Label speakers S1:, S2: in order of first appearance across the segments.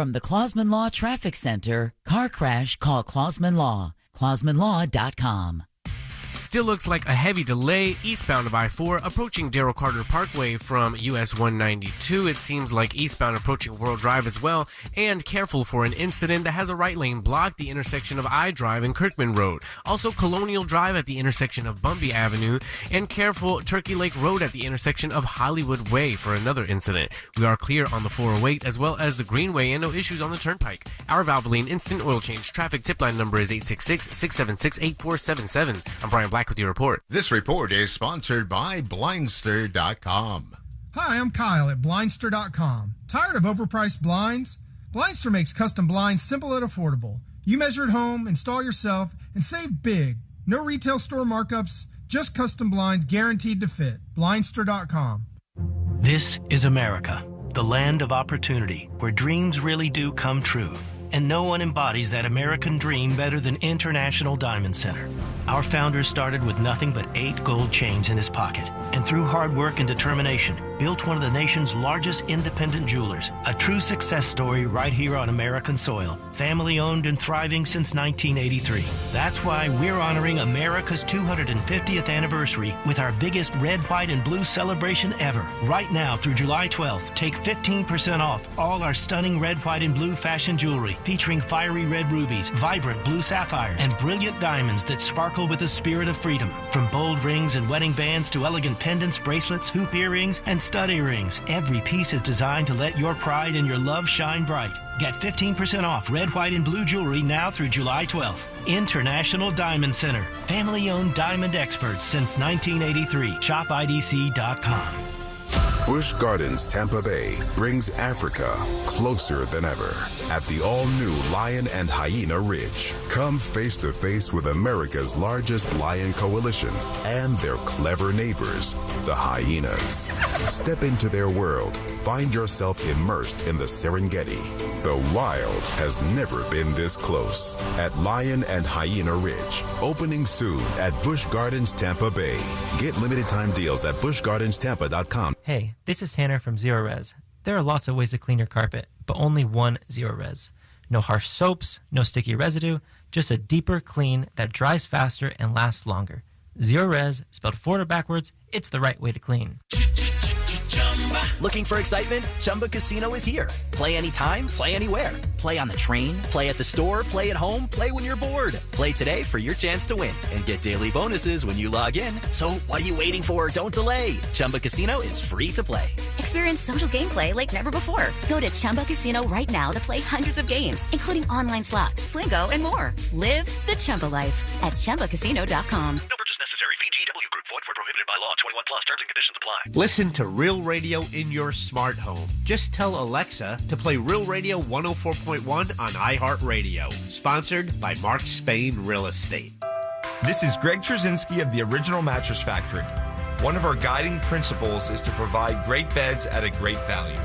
S1: From the Clausman Law Traffic Center, car crash, call Clausman Law. ClausmanLaw.com.
S2: Still looks like a heavy delay eastbound of I-4 approaching Darrell Carter Parkway from US 192. It seems like eastbound approaching World Drive as well. And careful for an incident that has a right lane blocked the intersection of I-Drive and Kirkman Road. Also Colonial Drive at the intersection of Bumby Avenue. And careful Turkey Lake Road at the intersection of Hollywood Way for another incident. We are clear on the 408 as well as the Greenway and no issues on the Turnpike. Our Valvoline Instant Oil Change traffic tip line number is 866-676-8477. I'm Brian Black with your report.
S3: This report is sponsored by Blindster.com.
S4: Hi, I'm Kyle at Blindster.com. Tired of overpriced blinds? Blindster makes custom blinds simple and affordable. You measure at home, install yourself, and save big. No retail store markups, just custom blinds guaranteed to fit. Blindster.com.
S5: This is America, the land of opportunity, where dreams really do come true. And no one embodies that American dream better than International Diamond Center. Our founder started with nothing but 8 gold chains in his pocket, and through hard work and determination, built one of the nation's largest independent jewelers. A true success story right here on American soil. Family owned and thriving since 1983. That's why we're honoring America's 250th anniversary with our biggest red, white, and blue celebration ever. Right now through July 12th, take 15% off all our stunning red, white, and blue fashion jewelry, featuring fiery red rubies, vibrant blue sapphires, and brilliant diamonds that sparkle with the spirit of freedom. From bold rings and wedding bands to elegant pendants, bracelets, hoop earrings, and stud earrings, every piece is designed to let your pride and your love shine bright. Get 15% off red, white, and blue jewelry now through July 12th. International Diamond Center. Family-owned diamond experts since 1983. ShopIDC.com.
S6: Busch Gardens Tampa Bay brings Africa closer than ever at the all-new Lion and Hyena Ridge. Come face-to-face with America's largest lion coalition and their clever neighbors, the hyenas. Step into their world. Find yourself immersed in the Serengeti. The wild has never been this close at Lion and Hyena Ridge. Opening soon at Busch Gardens Tampa Bay. Get limited time deals at buschgardenstampa.com.
S7: Hey, this is Tanner from Zero Res. There are lots of ways to clean your carpet, but only one Zero Res. No harsh soaps, no sticky residue, just a deeper clean that dries faster and lasts longer. Zero Res, spelled forward or backwards, it's the right way to clean.
S8: Looking for excitement? Chumba Casino is here. Play anytime, play anywhere. Play on the train, play at the store, play at home, play when you're bored. Play today for your chance to win and get daily bonuses when you log in. So what are you waiting for? Don't delay. Chumba Casino is free to play.
S9: Experience social gameplay like never before. Go to Chumba Casino right now to play hundreds of games, including online slots, Slingo, and more. Live the Chumba life at ChumbaCasino.com.
S10: Listen to Real Radio in your smart home. Just tell Alexa to play Real Radio 104.1 on iHeartRadio. Sponsored by Mark Spain Real Estate.
S11: This is Greg Trzynski of the Original Mattress Factory. One of our guiding principles is to provide great beds at a great value.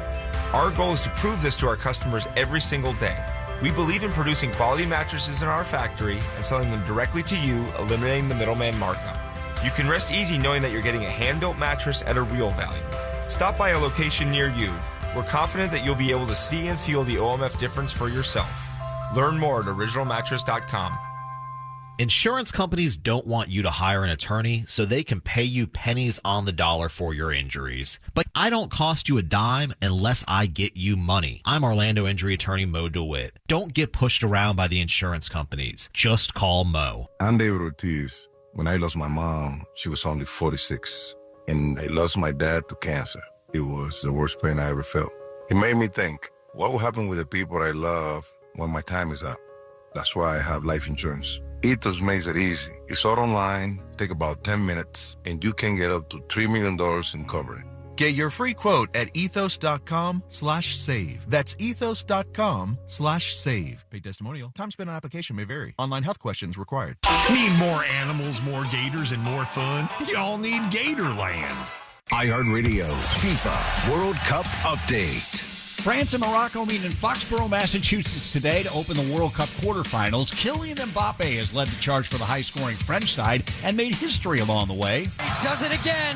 S11: Our goal is to prove this to our customers every single day. We believe in producing quality mattresses in our factory and selling them directly to you, eliminating the middleman markup. You can rest easy knowing that you're getting a hand-built mattress at a real value. Stop by a location near you. We're confident that you'll be able to see and feel the OMF difference for yourself. Learn more at originalmattress.com.
S12: Insurance companies don't want you to hire an attorney so they can pay you pennies on the dollar for your injuries. But I don't cost you a dime unless I get you money. I'm Orlando injury attorney Mo DeWitt. Don't get pushed around by the insurance companies. Just call Mo.
S13: I'm David Ortiz. When I lost my mom, she was only 46, and I lost my dad to cancer. It was the worst pain I ever felt. It made me think, what will happen with the people I love when my time is up? That's why I have life insurance. Ethos makes it easy. It's all online, take about 10 minutes, and you can get up to $3 million in coverage.
S14: Get your free quote at ethos.com/save. That's ethos.com/save. Paid testimonial. Time spent on application may vary. Online health questions required.
S15: Need more animals, more gators, and more fun? Y'all need Gatorland.
S16: iHeartRadio FIFA World Cup Update. France and Morocco meet in Foxborough, Massachusetts today to open the World Cup quarterfinals. Kylian Mbappe has led the charge for the high-scoring French side and made history along the way.
S17: He does it again.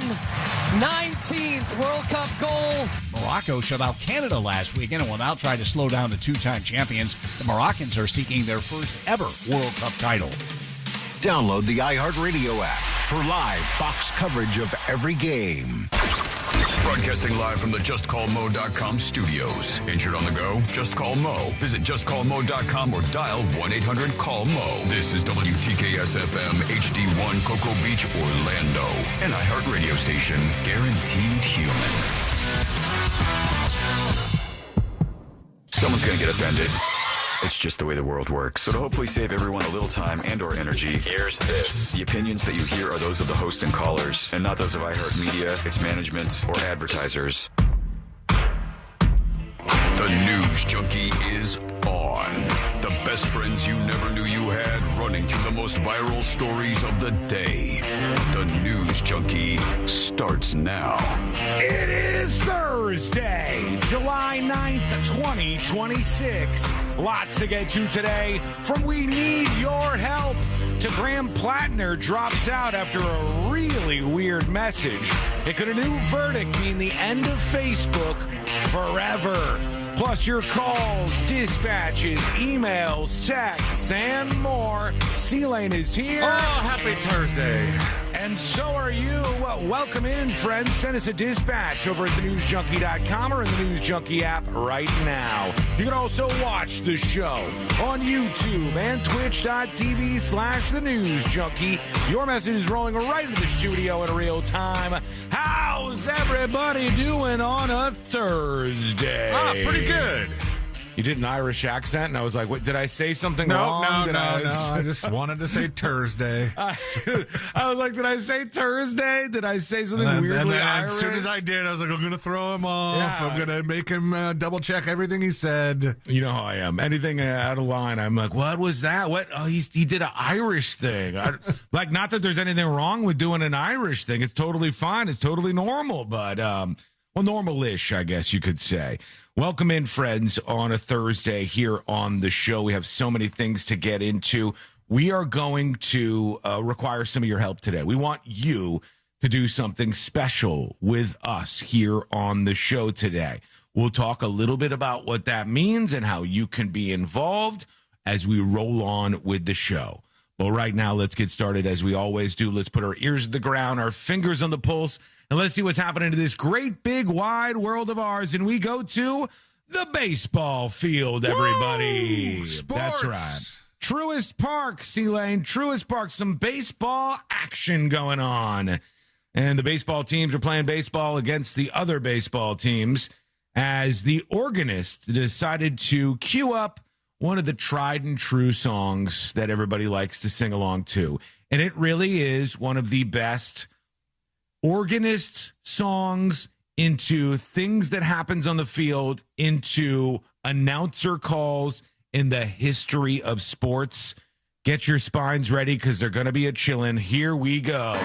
S17: 19th World Cup goal.
S16: Morocco shut out Canada last weekend and will now try to slow down the two-time champions. The Moroccans are seeking their first ever World Cup title.
S18: Download the iHeartRadio app for live Fox coverage of every game.
S19: Broadcasting live from the JustCallMo.com studios. Injured on the go? Just call Mo. Visit JustCallMo.com or dial 1-800-CALL-MO. This is WTKS-FM HD1 Cocoa Beach, Orlando. An iHeartRadio station. Guaranteed human. Someone's going to get offended. It's just the way the world works. So to hopefully save everyone a little time and or energy, here's this. The opinions that you hear are those of the host and callers, and not those of iHeartMedia, its management, or advertisers. The News Junkie is on. The best friends you never knew you had, running through the most viral stories of the day. The News Junkie starts now.
S20: It is Thursday, July 9th, 2026. Lots to get to today, from We Need Your Help to Graham Plattner drops out after a really weird message. It could a new verdict mean the end of Facebook forever? Plus your calls, dispatches, emails, texts, and more. C-Lane is here.
S21: Oh, happy Thursday.
S20: And so are you. Welcome in, friends. Send us a dispatch over at thenewsjunkie.com or in the News Junkie app right now. You can also watch the show on YouTube and twitch.tv/thenewsjunkie. Your message is rolling right into the studio in real time. How's everybody doing on a Thursday?
S21: Pretty good.
S20: You did an Irish accent, and I was like, "What? Did I say something wrong?"
S21: No. I just wanted to say Thursday.
S20: I was like, "Did I say Thursday? Did I say something weirdly Irish?"
S21: As soon as I did, I was like, "I'm going to throw him off. Yeah. I'm going to make him double check everything he said."
S20: You know how I am. Anything out of line, I'm like, "What was that? What? Oh, he did an Irish thing." Like, not that there's anything wrong with doing an Irish thing. It's totally fine. It's totally normal, but well, normal-ish, I guess you could say. Welcome in, friends, on a Thursday here on the show. We have so many things to get into. We are going to require some of your help today. We want you to do something special with us here on the show today. We'll talk a little bit about what that means and how you can be involved as we roll on with the show. But right now, let's get started as we always do. Let's put our ears to the ground, our fingers on the pulse, and let's see what's happening to this great, big, wide world of ours. And we go to the baseball field, everybody.
S21: Woo!
S20: That's right. Truist Park, C-Lane. Truist Park. Some baseball action going on. And the baseball teams are playing baseball against the other baseball teams as the organist decided to cue up one of the tried and true songs that everybody likes to sing along to. And it really is one of the best organist songs into things that happens on the field, into announcer calls in the history of sports. Get your spines ready because they're going to be a chillin'. Here we go.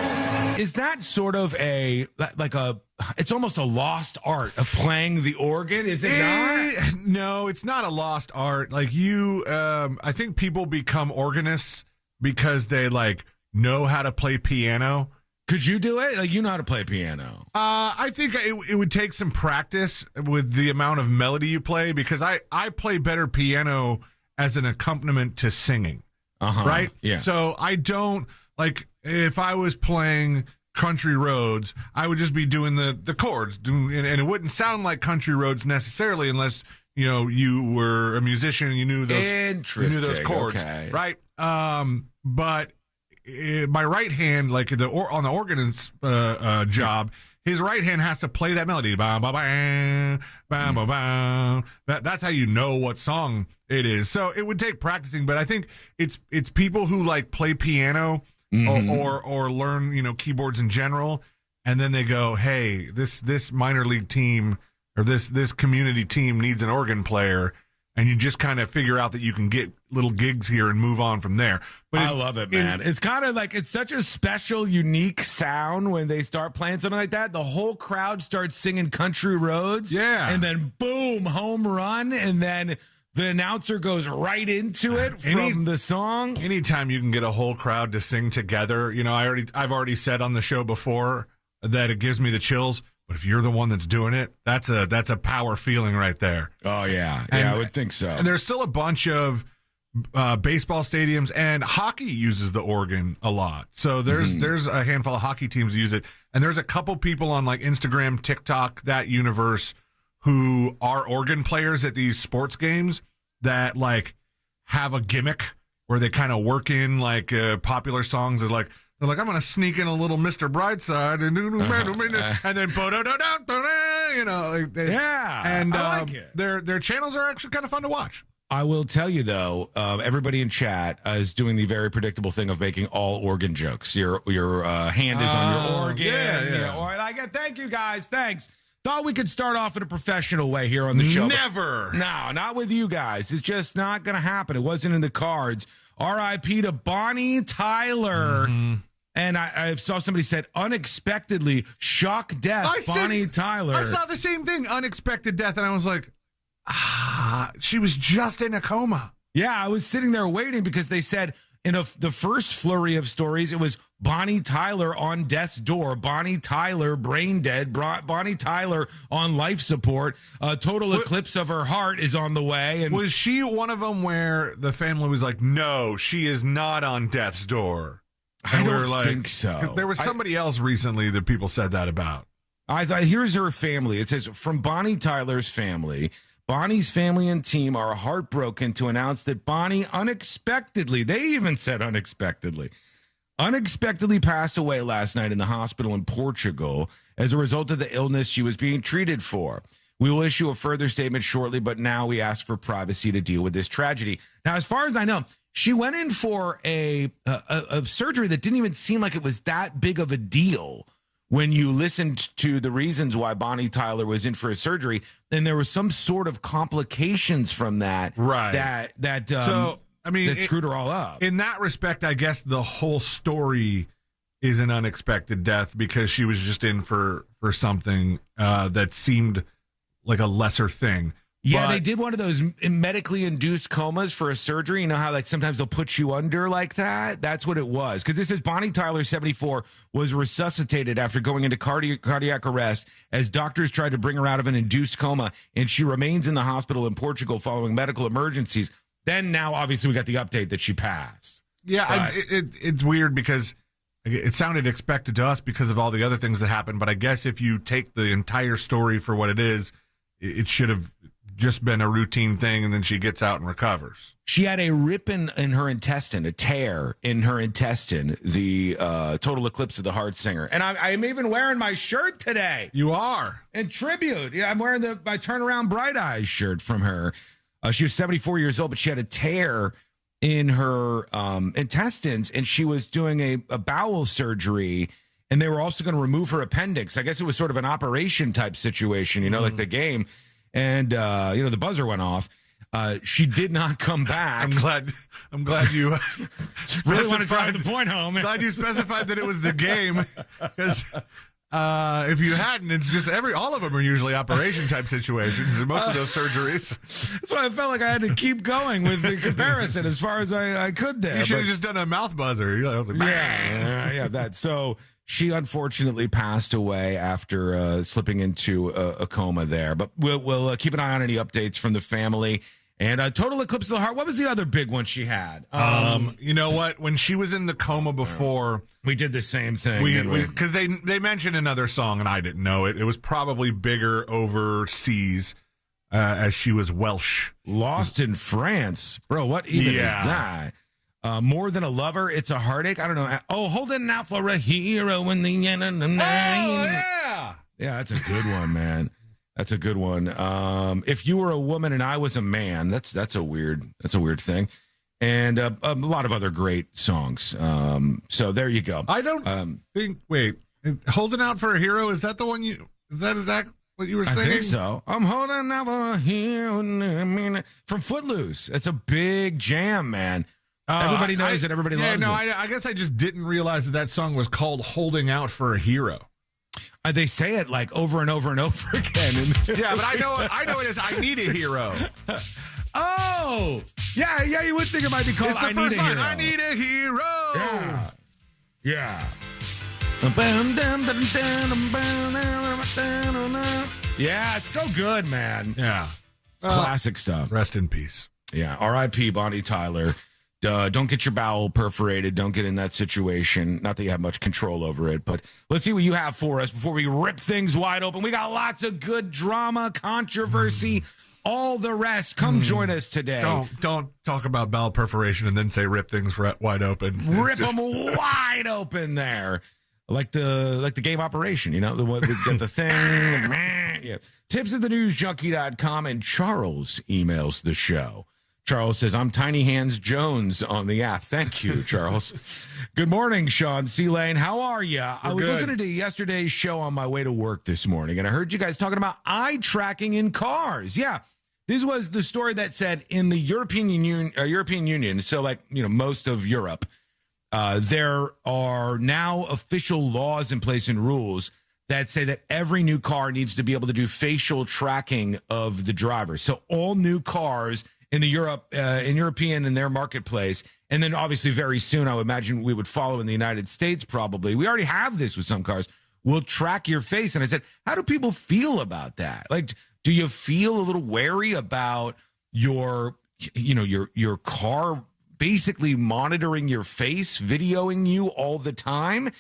S20: Is that sort of it's almost a lost art of playing the organ? Is it not?
S21: No, it's not a lost art. Like I think people become organists because they know how to play piano.
S20: Could you do it? You know how to play piano.
S21: I think it would take some practice with the amount of melody you play because I play better piano as an accompaniment to singing. Right?
S20: Yeah.
S21: So I don't, if I was playing Country Roads, I would just be doing the chords, and it wouldn't sound like Country Roads necessarily unless, you were a musician and you knew those chords.
S20: Okay.
S21: Right? But my right hand, on the organist's job, his right hand has to play that melody. That's how you know what song it is. So it would take practicing, but I think it's people who play piano or learn keyboards in general, and then they go, hey, this minor league team or this community team needs an organ player. and you just kind of figure out that you can get little gigs here and move on from there. But
S20: I love it, man. It's kind of like, it's such a special, unique sound when they start playing something like that. The whole crowd starts singing Country Roads.
S21: Yeah.
S20: And then boom, home run. And then the announcer goes right into it from the song.
S21: Anytime you can get a whole crowd to sing together, I've already said on the show before that it gives me the chills. But if you're the one that's doing it, that's a power feeling right there.
S20: Oh, yeah.
S21: And,
S20: I would think so.
S21: And there's still a bunch of baseball stadiums, and hockey uses the organ a lot. So there's a handful of hockey teams that use it. And there's a couple people on like Instagram, TikTok, that universe who are organ players at these sports games that like have a gimmick where they kind of work in like popular songs that like, they're like, I'm going to sneak in a little Mr. Brightside and then and
S20: I like it.
S21: Their channels are actually kind of fun to watch.
S20: I will tell you though, everybody in chat is doing the very predictable thing of making all organ jokes. Your hand is on your organ.
S21: Yeah.
S20: Thank you guys. Thanks. Thought we could start off in a professional way here on the show.
S21: Never.
S20: No, not with you guys. It's just not going to happen. It wasn't in the cards. R.I.P. to Bonnie Tyler. Mm-hmm. And I saw somebody said, unexpectedly, shock death, Bonnie Tyler.
S21: I saw the same thing, unexpected death, and I was like, she was just in a coma.
S20: Yeah, I was sitting there waiting because they said in the first flurry of stories, it was Bonnie Tyler on death's door, Bonnie Tyler brain dead, Bonnie Tyler on life support, total eclipse of her heart is on the way. And
S21: was she one of them where the family was like, no, she is not on death's door?
S20: I don't think so.
S21: There was somebody else recently that people said that about.
S20: I thought, here's her family. It says, from Bonnie Tyler's family, Bonnie's family and team are heartbroken to announce that Bonnie unexpectedly, they even said unexpectedly passed away last night in the hospital in Portugal as a result of the illness she was being treated for. We will issue a further statement shortly, but now we ask for privacy to deal with this tragedy. Now, as far as I know, she went in for a surgery that didn't even seem like it was that big of a deal when you listened to the reasons why Bonnie Tyler was in for a surgery. And there was some sort of complications from that.
S21: Right.
S20: That screwed her all up.
S21: In that respect, I guess the whole story is an unexpected death because she was just in for something that seemed like a lesser thing.
S20: Yeah, they did one of those medically induced comas for a surgery. You know how like sometimes they'll put you under like that? That's what it was. Because this is Bonnie Tyler, 74, was resuscitated after going into cardiac arrest as doctors tried to bring her out of an induced coma, and she remains in the hospital in Portugal following medical emergencies. Then now, obviously, we got the update that she passed.
S21: Yeah, it's weird because it sounded expected to us because of all the other things that happened. But I guess if you take the entire story for what it is, it should have just been a routine thing, and then she gets out and recovers.
S20: She had a rip in her intestine, a tear in her intestine, the total eclipse of the heart singer. And I'm even wearing my shirt today.
S21: You are.
S20: In tribute. Yeah, I'm wearing my Turnaround Bright Eyes shirt from her. She was 74 years old, but she had a tear in her intestines, and she was doing a bowel surgery, and they were also going to remove her appendix. I guess it was sort of an operation type situation, like the game. And, the buzzer went off. She did not come back.
S21: I'm glad you
S20: really want to drive the point home.
S21: Glad you specified that it was the game. Because if you hadn't, it's just all of them are usually operation type situations. And most of those surgeries.
S20: That's why I felt like I had to keep going with the comparison as far as I could there.
S21: You should have just done a mouth buzzer.
S20: Yeah, that. So she unfortunately passed away after slipping into a coma there. But we'll keep an eye on any updates from the family. And total eclipse of the heart. What was the other big one she had?
S21: You know what? When she was in the coma before,
S20: we did the same thing.
S21: Because they mentioned another song and I didn't know it. It was probably bigger overseas as she was Welsh.
S20: Lost in France, bro. What even is that? More Than a Lover, It's a Heartache. I don't know. Oh, Holding Out for a Hero in the End of the Night.
S21: Oh, yeah.
S20: Yeah, that's a good one, man. That's a good one. If You Were a Woman and I Was a Man, that's a weird thing. And a lot of other great songs. So there you go.
S21: I don't think. Wait, Holding Out for a Hero, is that the one is that what you were
S20: I
S21: singing?
S20: think so. I'm holding over here from Footloose. It's a big jam, man. Everybody knows it. Everybody loves it.
S21: I guess I just didn't realize that song was called "Holding Out for a Hero."
S20: They say it like over and over and over again.
S21: Yeah, but I know it is. I need a hero.
S20: Oh, yeah. You would think it might be called
S21: It's the
S20: "I
S21: first
S20: Need a
S21: line.
S20: Hero."
S21: I need a hero.
S20: Yeah. Yeah, it's so good, man.
S21: Yeah.
S20: Classic stuff.
S21: Rest in peace.
S20: Yeah. R.I.P. Bonnie Tyler. Don't get your bowel perforated. Don't get in that situation. Not that you have much control over it, but let's see what you have for us before we rip things wide open. We got lots of good drama, controversy, all the rest. Come join us today.
S21: Don't talk about bowel perforation and then say rip things wide open.
S20: Rip them wide open there. Like the game Operation, the one that got the thing. Yeah. Tips at thenewsjunkie.com, and Charles emails the show. Charles says, I'm Tiny Hands Jones on the app. Thank you, Charles. Good morning, Sean C. Lane. How are you? I was listening to yesterday's show on my way to work this morning, and I heard you guys talking about eye tracking in cars. Yeah. This was the story that said in the European Union, so like, most of Europe, there are now official laws in place and rules that say that every new car needs to be able to do facial tracking of the driver. So all new cars in European in their marketplace, and then obviously very soon, I would imagine we would follow in the United States probably. We already have this with some cars. We'll track your face. And I said, how do people feel about that? Like, do you feel a little wary about your car basically monitoring your face, videoing you all the time?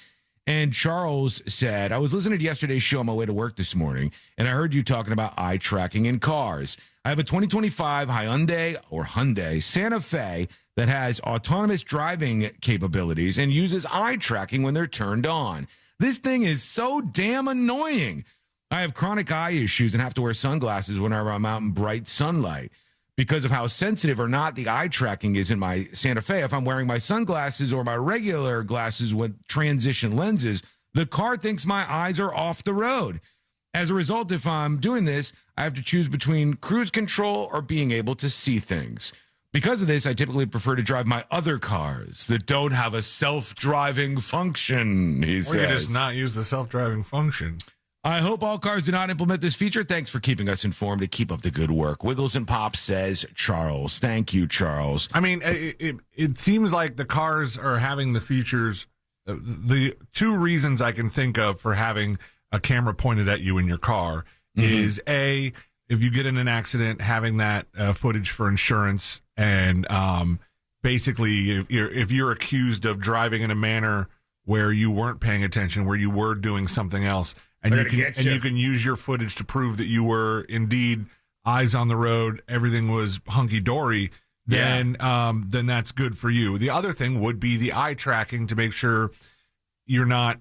S20: And Charles said, I was listening to yesterday's show on my way to work this morning, and I heard you talking about eye tracking in cars. I have a 2025 Hyundai Santa Fe that has autonomous driving capabilities and uses eye tracking when they're turned on. This thing is so damn annoying. I have chronic eye issues and have to wear sunglasses whenever I'm out in bright sunlight. Because of how sensitive or not the eye tracking is in my Santa Fe, if I'm wearing my sunglasses or my regular glasses with transition lenses, the car thinks my eyes are off the road. As a result, if I'm doing this, I have to choose between cruise control or being able to see things. Because of this, I typically prefer to drive my other cars that don't have a self-driving function, he says.
S21: Or you just not use the self-driving function.
S20: I hope all cars do not implement this feature. Thanks for keeping us informed and keep up the good work. Wiggles and Pops, says Charles. Thank you, Charles.
S21: I mean, it seems like the cars are having the features. The two reasons I can think of for having a camera pointed at you in your car is A, if you get in an accident, having that footage for insurance, and basically if you're accused of driving in a manner where you weren't paying attention, where you were doing something else, and you can use your footage to prove that you were indeed eyes on the road, everything was hunky dory, then that's good for you. The other thing would be the eye tracking to make sure you're not,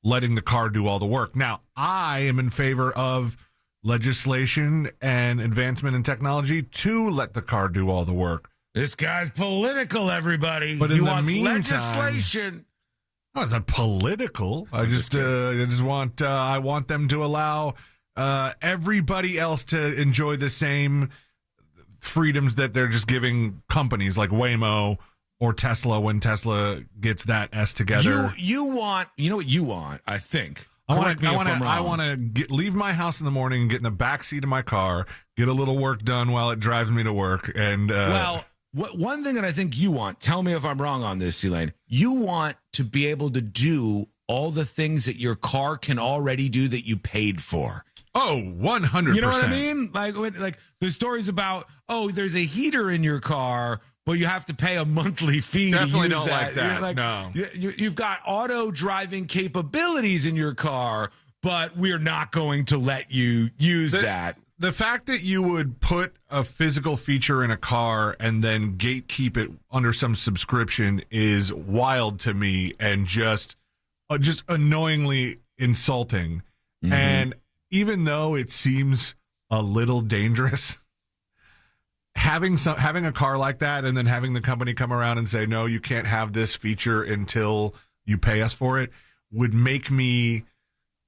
S21: letting the car do all the work. Now, I am in favor of legislation and advancement in technology to let the car do all the work.
S20: This guy's political, everybody.
S21: But
S20: he
S21: in the
S20: wants
S21: meantime,
S20: legislation.
S21: No, it's not political. I want them to allow everybody else to enjoy the same freedoms that they're just giving companies like Waymo or Tesla when Tesla gets that S together.
S20: You want what you want, I think.
S21: I want to leave my house in the morning and get in the back seat of my car, get a little work done while it drives me to work. And
S20: one thing that I think you want, tell me if I'm wrong on this, Elaine, you want to be able to do all the things that your car can already do that you paid for.
S21: Oh, 100%.
S20: You know what I mean? Like the stories about, there's a heater in your car, but you have to pay a monthly fee
S21: Definitely
S20: to use
S21: don't
S20: that.
S21: like that. No.
S20: You've got auto driving capabilities in your car, but we're not going to let you use that.
S21: The fact that you would put a physical feature in a car and then gatekeep it under some subscription is wild to me and just annoyingly insulting. Mm-hmm. And even though it seems a little dangerous, having a car like that and then having the company come around and say, no, you can't have this feature until you pay us for it would make me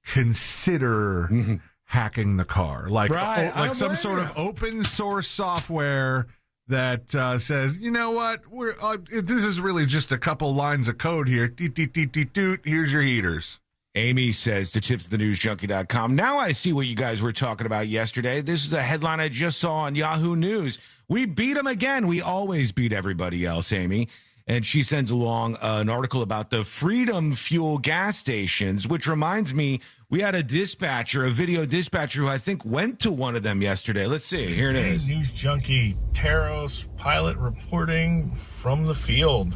S21: consider hacking the car, like
S20: Right. I
S21: like
S20: don't
S21: some
S20: blame
S21: sort
S20: you.
S21: of open source software that says, you know what, we're this is really just a couple lines of code here. Doot, doot, doot, doot, doot. Here's your heaters.
S20: Amy says to chipsathenewsjunkie.com. Now I see what you guys were talking about yesterday. This is a headline I just saw on Yahoo News. We beat them again. We always beat everybody else, Amy. And she sends along an article about the Freedom Fuel gas stations, which reminds me, we had a video dispatcher who I think went to one of them yesterday. Let's see. Here it is.
S15: News Junkie Taros pilot reporting from the field.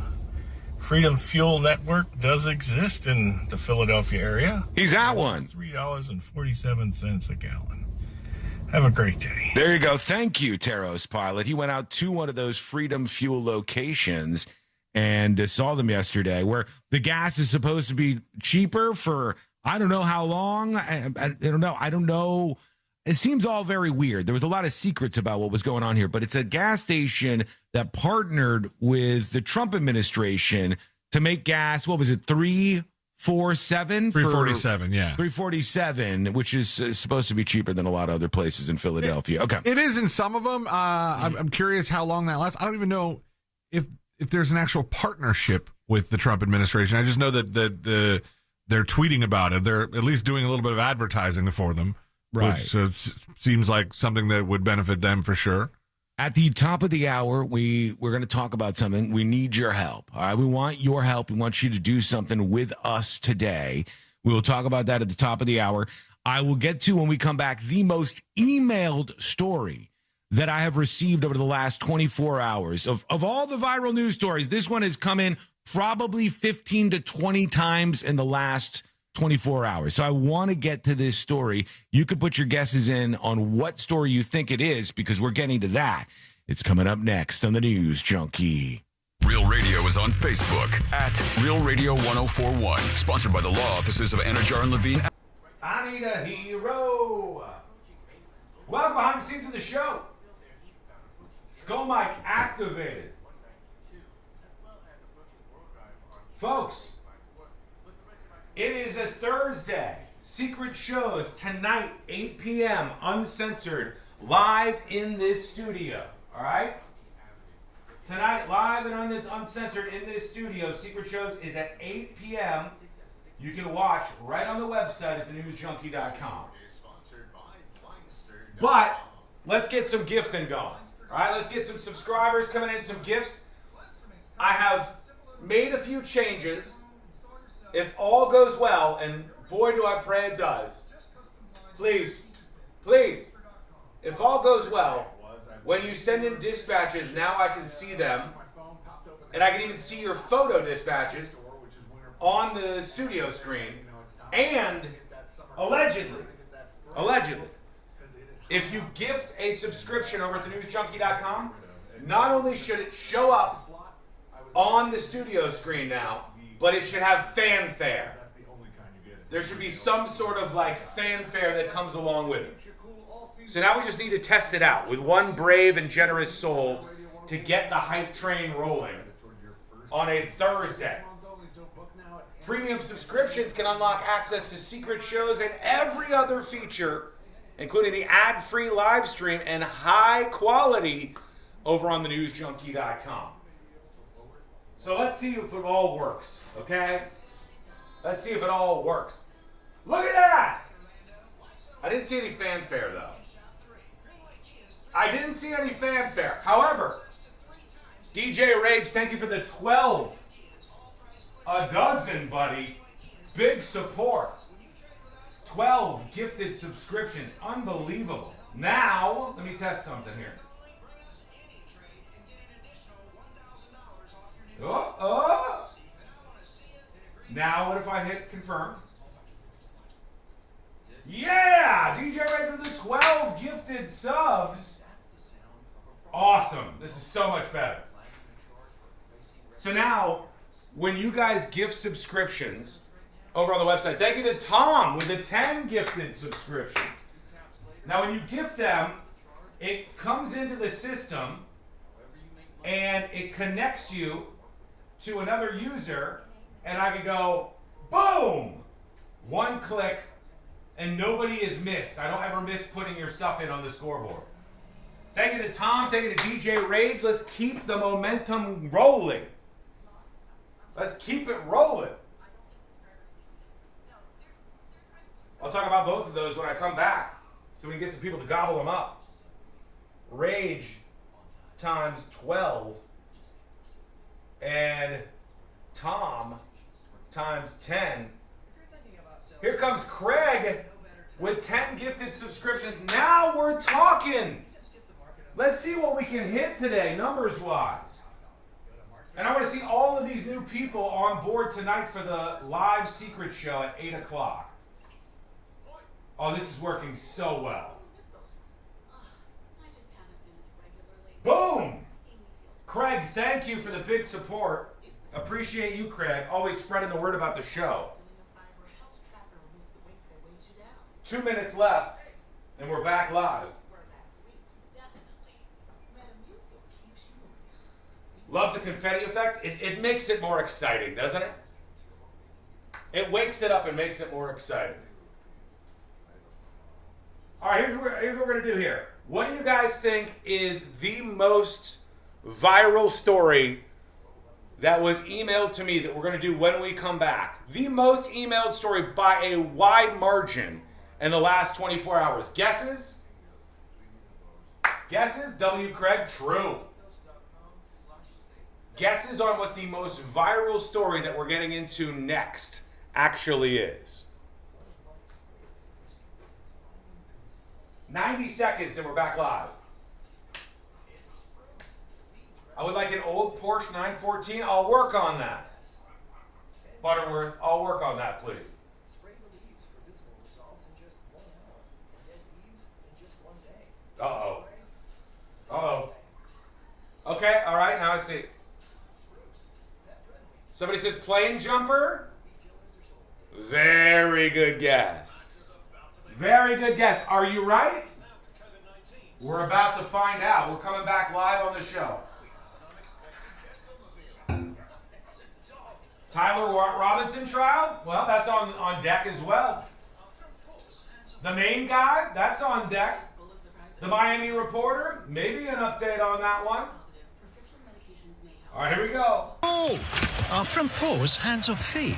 S15: Freedom Fuel Network does exist in the Philadelphia area.
S20: He's at one.
S15: $3.47 a gallon. Have a great day.
S20: There you go. Thank you, Taros pilot. He went out to one of those Freedom Fuel locations and saw them yesterday, where the gas is supposed to be cheaper for I don't know how long. I don't know. I don't know. It seems all very weird. There was a lot of secrets about what was going on here, but it's a gas station that partnered with the Trump administration to make gas. What was it? 347?
S21: 347, yeah.
S20: 347, which is supposed to be cheaper than a lot of other places in Philadelphia. Okay.
S21: It is in some of them. I'm curious how long that lasts. I don't even know if there's an actual partnership with the Trump administration. I just know that they're tweeting about it. They're at least doing a little bit of advertising for them.
S20: Right.
S21: So it seems like something that would benefit them for sure.
S20: At the top of the hour, we're going to talk about something. We need your help. All right. We want your help. We want you to do something with us today. We will talk about that at the top of the hour. I will get to, when we come back, the most emailed story that I have received over the last 24 hours. Of all the viral news stories, this one has come in probably 15 to 20 times in the last 24 hours. So I want to get to this story. You could put your guesses in on what story you think it is, because we're getting to that. It's coming up next on the News Junkie.
S19: Real Radio is on Facebook at Real Radio 1041. Sponsored by the law offices of Anajar and Levine.
S20: I need a hero. Welcome behind the scenes of the show. Skull mic activated. Folks, it is a Thursday. Secret shows tonight, 8 p.m., uncensored, live in this studio. All right? Tonight, live and uncensored in this studio. Secret shows is at 8 p.m. You can watch right on the website at thenewsjunkie.com. But let's get some gifting going. All right, let's get some subscribers coming in, some gifts. I have made a few changes. If all goes well, and boy do I pray it does, please, if all goes well, when you send in dispatches, now I can see them, and I can even see your photo dispatches on the studio screen, and allegedly, if you gift a subscription over at thenewsjunkie.com, not only should it show up on the studio screen now, but it should have fanfare. There should be some sort of like fanfare that comes along with it. So now we just need to test it out with one brave and generous soul to get the hype train rolling on a Thursday. Premium subscriptions can unlock access to secret shows and every other feature, including the ad-free live stream and high quality over on thenewsjunkie.com. So let's see if it all works, okay? Let's see if it all works. Look at that! I didn't see any fanfare, though. I didn't see any fanfare. However, DJ Rage, thank you for the 12. A dozen, buddy. Big support. 12 gifted subscriptions. Unbelievable. Now, let me test something here. Oh. Now, what if I hit confirm? Yeah! DJ Rage with the 12 gifted subs. Awesome. This is so much better. So now, when you guys gift subscriptions over on the website, thank you to Tom with the 10 gifted subscriptions. Now, when you gift them, it comes into the system and it connects you to another user, and I can go, boom, one click, and nobody is missed. I don't ever miss putting your stuff in on the scoreboard. Thank you to Tom. Thank you to DJ Rage. Let's keep the momentum rolling. Let's keep it rolling. I'll talk about both of those when I come back so we can get some people to gobble them up. Rage times 12 and Tom times 10. Here comes Craig with 10 gifted subscriptions. Now we're talking. Let's see what we can hit today, numbers-wise. And I want to see all of these new people on board tonight for the live secret show at 8 o'clock. Oh, this is working so well. Boom! Craig, thank you for the big support. Appreciate you, Craig. Always spreading the word about the show. 2 minutes left, and we're back live. Love the confetti effect. It makes it more exciting, doesn't it? It wakes it up and makes it more exciting. All right, here's what we're going to do here. What do you guys think is the most viral story that was emailed to me that we're going to do when we come back? The most emailed story by a wide margin in the last 24 hours. Guesses? Guesses? W. Craig, true. Guesses on what the most viral story that we're getting into next actually is. 90 seconds and we're back live. I would like an old Porsche 914. I'll work on that. Butterworth, I'll work on that, please. Uh-oh. Uh-oh. Okay, all right, now I see. Somebody says plane jumper. Very good guess. Very good guess. Are you right? We're about to find out. We're coming back live on the show. Tyler Robinson trial? Well, that's on deck as well. The main guy? That's on deck. The Miami Reporter? Maybe an update on that one. All right, here we go.
S1: Oh, our front paws, hands or feet.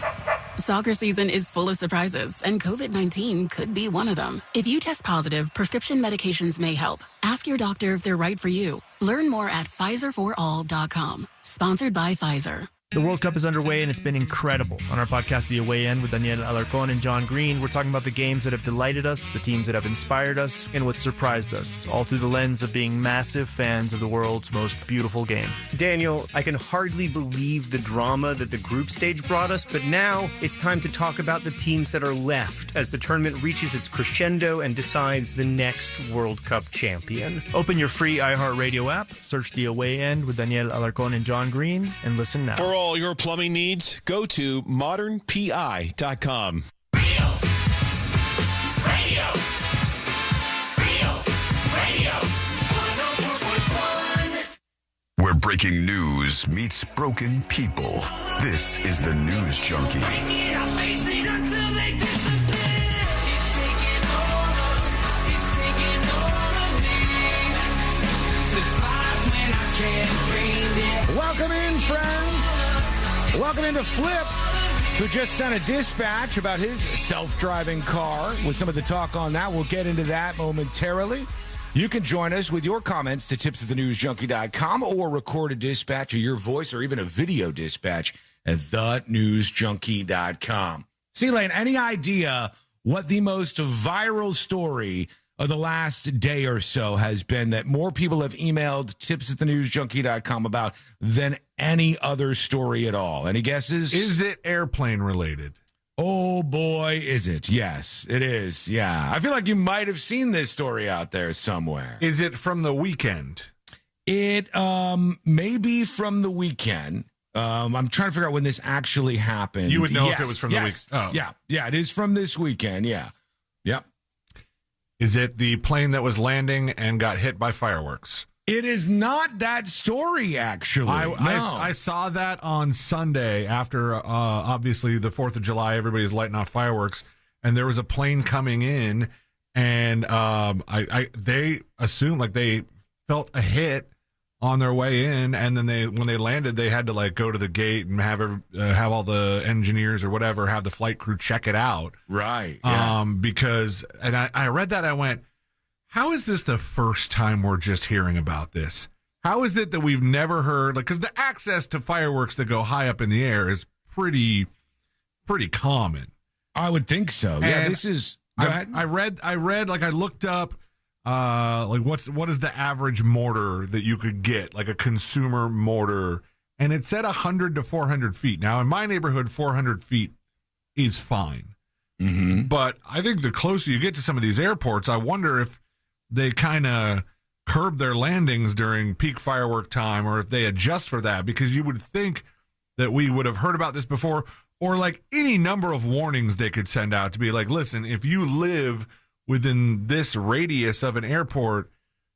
S22: Soccer season is full of surprises, and COVID-19 could be one of them. If you test positive, prescription medications may help. Ask your doctor if they're right for you. Learn more at PfizerForAll.com. Sponsored by Pfizer.
S23: The World Cup is underway, and it's been incredible. On our podcast, The Away End, with Daniel Alarcón and John Green, we're talking about the games that have delighted us, the teams that have inspired us, and what surprised us, all through the lens of being massive fans of the world's most beautiful game.
S24: Daniel, I can hardly believe the drama that the group stage brought us, but now it's time to talk about the teams that are left as the tournament reaches its crescendo and decides the next World Cup champion.
S23: Open your free iHeartRadio app, search The Away End with Daniel Alarcón and John Green, and listen now.
S25: For all your plumbing needs, go to modernpi.com.
S19: Where breaking news meets broken people. This is the News Junkie.
S16: Welcome in, friends. Welcome into Flip, who just sent a dispatch about his self-driving car. With some of the talk on that, we'll get into that momentarily. You can join us with your comments to tips@thenewsjunkie.com or record a dispatch of your voice or even a video dispatch at thenewsjunkie.com. C-Lane, any idea what the most viral story of the last day or so has been that more people have emailed tips@thenewsjunkie.com about than any other story at all? Any guesses?
S21: Is it airplane related?
S16: Oh boy, is it? Yes, it is. Yeah. I feel like you might have seen this story out there somewhere.
S21: Is it from the weekend?
S16: It may be from the weekend. I'm trying to figure out when this actually happened.
S21: You would know if it was from the week.
S16: Oh. Yeah, it is from this weekend. Yeah. Yep.
S21: Is it the plane that was landing and got hit by fireworks?
S16: It is not that story, actually.
S21: I saw that on Sunday after, obviously, the 4th of July. Everybody's lighting off fireworks. and there was a plane coming in, and they assumed, like, they felt a hit on their way in, and then when they landed, they had to like go to the gate and have all the engineers or whatever have the flight crew check it out.
S20: Right. Yeah.
S21: Because, and I read that, I went, how is this the first time we're just hearing about this? How is it that we've never heard, like, because the access to fireworks that go high up in the air is pretty common.
S20: I would think so. Yeah,
S21: And
S20: this is. Go ahead.
S21: I read, like, I looked up, like, what is the average mortar that you could get, like a consumer mortar, and it said 100 to 400 feet. Now, in my neighborhood, 400 feet is fine.
S20: Mm-hmm.
S21: But I think the closer you get to some of these airports, I wonder if they kind of curb their landings during peak firework time, or if they adjust for that, because you would think that we would have heard about this before, or like any number of warnings they could send out to be like, listen, if you live within this radius of an airport,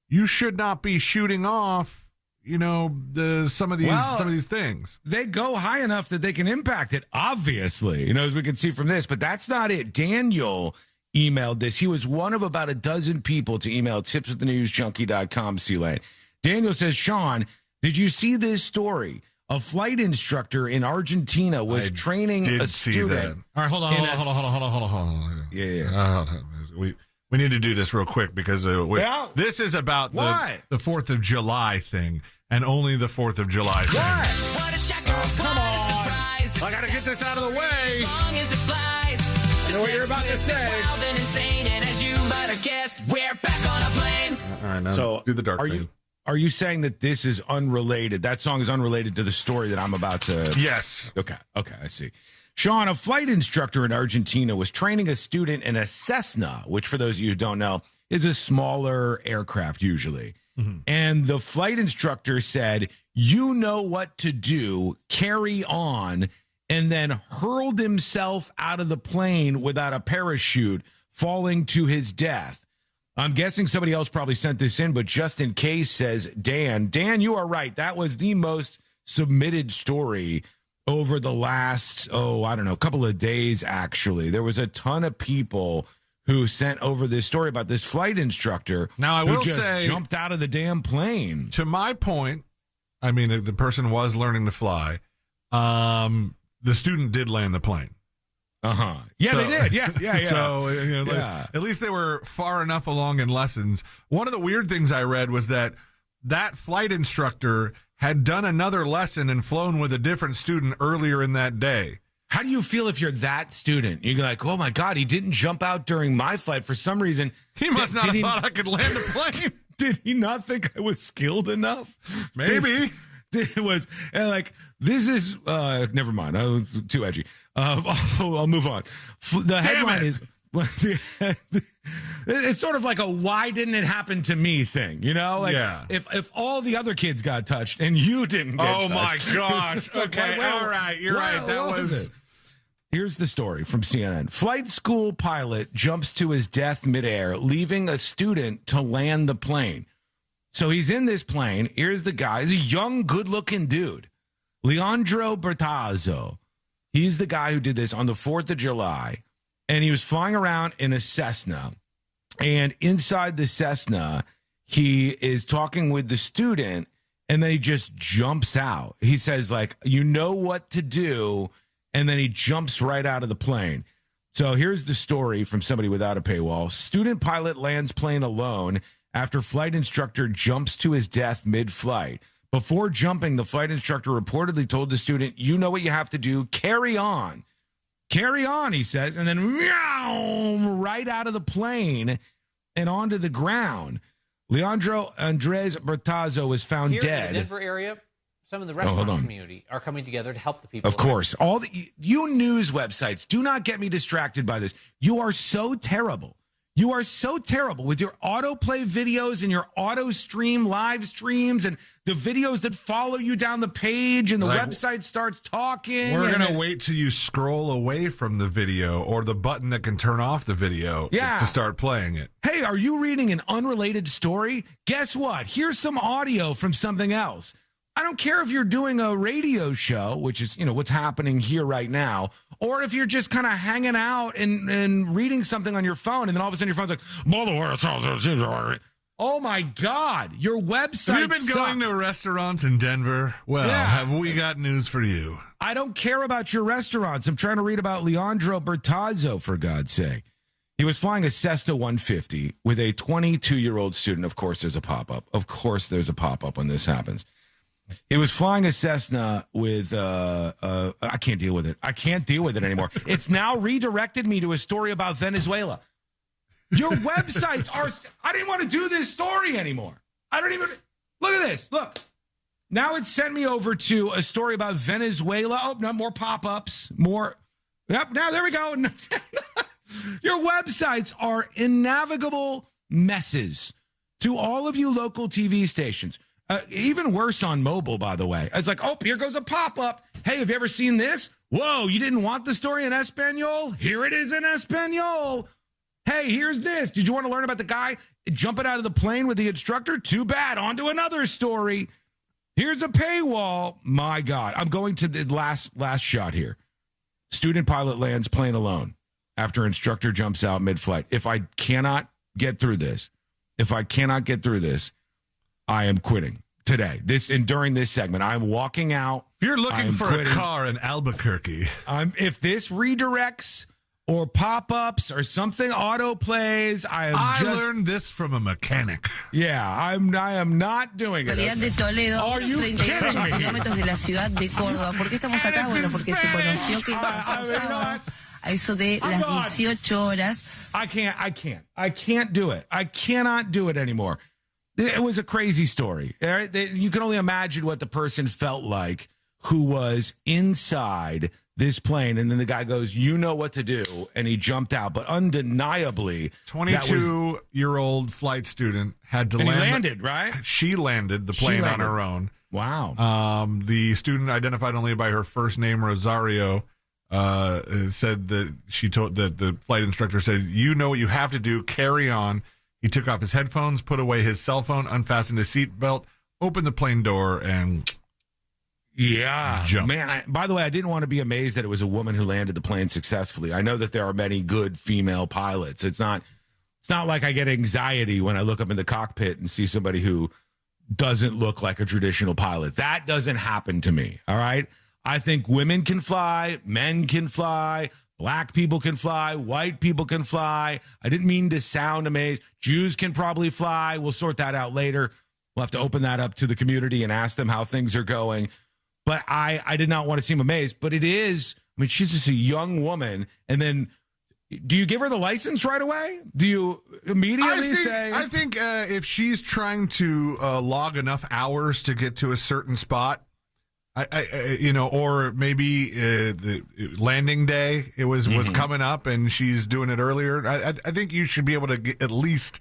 S21: you should not be shooting off, some of these things.
S20: They go high enough that they can impact it, obviously, as we can see from this. But that's not it. Daniel emailed this. He was one of about a dozen people to email tipswiththenewsjunkie.com, C-Lane. Daniel says, Sean, did you see this story? A flight instructor in Argentina was training a student.
S21: All right, hold on. Yeah. We need to do this real quick because this is about the 4th of July thing, and only the 4th of July thing.
S20: Come on. I got to get this out of the way. You know what you're about to say.
S21: All right, now do the dark thing.
S20: Are you saying that this is unrelated? That song is unrelated to the story that I'm about to...
S21: Yes.
S20: Okay, I see. Sean, a flight instructor in Argentina, was training a student in a Cessna, which, for those of you who don't know, is a smaller aircraft usually. Mm-hmm. And the flight instructor said, you know what to do, carry on, and then hurled himself out of the plane without a parachute, falling to his death. I'm guessing somebody else probably sent this in, but just in case, says Dan. Dan, you are right. That was the most submitted story over the last, couple of days, actually. There was a ton of people who sent over this story about this flight instructor who just jumped out of the damn plane.
S21: To my point, I mean, the person was learning to fly. The student did land the plane.
S20: Uh-huh. Yeah, they did. Yeah.
S21: So, at least they were far enough along in lessons. One of the weird things I read was that flight instructor had done another lesson and flown with a different student earlier in that day.
S20: How do you feel if you're that student? You're like, oh, my God, he didn't jump out during my flight for some reason.
S21: He must not have thought I could land the plane.
S20: Did he not think I was skilled enough?
S21: Maybe.
S20: It was like, this is, never mind. Too edgy. I'll move on. The headline is, it's sort of like a why didn't it happen to me thing, if all the other kids got touched and you didn't get touched.
S21: Oh my gosh. Okay, all right, you're right. That was...
S20: Here's the story from CNN. Flight school pilot jumps to his death midair, leaving a student to land the plane. So he's in this plane. Here's the guy. He's a young, good-looking dude. Leandro Bertazzo. He's the guy who did this on the 4th of July. And he was flying around in a Cessna. And inside the Cessna, he is talking with the student, and then he just jumps out. He says, like, you know what to do, and then he jumps right out of the plane. So here's the story from somebody without a paywall. Student pilot lands plane alone after flight instructor jumps to his death mid-flight. Before jumping, the flight instructor reportedly told the student, you know what you have to do, carry on. Carry on, he says, and then right out of the plane and onto the ground. Leandro Andres Bertazzo was found dead.
S2: In the Denver area, some of the restaurant community are coming together to help the people.
S20: Of course. All you news websites, do not get me distracted by this. You are so terrible. You are so terrible with your autoplay videos and your auto stream live streams and the videos that follow you down the page and the website starts talking.
S21: We're going to wait till you scroll away from the video or the button that can turn off the video to start playing it.
S20: Hey, are you reading an unrelated story? Guess what? Here's some audio from something else.
S16: I don't care if you're doing a radio show, which is, what's happening here right now, or if you're just kind of hanging out and reading something on your phone, and then all of a sudden your phone's like, by the way, it's all... Oh, my God. Your website
S21: Have you been going to restaurants in Denver? Well, have we got news for you?
S16: I don't care about your restaurants. I'm trying to read about Leandro Bertazzo, for God's sake. He was flying a Cessna 150 with a 22-year-old student. Of course, there's a pop-up. Of course, there's a pop-up when this happens. He was flying a Cessna with, I can't deal with it. I can't deal with it anymore. It's now redirected me to a story about Venezuela. Your websites are, I didn't want to do this story anymore. I don't even, look at this. Look. Now it's sent me over to a story about Venezuela. Oh, no, more pop-ups. More. Yep, now there we go. Your websites are innavigable messes to all of you local TV stations. Even worse on mobile, by the way. It's like, oh, here goes a pop-up. Hey, have you ever seen this? Whoa, you didn't want the story in Espanol? Here it is in Espanol. Hey, here's this. Did you want to learn about the guy jumping out of the plane with the instructor? Too bad. On to another story. Here's a paywall. My God. I'm going to the last shot here. Student pilot lands plane alone after instructor jumps out mid-flight. If I cannot get through this, I am quitting today. During this segment, I'm walking out.
S21: If you're looking for a car in Albuquerque.
S16: If this redirects or pop-ups or something auto plays, I
S21: learned this from a mechanic.
S16: Yeah, I am not doing it.
S3: De Toledo,
S16: Are you kidding me?
S3: kilómetros de la ciudad de Córdoba. ¿Por qué estamos acá? Bueno, porque se conoció que iba a ser sábado a eso de las 18 horas.
S16: I can't do it. I cannot do it anymore. It was a crazy story. All right? You can only imagine what the person felt like who was inside this plane, and then the guy goes, you know what to do, and he jumped out. But undeniably,
S21: 22-year-old flight student had to land.
S16: He landed, right?
S21: She landed the plane on her own.
S16: Wow.
S21: The student, identified only by her first name, Rosario, said that the flight instructor said, you know what you have to do, carry on. He took off his headphones, put away his cell phone, unfastened his seatbelt, opened the plane door, and...
S16: Yeah,
S21: jumped.
S16: Man. By the way, I didn't want to be amazed that it was a woman who landed the plane successfully. I know that there are many good female pilots. It's not like I get anxiety when I look up in the cockpit and see somebody who doesn't look like a traditional pilot. That doesn't happen to me. All right. I think women can fly, men can fly, black people can fly, white people can fly. I didn't mean to sound amazed. Jews can probably fly. We'll sort that out later. We'll have to open that up to the community and ask them how things are going. But I did not want to seem amazed. But it is, I mean, she's just a young woman. And then, do you give her the license right away? Do you immediately say?
S21: I think if she's trying to log enough hours to get to a certain spot, or maybe the landing day was coming up and she's doing it earlier. I think you should be able to at least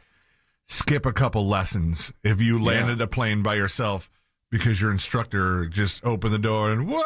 S21: skip a couple lessons if you landed a plane by yourself. Because your instructor just opened the door and whoa!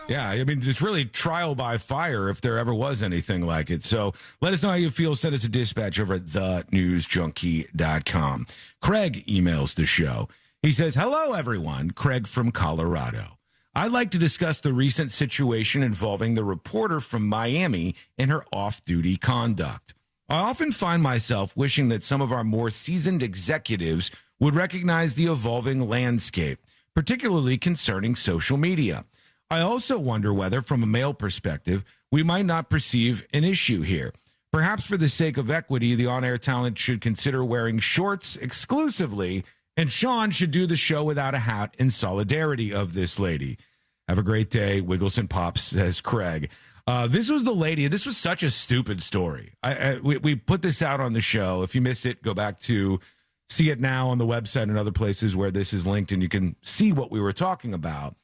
S16: Yeah, I mean, it's really trial by fire if there ever was anything like it. So let us know how you feel. Send us a dispatch over at thenewsjunkie.com. Craig emails the show. He says, hello, everyone. Craig from Colorado. I'd like to discuss the recent situation involving the reporter from Miami and her off-duty conduct. I often find myself wishing that some of our more seasoned executives would recognize the evolving landscape, particularly concerning social media. I also wonder whether, from a male perspective, we might not perceive an issue here. Perhaps for the sake of equity, the on-air talent should consider wearing shorts exclusively, and Sean should do the show without a hat in solidarity of this lady. Have a great day. Wiggles and Pops, says Craig. This was the lady. This was such a stupid story. We put this out on the show. If you missed it, go back to see it now on the website and other places where this is linked, and you can see what we were talking about.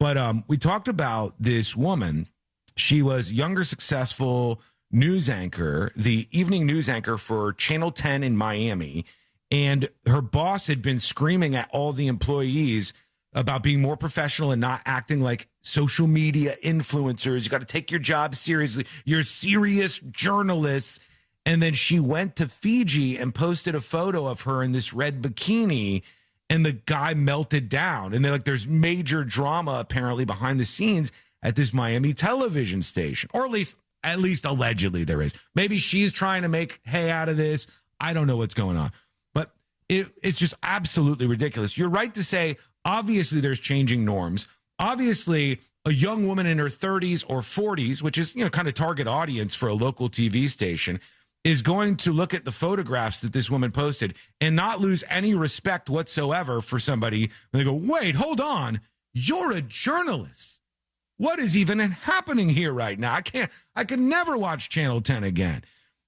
S16: But we talked about this woman. She was younger, successful news anchor, the evening news anchor for Channel 10 in Miami. And her boss had been screaming at all the employees about being more professional and not acting like social media influencers. You got to take your job seriously. You're serious journalists. And then she went to Fiji and posted a photo of her in this red bikini
S20: and the guy melted down. And they're like, there's major drama apparently behind the scenes at this Miami television station, or at least allegedly there is. Maybe she's trying to make hay out of this. I don't know what's going on, but it's just absolutely ridiculous. You're right to say, obviously there's changing norms. Obviously, a young woman in her 30s or 40s, which is, kind of target audience for a local TV station, is going to look at the photographs that this woman posted and not lose any respect whatsoever for somebody. And they go, wait, hold on. You're a journalist. What is even happening here right now? I can never watch Channel 10 again.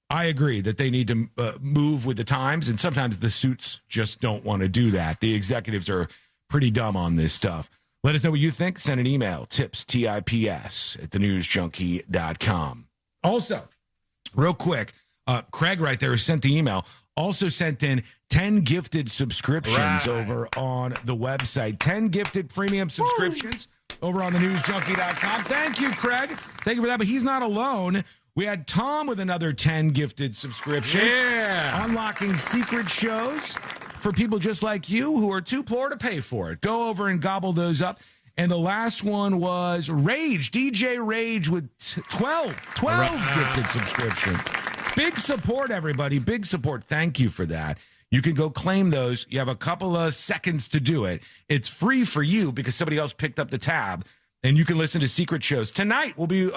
S20: I agree that they need to move with the times, and sometimes the suits just don't want to do that. The executives are pretty dumb on this stuff. Let us know what you think. Send an email, tips, TIPS, @thenewsjunkie.com. Also, real quick, Craig right there who sent the email also sent in 10 gifted subscriptions over on the website. 10 gifted premium subscriptions over on thenewsjunkie.com. Thank you, Craig. Thank you for that. But he's not alone. We had Tom with another 10 gifted subscriptions. Yeah. Unlocking secret shows for people just like you who are too poor to pay for it. Go over and gobble those up. And the last one was Rage, DJ Rage with 12 gifted subscriptions. Big support, everybody. Big support. Thank you for that. You can go claim those. You have a couple of seconds to do it. It's free for you because somebody else picked up the tab, and you can listen to secret shows. Tonight, we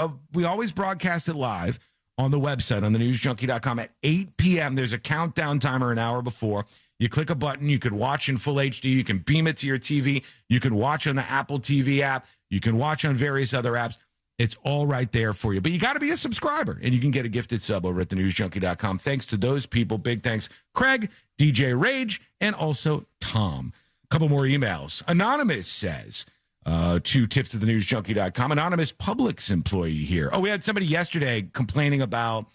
S20: always broadcast it live on the website, on thenewsjunkie.com at 8 p.m. There's a countdown timer an hour before. You click a button. You can watch in full HD. You can beam it to your TV. You can watch on the Apple TV app. You can watch on various other apps. It's all right there for you. But you got to be a subscriber, and you can get a gifted sub over at thenewsjunkie.com. Thanks to those people. Big thanks, Craig, DJ Rage, and also Tom. A couple more emails. Anonymous says, to tips at thenewsjunkie.com, anonymous Publix employee here. Oh, we had somebody yesterday complaining about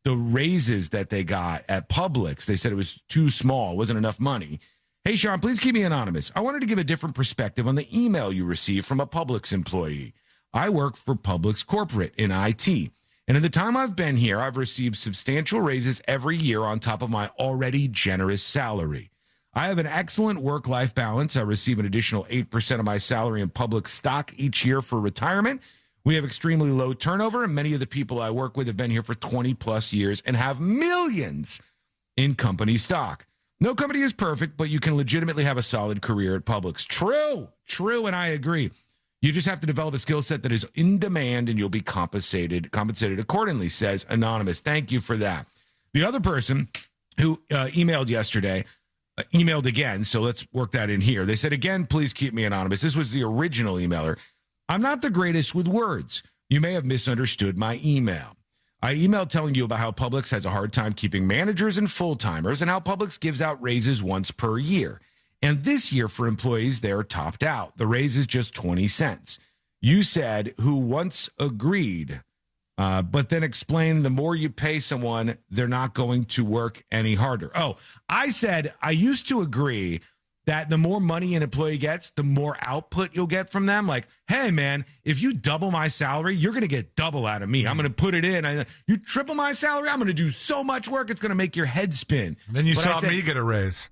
S20: the raises that they got at Publix. They said it was too small, wasn't enough money. Hey, Sean, please keep me anonymous. I wanted to give a different perspective on the email you received from a Publix employee. I work for Publix Corporate in IT, and in the time I've been here, I've received substantial raises every year on top of my already generous salary. I have an excellent work-life balance. I receive an additional 8% of my salary in Publix stock each year for retirement. We have extremely low turnover, and many of the people I work with have been here for 20-plus years and have millions in company stock. No company is perfect, but you can legitimately have a solid career at Publix. True, and I agree. You just have to develop a skill set that is in demand, and you'll be compensated accordingly, says Anonymous. Thank you for that. The other person who emailed yesterday, emailed again, so let's work that in here. They said, again, please keep me anonymous. This was the original emailer. I'm not the greatest with words. You may have misunderstood my email. I emailed telling you about how Publix has a hard time keeping managers and full-timers and how Publix gives out raises once per year. And this year for employees, they're topped out. The raise is just 20 cents. You said who once agreed, but then explained the more you pay someone, they're not going to work any harder. Oh, I said I used to agree that the more money an employee gets, the more output you'll get from them. Like, hey, man, if you double my salary, you're going to get double out of me. I'm going to put it in. You triple my salary, I'm going to do so much work, it's going to make your head spin.
S21: Then you saw me get a raise.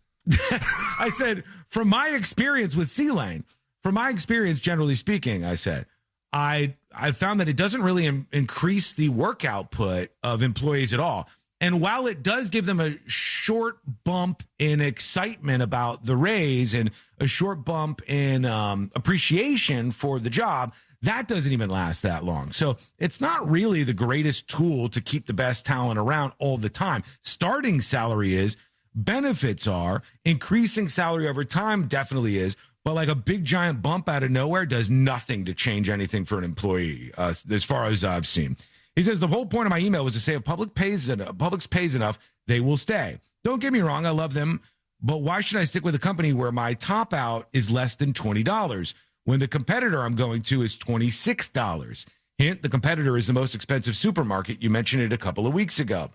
S20: I said, from my experience with C-Lane, from my experience, generally speaking, I said, I found that it doesn't really increase the work output of employees at all. And while it does give them a short bump in excitement about the raise and a short bump in appreciation for the job, that doesn't even last that long. So it's not really the greatest tool to keep the best talent around all the time. Starting salary is, benefits are, increasing salary over time definitely is, but like a big giant bump out of nowhere does nothing to change anything for an employee, as far as I've seen. He says, the whole point of my email was to say if Publix pays enough, they will stay. Don't get me wrong, I love them, but why should I stick with a company where my top out is less than $20 when the competitor I'm going to is $26? Hint, the competitor is the most expensive supermarket. You mentioned it a couple of weeks ago.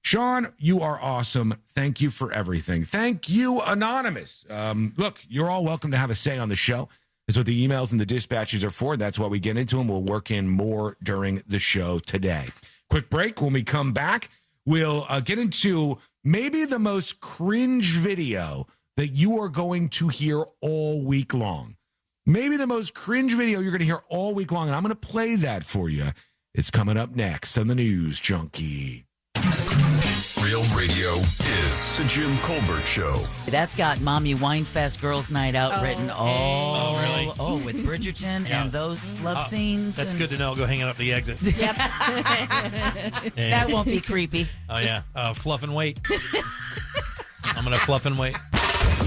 S20: Sean, you are awesome. Thank you for everything. Thank you, Anonymous. Look, you're all welcome to have a say on the show. That's what the emails and the dispatches are for. That's why we get into them. We'll work in more during the show today. Quick break. When we come back, we'll get into maybe the most cringe video
S16: that you are going to hear all week long. Maybe the most cringe video you're going to hear all week long, and I'm going to play that for you. It's coming up next on the News Junkie.
S19: Real Radio is the Jim Colbert Show.
S4: That's got Mommy Winefest Girls Night Out written all.
S5: Oh, really?
S4: Oh, with Bridgerton and those love scenes.
S5: That's good to know. Go hang out at the exit.
S4: Yep. That won't be creepy.
S5: Oh, yeah. Fluff and wait. I'm going to fluff and wait.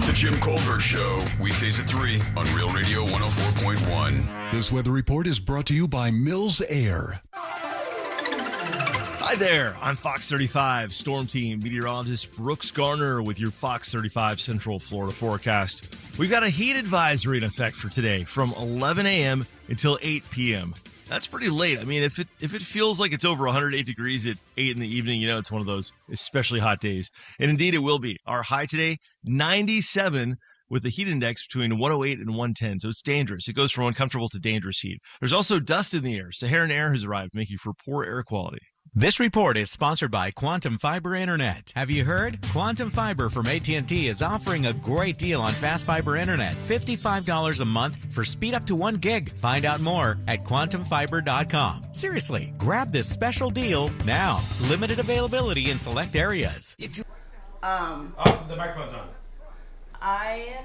S19: The Jim Colbert Show, weekdays at 3 on Real Radio 104.1.
S18: This weather report is brought to you by Mills Air.
S6: Hi there, I'm Fox 35 Storm Team meteorologist Brooks Garner with your Fox 35 Central Florida forecast. We've got a heat advisory in effect for today from 11 a.m. until 8 p.m. That's pretty late. I mean, if it feels like it's over 108 degrees at 8 in the evening, you know it's one of those especially hot days. And indeed, it will be. Our high today, 97, with the heat index between 108 and 110. So it's dangerous. It goes from uncomfortable to dangerous heat. There's also dust in the air. Saharan air has arrived, making for poor air quality.
S7: This report is sponsored by Quantum Fiber Internet. Have you heard? Quantum Fiber from AT&T is offering a great deal on fast fiber internet. $55 a month for speed up to 1 gig. Find out more at quantumfiber.com. Seriously, grab this special deal now. Limited availability in select areas.
S16: Oh, the microphone's on.
S8: I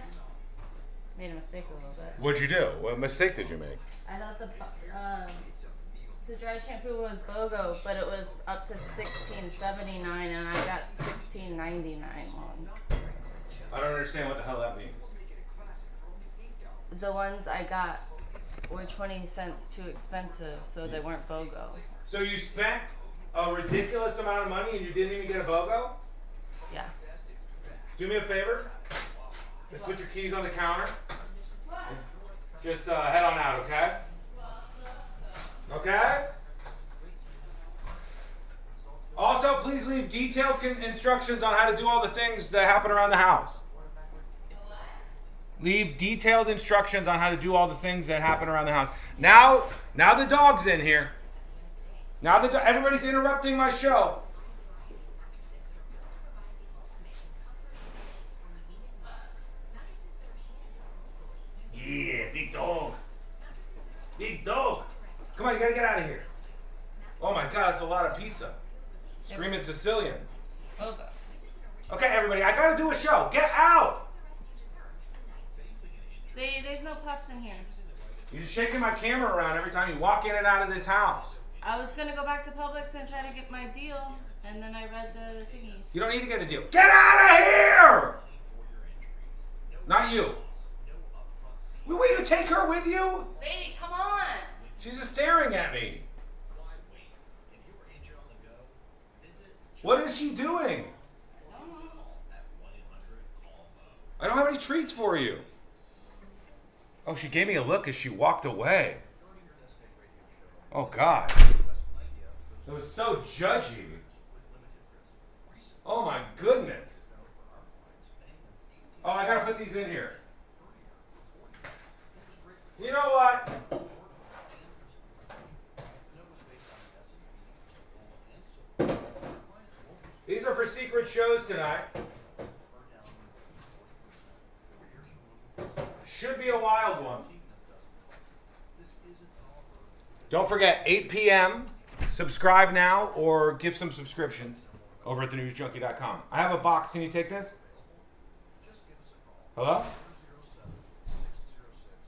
S8: made a mistake a little bit.
S16: What'd you do? What mistake did you make?
S8: I thought the dry shampoo was BOGO, but it was up to $16.79, and I got $16.99 ones.
S16: I don't understand what the hell that means.
S8: The ones I got were 20 cents too expensive, so they weren't BOGO.
S16: So you spent a ridiculous amount of money and you didn't even get a BOGO?
S8: Yeah.
S16: Do me a favor. Just put your keys on the counter. Just head on out, okay? Okay? Also, please leave detailed instructions on how to do all the things that happen around the house. Leave detailed instructions on how to do all the things that happen around the house. Now the dog's in here. Now everybody's interrupting my show. Yeah, big dog. Big dog. Come on, you gotta get out of here. Oh my God, it's a lot of pizza. Screaming Sicilian. Okay, everybody, I gotta do a show. Get out!
S8: There's no puffs in here.
S16: You're just shaking my camera around every time you walk in and out of this house.
S8: I was gonna go back to Publix and try to get my deal, and then I read the thingies.
S16: You don't need to get a deal. Get out of here! Not you. Will you take her with you?
S8: Lady, come on!
S16: She's just staring at me. What is she doing? I don't have any treats for you. Oh, she gave me a look as she walked away. Oh, God. It was so judgy. Oh, my goodness. Oh, I gotta put these in here. You know what? These are for secret shows tonight. Should be a wild one. Don't forget, 8 p.m. Subscribe now or give some subscriptions over at thenewsjunkie.com. I have a box. Can you take this? Hello?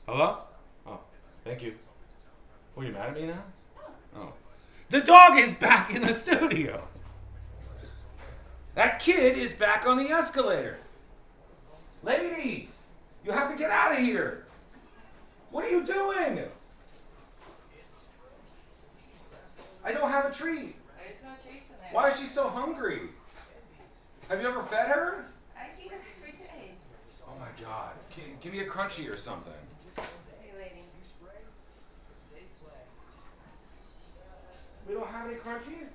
S16: Hello? Oh, thank you. What, are you mad at me now? Oh. The dog is back in the studio. That kid is back on the escalator. Lady, you have to get out of here. What are you doing? I don't have a treat.
S8: There's no treats in there.
S16: Why is she so hungry? Have you ever fed her?
S8: I feed her every day.
S16: Oh my God. Give me a crunchy or something.
S8: Hey, lady.
S16: We don't have any crunchies?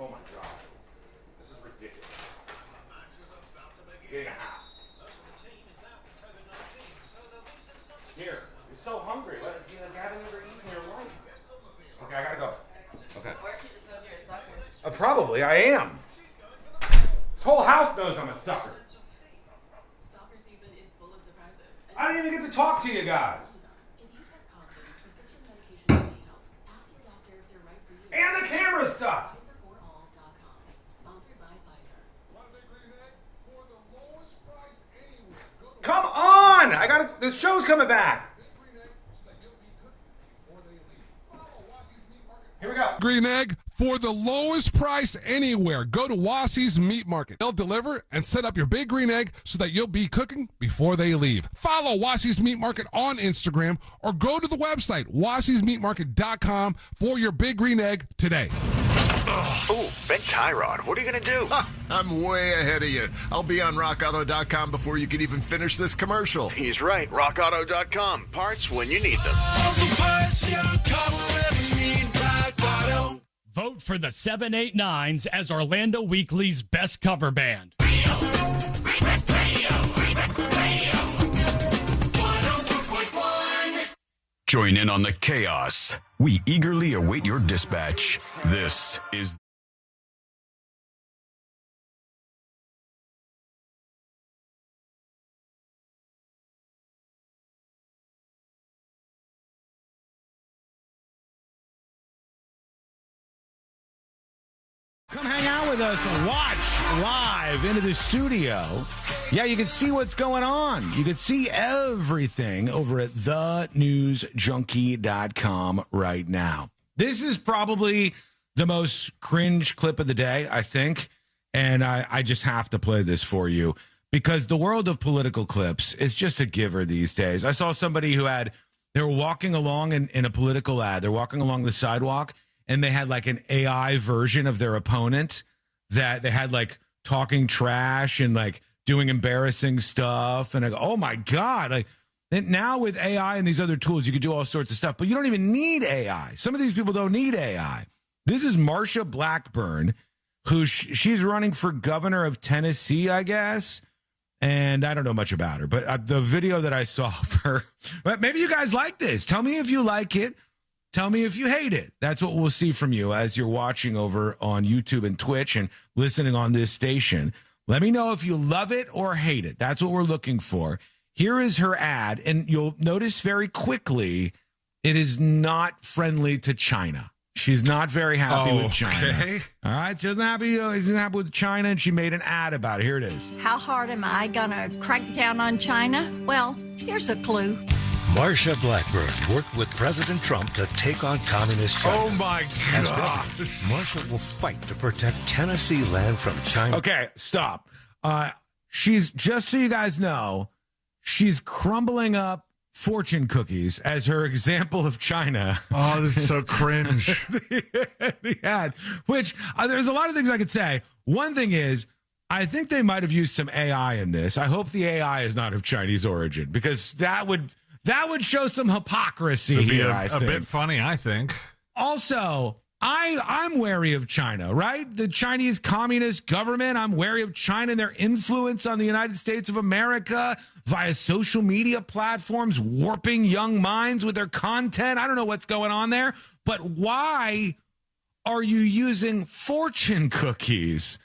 S16: Oh my God. This is ridiculous. Getting a half. Here. You're so hungry. You haven't ever eaten in your life. Okay, I gotta go. Okay.
S8: Or she just knows you're a sucker.
S16: Probably, I am. This whole house knows I'm a sucker. I don't even get to talk to you guys. And the camera stuff. Come on! The show's coming back. Here we go.
S9: Green egg for the lowest price anywhere. Go to Wassy's Meat Market. They'll deliver and set up your big green egg so that you'll be cooking before they leave. Follow Wassy's Meat Market on Instagram or go to the website wassysmeatmarket.com for your big green egg today.
S10: Ooh, Ben Tyrod, what are you going to do?
S18: I'm way ahead of you. I'll be on rockauto.com before you can even finish this commercial.
S10: He's right. rockauto.com. Parts when you need them.
S11: Vote for the 789s as Orlando Weekly's best cover band.
S19: Join in on the chaos. We eagerly await your dispatch. This is...
S16: Come hang out with us and watch live into the studio. Yeah, you can see what's going on. You can see everything over at thenewsjunkie.com right now. This is probably the most cringe clip of the day, I think. And I just have to play this for you because the world of political clips is just a giver these days. I saw somebody they were walking along in a political ad. They're walking along the sidewalk. And they had like an AI version of their opponent that they had like talking trash and like doing embarrassing stuff. And I go, oh my God. Like now with AI and these other tools, you could do all sorts of stuff, but you don't even need AI. Some of these people don't need AI. This is Marsha Blackburn, who she's running for governor of Tennessee, I guess. And I don't know much about her, but the video that I saw of her, but maybe you guys like this. Tell me if you like it. Tell me if you hate it. That's what we'll see from you as you're watching over on YouTube and Twitch and listening on this station. Let me know if you love it or hate it. That's what we're looking for. Here is her ad, and you'll notice very quickly it is not friendly to China. She's not very happy with China.
S21: Okay.
S16: All right, she isn't happy with China, and she made an ad about it. Here it is.
S12: How hard am I going to crack down on China? Well, here's a clue.
S13: Marsha Blackburn worked with President Trump to take on communist China.
S21: Oh, my
S13: As
S21: God.
S13: governor, Marsha will fight to protect Tennessee land from China.
S16: Okay, stop. She's, just so you guys know, she's crumbling up fortune cookies as her example of China.
S21: Oh, this is so cringe.
S16: The ad, which there's a lot of things I could say. One thing is, I think they might have used some AI in this. I hope the AI is not of Chinese origin because that would show some hypocrisy
S21: It'd be
S16: here,
S21: a bit funny, I think.
S16: Also, I'm wary of China, right? The Chinese Communist government. I'm wary of China and their influence on the United States of America via social media platforms, warping young minds with their content. I don't know what's going on there, but why are you using fortune cookies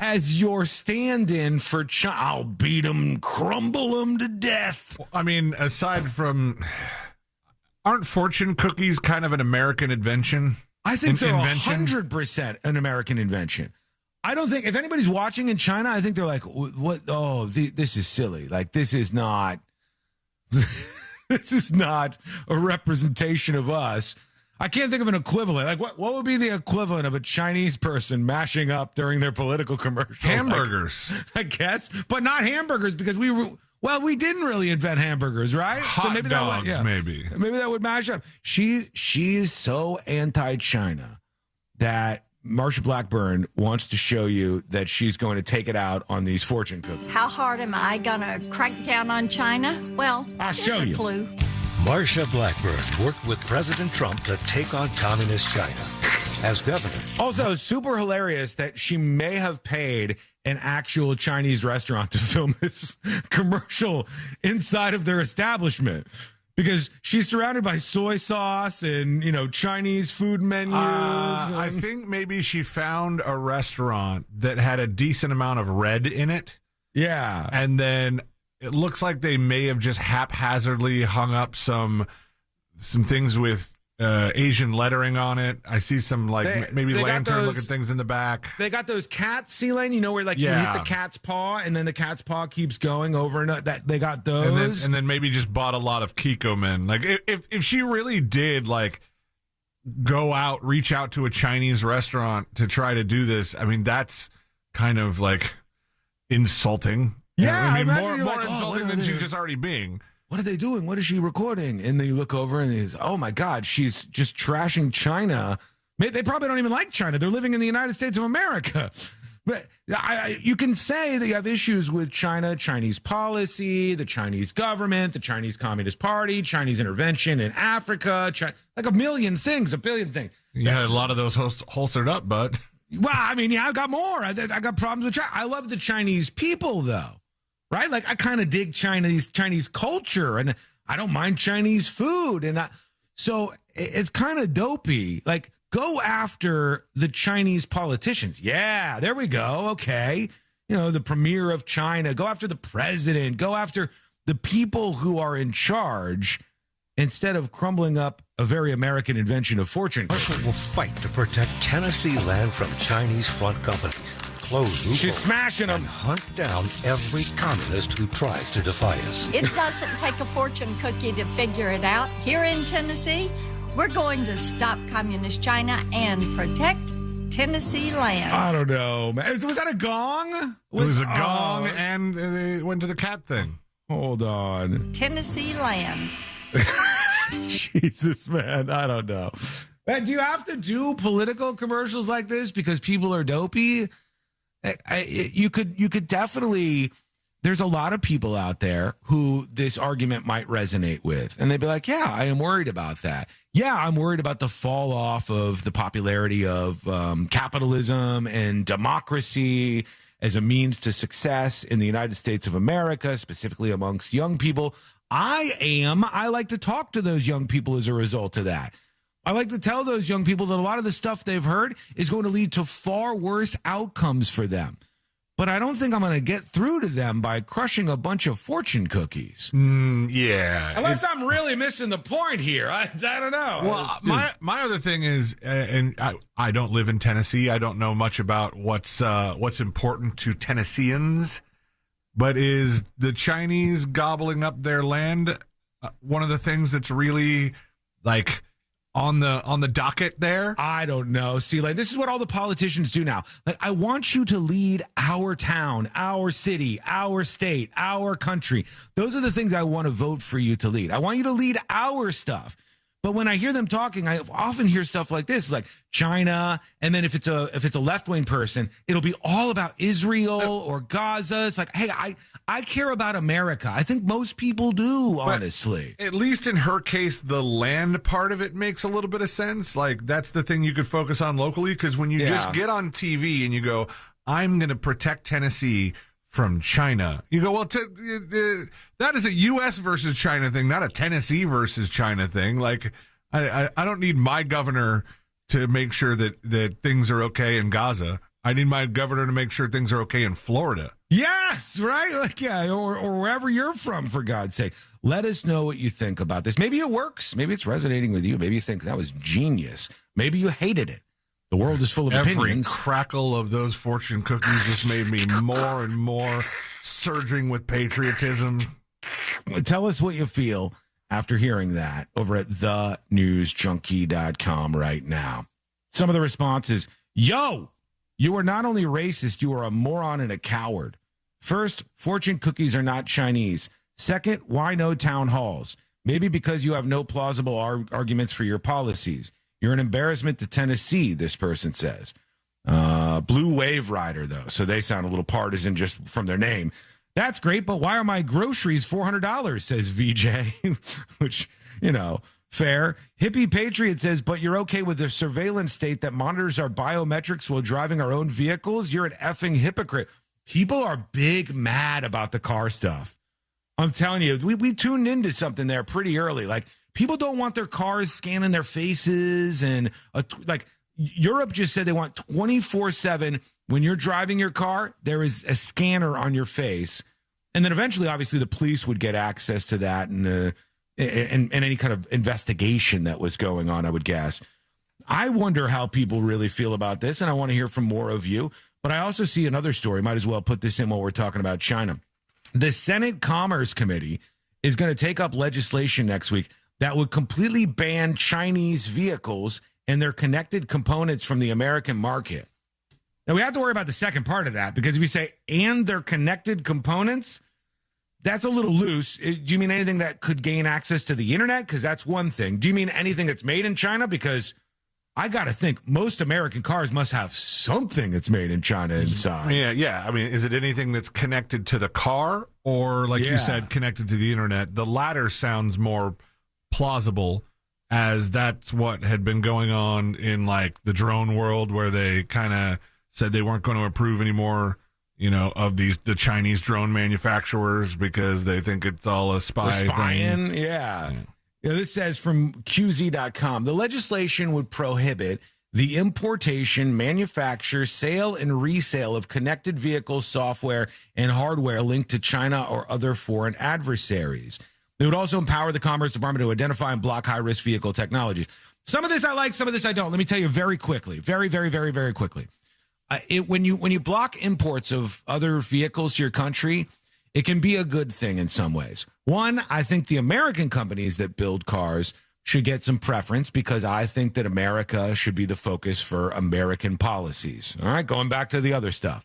S16: as your stand-in for China? I'll beat them, crumble them to death.
S21: I mean, aside from, aren't fortune cookies kind of an American invention?
S16: I think they're 100% an American invention. I don't think, if anybody's watching in China, I think they're like, what? Oh, this is silly. Like, this is not a representation of us. I can't think of an equivalent. Like, what would be the equivalent of a Chinese person mashing up during their political commercial?
S21: Hamburgers.
S16: Like, I guess, but not hamburgers because we didn't really invent hamburgers, right?
S21: Hot dogs, maybe.
S16: Maybe that would mash up. She is so anti-China that Marsha Blackburn wants to show you that she's going to take it out on these fortune cookies.
S12: How hard am I going to crack down on China? Well,
S16: I'll
S12: here's
S16: show
S12: a
S16: you.
S12: clue.
S13: Marsha Blackburn worked with President Trump to take on communist China. As governor.
S16: Also, super hilarious that she may have paid an actual Chinese restaurant to film this commercial inside of their establishment. Because she's surrounded by soy sauce and, Chinese food menus.
S21: I think maybe she found a restaurant that had a decent amount of red in it.
S16: Yeah.
S21: And then it looks like they may have just haphazardly hung up some things with Asian lettering on it. I see some maybe lantern-looking things in the back.
S16: They got those cats, Celine, where you hit the cat's paw and then the cat's paw keeps going over and that they got those.
S21: And then maybe just bought a lot of Kikkoman. Like if she really did reach out to a Chinese restaurant to try to do this, I mean that's kind of insulting.
S16: Yeah,
S21: I mean more insulting than she's just already being.
S16: What are they doing? What is she recording? And then you look over and he's, oh my God, she's just trashing China. They probably don't even like China. They're living in the United States of America. But you can say that you have issues with China, Chinese policy, the Chinese government, the Chinese Communist Party, Chinese intervention in Africa, a billion things.
S21: Yeah, a lot of those holstered up, bud.
S16: Well, I mean, I've got more. I got problems with China. I love the Chinese people, though. Right? I kind of dig Chinese culture, and I don't mind Chinese food. And so it's kind of dopey. Go after the Chinese politicians. Yeah, there we go. Okay. The premier of China. Go after the president. Go after the people who are in charge instead of crumbling up a very American invention of fortune.
S13: Russia will fight to protect Tennessee land from Chinese front companies. Close loopholes.
S16: She's smashing them.
S13: And hunt down every communist who tries to defy us.
S12: It doesn't take a fortune cookie to figure it out. Here in Tennessee, we're going to stop communist China and protect Tennessee land.
S16: I don't know, man. Was that a gong?
S21: It was a gong, and they went to the cat thing.
S16: Hold on.
S12: Tennessee land.
S16: Jesus, man. I don't know. Man, do you have to do political commercials like this because people are dopey? You could definitely. There's a lot of people out there who this argument might resonate with, and they'd be like, "Yeah, I am worried about that. Yeah, I'm worried about the fall off of the popularity of capitalism and democracy as a means to success in the United States of America, specifically amongst young people." I like to talk to those young people as a result of that. I like to tell those young people that a lot of the stuff they've heard is going to lead to far worse outcomes for them. But I don't think I'm going to get through to them by crushing a bunch of fortune cookies.
S21: Yeah.
S16: Unless I'm really missing the point here. I don't know.
S21: Well, my other thing is, and I don't live in Tennessee. I don't know much about what's important to Tennesseans. But is the Chinese gobbling up their land one of the things that's really on the docket there?
S16: I don't know. See, this is what all the politicians do now. I want you to lead our town, our city, our state, our country. Those are the things I want to vote for you to lead. I want you to lead our stuff. But when I hear them talking, I often hear stuff like this, like China, and then if it's a left-wing person, it'll be all about Israel or Gaza. It's like, hey, I care about America. I think most people do, honestly.
S21: But at least in her case, the land part of it makes a little bit of sense. That's the thing you could focus on locally, because when you just get on TV and you go, I'm going to protect Tennessee from China. You go, well, that is a U.S. versus China thing, not a Tennessee versus China thing. I don't need my governor to make sure that things are okay in Gaza. I need my governor to make sure things are okay in Florida.
S16: Yes, right? Or wherever you're from, for God's sake. Let us know what you think about this. Maybe it works. Maybe it's resonating with you. Maybe you think that was genius. Maybe you hated it. The world is full of opinions.
S21: Every crackle of those fortune cookies just made me more and more surging with patriotism.
S16: Tell us what you feel after hearing that over at thenewsjunkie.com right now. Some of the responses, yo, you are not only racist, you are a moron and a coward. First, fortune cookies are not Chinese. Second, why no town halls? Maybe because you have no plausible arguments for your policies. You're an embarrassment to Tennessee, this person says. Blue Wave Rider, though, so they sound a little partisan just from their name. That's great, but why are my groceries $400, says VJ, which, fair. Hippie Patriot says, but you're okay with the surveillance state that monitors our biometrics while driving our own vehicles? You're an effing hypocrite. People are big mad about the car stuff. I'm telling you, we tuned into something there pretty early. Like, people don't want their cars scanning their faces, and like Europe just said they want 24/7. When you're driving your car, there is a scanner on your face, and then eventually, obviously, the police would get access to that and any kind of investigation that was going on, I would guess. I wonder how people really feel about this, and I want to hear from more of you. But I also see another story. Might as well put this in while we're talking about China. The Senate Commerce Committee is going to take up legislation next week that would completely ban Chinese vehicles and their connected components from the American market. Now, we have to worry about the second part of that, because if you say, and their connected components, that's a little loose. Do you mean anything that could gain access to the internet? Because that's one thing. Do you mean anything that's made in China? Because I got to think most American cars must have something that's made in China inside.
S21: Yeah. I mean, is it anything that's connected to the car, or like you said, connected to the internet? The latter sounds more plausible, as that's what had been going on in like the drone world, where they kind of said they weren't going to approve anymore, of the Chinese drone manufacturers because they think it's all a spy thing.
S16: Yeah, this says from QZ.com, the legislation would prohibit the importation, manufacture, sale, and resale of connected vehicle software and hardware linked to China or other foreign adversaries. It would also empower the Commerce Department to identify and block high-risk vehicle technologies. Some of this I like, some of this I don't. Let me tell you very quickly, very, very, very, very quickly. When you block imports of other vehicles to your country, it can be a good thing in some ways. One, I think the American companies that build cars should get some preference, because I think that America should be the focus for American policies. All right, going back to the other stuff.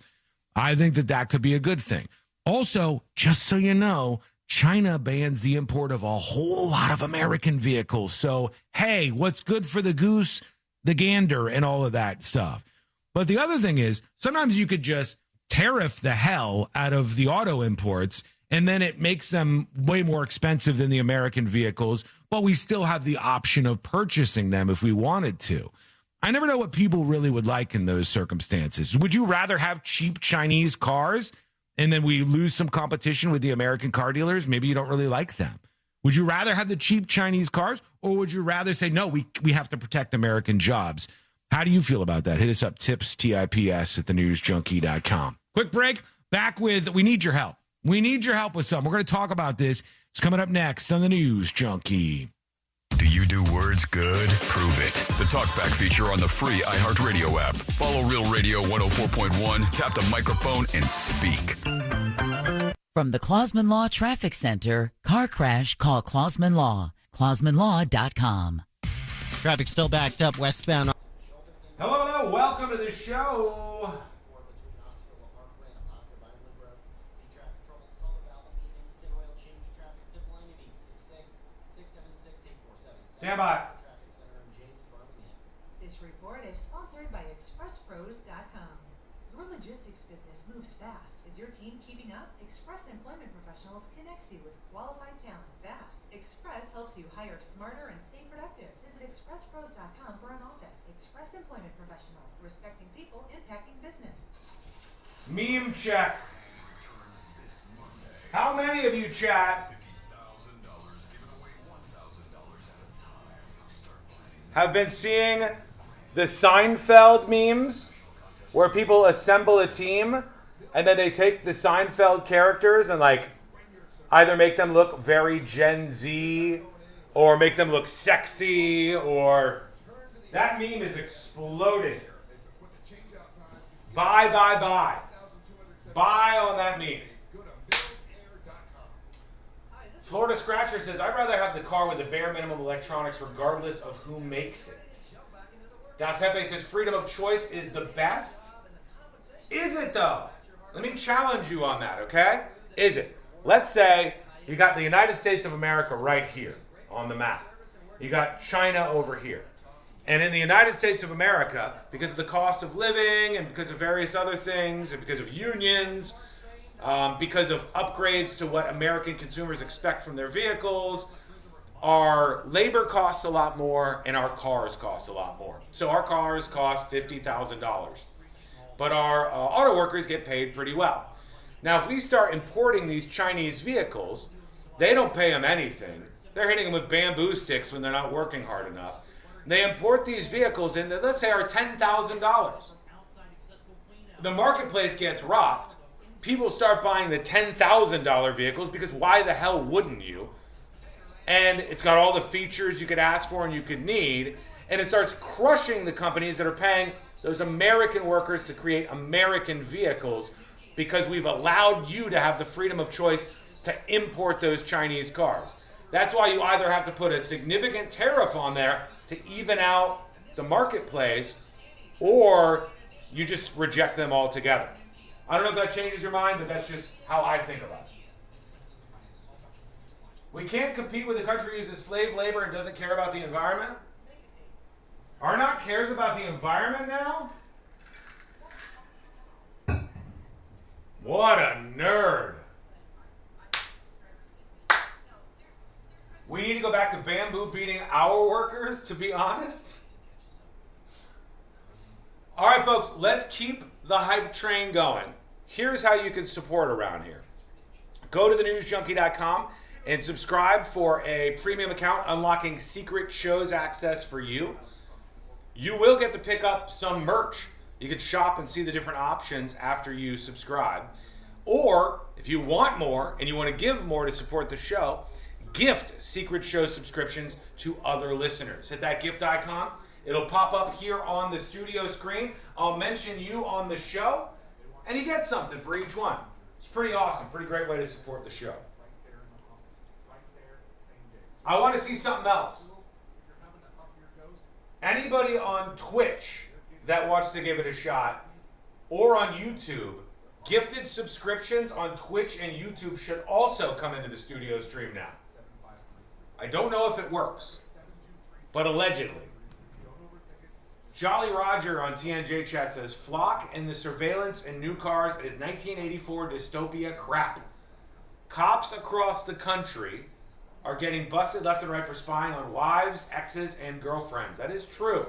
S16: I think that could be a good thing. Also, just so you know, China bans the import of a whole lot of American vehicles. So, hey, what's good for the goose, the gander, and all of that stuff. But the other thing is, sometimes you could just tariff the hell out of the auto imports, and then it makes them way more expensive than the American vehicles, but we still have the option of purchasing them if we wanted to. I never know what people really would like in those circumstances. Would you rather have cheap Chinese cars and then we lose some competition with the American car dealers? Maybe you don't really like them. Would you rather have the cheap Chinese cars, or would you rather say, no, we have to protect American jobs? How do you feel about that? Hit us up, tips, at thenewsjunkie.com. Quick break. Back with We Need Your Help. We need your help with something. We're going to talk about this. It's coming up next on the News Junkie.
S19: Do you do words good? Prove it. The Talkback feature on the free iHeartRadio app. Follow Real Radio 104.1, tap the microphone, and speak.
S4: From the Clausman Law Traffic Center, car crash, call Clausman Law. ClausmanLaw.com.
S1: Traffic still backed up westbound.
S16: Hello. Welcome to the show. Stand by.
S14: This report is sponsored by ExpressPros.com. Your logistics business moves fast. Is your team keeping up? Express Employment Professionals connects you with qualified talent fast. Express helps you hire smarter and stay productive. Visit ExpressPros.com for an office. Express Employment Professionals, respecting people, impacting business.
S16: Meme check. How many of you, chat, have been seeing the Seinfeld memes where people assemble a team and then they take the Seinfeld characters and like either make them look very Gen Z or make them look sexy, or that meme is exploded. Buy on that meme. Florida Scratcher says, I'd rather have the car with the bare minimum electronics regardless of who makes it. Das Jefe says, freedom of choice is the best. Is it though? Let me challenge you on that, okay? Is it? Let's say you got the United States of America right here on the map. You got China over here. And in the United States of America, because of the cost of living and because of various other things and because of unions, because of upgrades to what American consumers expect from their vehicles, our labor costs a lot more and our cars cost a lot more. So our cars cost $50,000, but our auto workers get paid pretty well. Now, if we start importing these Chinese vehicles, They don't pay them anything. They're hitting them with bamboo sticks when they're not working hard enough. They import these vehicles in that, let's say, are $10,000. The marketplace gets rocked. People start buying the $10,000 vehicles because why the hell wouldn't you? And it's got all the features you could ask for and you could need. And it starts crushing the companies that are paying those American workers to create American vehicles because we've allowed you to have the freedom of choice to import those Chinese cars. That's why you either have to put a significant tariff on there to even out the marketplace, or you just reject them altogether. I don't know if that changes your mind, but that's just how I think about it. We can't compete with a country that uses slave labor and doesn't care about the environment. Arnott cares about the environment now? What a nerd. We need to go back to bamboo beating our workers, to be honest. All right, folks, let's keep the hype train going. Here's how you can support around here. Go to thenewsjunkie.com and subscribe for a premium account unlocking secret shows access for you. You will get to pick up some merch. You can shop and see the different options after you subscribe. Or if you want more and you want to give more to support the show, gift secret show subscriptions to other listeners. Hit that gift icon. It'll pop up here on the studio screen. I'll mention you on the show, and you get something for each one. It's pretty awesome. Pretty great way to support the show. I want to see something else. Anybody on Twitch that wants to give it a shot, or on YouTube, gifted subscriptions on Twitch and YouTube should also come into the studio stream now. I don't know if it works, but allegedly. Jolly Roger on TNJ chat says, Flock and the surveillance in new cars is 1984 dystopia crap. Cops across the country are getting busted left and right for spying on wives, exes, and girlfriends. That is true.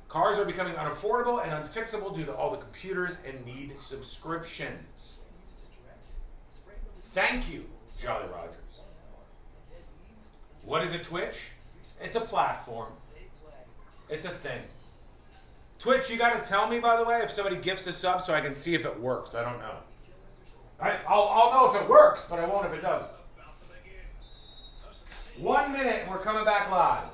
S16: Cars are becoming unaffordable and unfixable due to all the computers and need subscriptions. Thank you, Jolly Rogers. What is a Twitch? It's a platform. It's a thing. Twitch, you got to tell me, by the way, if somebody gifts a sub so I can see if it works. I don't know. I'll know if it works, but I won't if it doesn't. 1 minute and we're coming back live.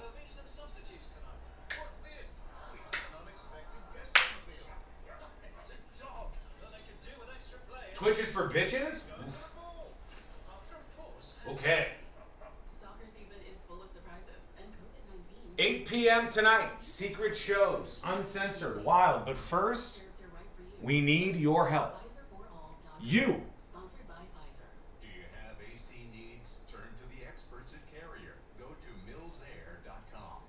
S16: Twitch is for bitches? Okay. 8 p.m. tonight, secret shows, uncensored, wild. But first, we need your help. You.
S15: Do you have AC needs? Turn to the experts at Carrier. Go to millsair.com.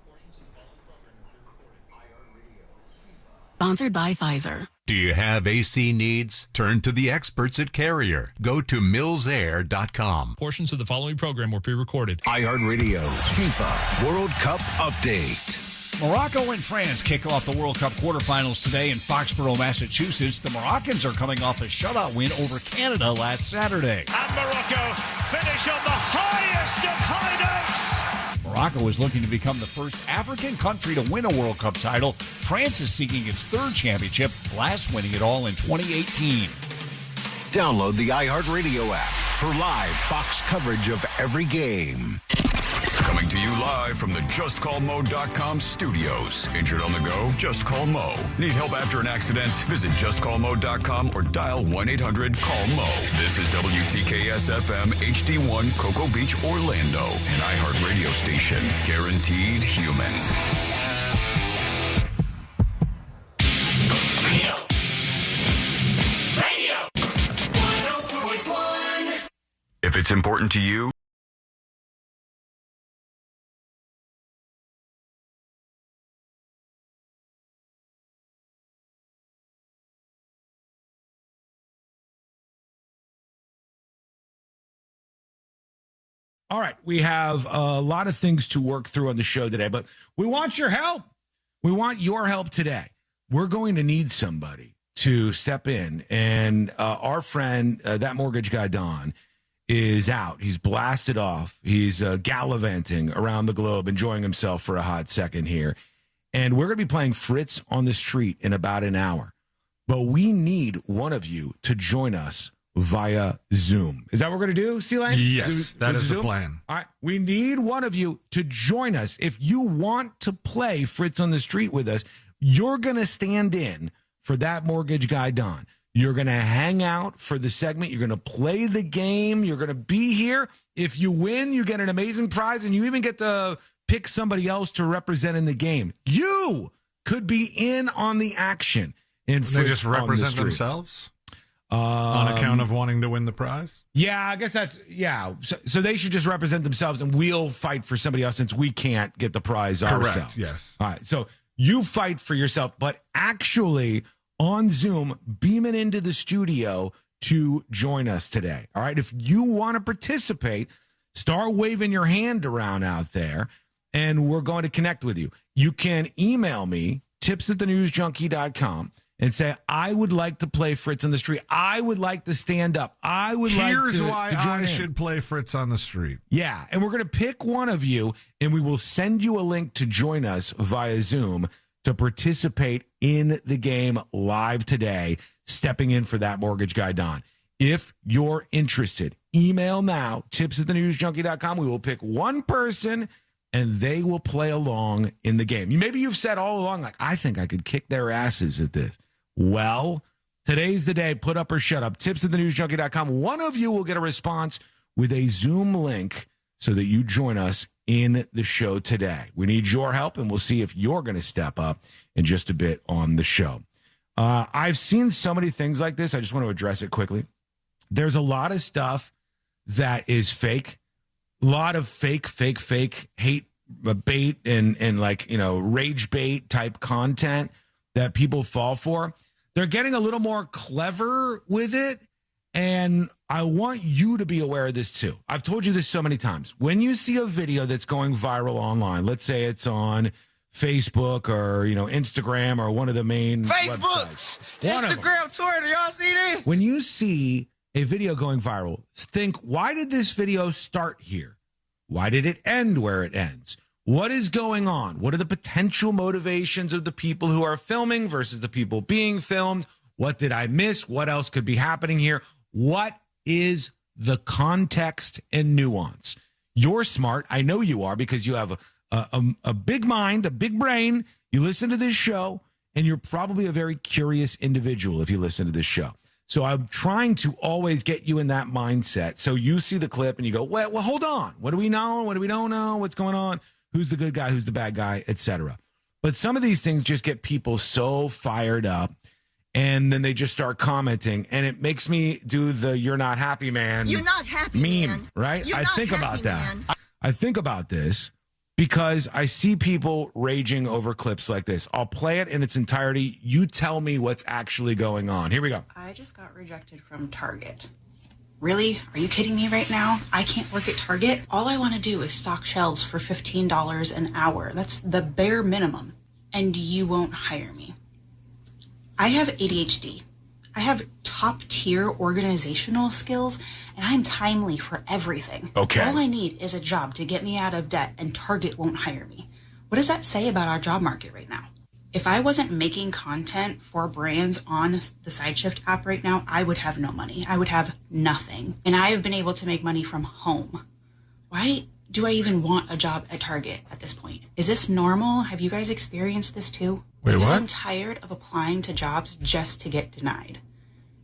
S17: Sponsored by Pfizer.
S15: Do you have AC needs? Turn to the experts at Carrier. Go to millsair.com.
S11: Portions of the following program were pre-recorded.
S18: iHeartRadio FIFA World Cup Update.
S22: Morocco and France kick off the World Cup quarterfinals today in Foxborough, Massachusetts. The Moroccans are coming off a shutout win over Canada last Saturday.
S23: And Morocco finish on the highest of high notes.
S22: Morocco is looking to become the first African country to win a World Cup title. France is seeking its third championship, last winning it all in 2018.
S18: Download the iHeartRadio app for live Fox coverage of every game.
S19: Coming to you live from the JustCallMo.com studios. Injured on the go? Just call Mo. Need help after an accident? Visit JustCallMo.com or dial 1-800-CALL-MO. This is WTKS-FM HD1 Cocoa Beach, Orlando. An iHeart radio station. Guaranteed human. If it's important to you,
S16: All right, we have a lot of things to work through on the show today, but we want your help. We want your help today. We're going to need somebody to step in, and our friend, that mortgage guy, Don, is out. He's blasted off. He's gallivanting around the globe, enjoying himself for a hot second here. And we're going to be playing Fritz on the Street in about an hour. But we need one of you to join us via Zoom. Is that what we're going to do, C-Lane?
S21: Yes, that is the plan.
S16: All right. We need one of you to join us. If you want to play Fritz on the Street with us, you're going to stand in for that mortgage guy, Don. You're going to hang out for the segment. You're going to play the game. You're going to be here. If you win, you get an amazing prize, and you even get to pick somebody else to represent in the game. You could be in on the action.
S21: They just represent themselves on account of wanting to win the prize?
S16: Yeah, I guess that's, yeah. So they should just represent themselves, and we'll fight for somebody else since we can't get the prize ourselves.
S21: Correct, yes.
S16: All right, so you fight for yourself, but actually on Zoom, beaming into the studio to join us today. All right, if you want to participate, start waving your hand around out there, and we're going to connect with you. You can email me, tips@thenewsjunkie.com, and say, I would like to play Fritz on the Street. I would like to stand up. I would
S21: Here's
S16: like
S21: why
S16: to join
S21: I
S16: in.
S21: should play Fritz on the Street.
S16: Yeah, and we're going to pick one of you, and we will send you a link to join us via Zoom to participate in the game live today, stepping in for that mortgage guy, Don. If you're interested, email now, tips@thenewsjunkie.com. We will pick one person, and they will play along in the game. Maybe you've said all along, like, I think I could kick their asses at this. Well, today's the day. Put up or shut up. Tips@thenewsjunkie.com. One of you will get a response with a Zoom link so that you join us in the show today. We need your help, and we'll see if you're going to step up in just a bit on the show. I've seen so many things like this. I just want to address it quickly. There's a lot of stuff that is fake. A lot of fake hate bait and like, rage bait type content that people fall for. They're getting a little more clever with it. And I want you to be aware of this too. I've told you this so many times. When you see a video that's going viral online, let's say it's on Facebook or, Instagram or one of the main websites.
S2: Instagram, Twitter, y'all see this?
S16: When you see a video going viral, think, why did this video start here? Why did it end where it ends? What is going on? What are the potential motivations of the people who are filming versus the people being filmed? What did I miss? What else could be happening here? What is the context and nuance? You're smart. I know you are, because you have a big mind, a big brain. You listen to this show, and you're probably a very curious individual if you listen to this show. So I'm trying to always get you in that mindset. So you see the clip and you go, well, hold on. What do we know? What do we don't know? What's going on? Who's the good guy? Who's the bad guy? Etc. But some of these things just get people so fired up, and then they just start commenting, and it makes me do the "you're not happy, man."
S3: You're not happy,
S16: meme,
S3: man.
S16: right?
S3: You're
S16: I
S3: not
S16: think
S3: happy,
S16: about that.
S3: man.
S16: I think about this because I see people raging over clips like this. I'll play it in its entirety. You tell me what's actually going on. Here we go.
S3: I just got rejected from Target. Really? Are you kidding me right now? I can't work at Target. All I want to do is stock shelves for $15 an hour. That's the bare minimum. And you won't hire me. I have ADHD. I have top tier organizational skills, and I'm timely for everything.
S16: Okay.
S3: All I need is a job to get me out of debt, and Target won't hire me. What does that say about our job market right now? If I wasn't making content for brands on the SideShift app right now, I would have no money. I would have nothing. And I have been able to make money from home. Why do I even want a job at Target at this point? Is this normal? Have you guys experienced this too?
S21: Wait,
S3: because
S21: what?
S3: I'm tired of applying to jobs just to get denied.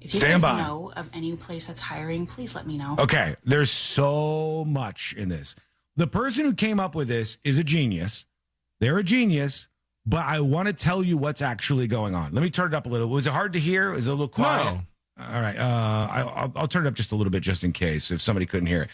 S3: If you
S16: Stand
S3: guys
S16: by.
S3: know of any place that's hiring, please let me know.
S16: Okay, there's so much in this. The person who came up with this is a genius. They're a genius, but I want to tell you what's actually going on. Let me turn it up a little. Was it hard to hear? Was it a little quiet?
S21: No.
S16: All right. I'll turn it up just a little bit just in case if somebody couldn't hear it.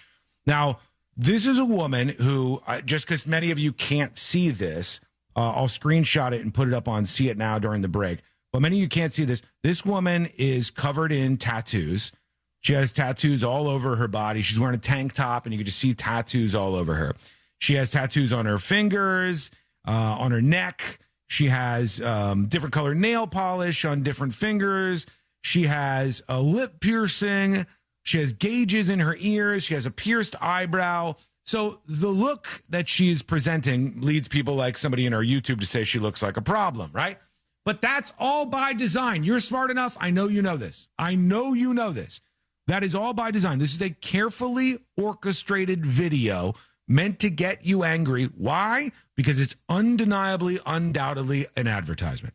S16: Now, this is a woman who, just because many of you can't see this, I'll screenshot it and put it up on See It Now during the break. But many of you can't see this. This woman is covered in tattoos. She has tattoos all over her body. She's wearing a tank top, and you can just see tattoos all over her. She has tattoos on her fingers, on her neck. She has different colored nail polish on different fingers. She has a lip piercing. She has gauges in her ears. She has a pierced eyebrow. So the look that she's presenting leads people like somebody in our YouTube to say she looks like a problem, right? But that's all by design. You're smart enough. I know you know this. I know you know this. That is all by design. This is a carefully orchestrated video meant to get you angry. Why? Because it's undeniably, undoubtedly an advertisement.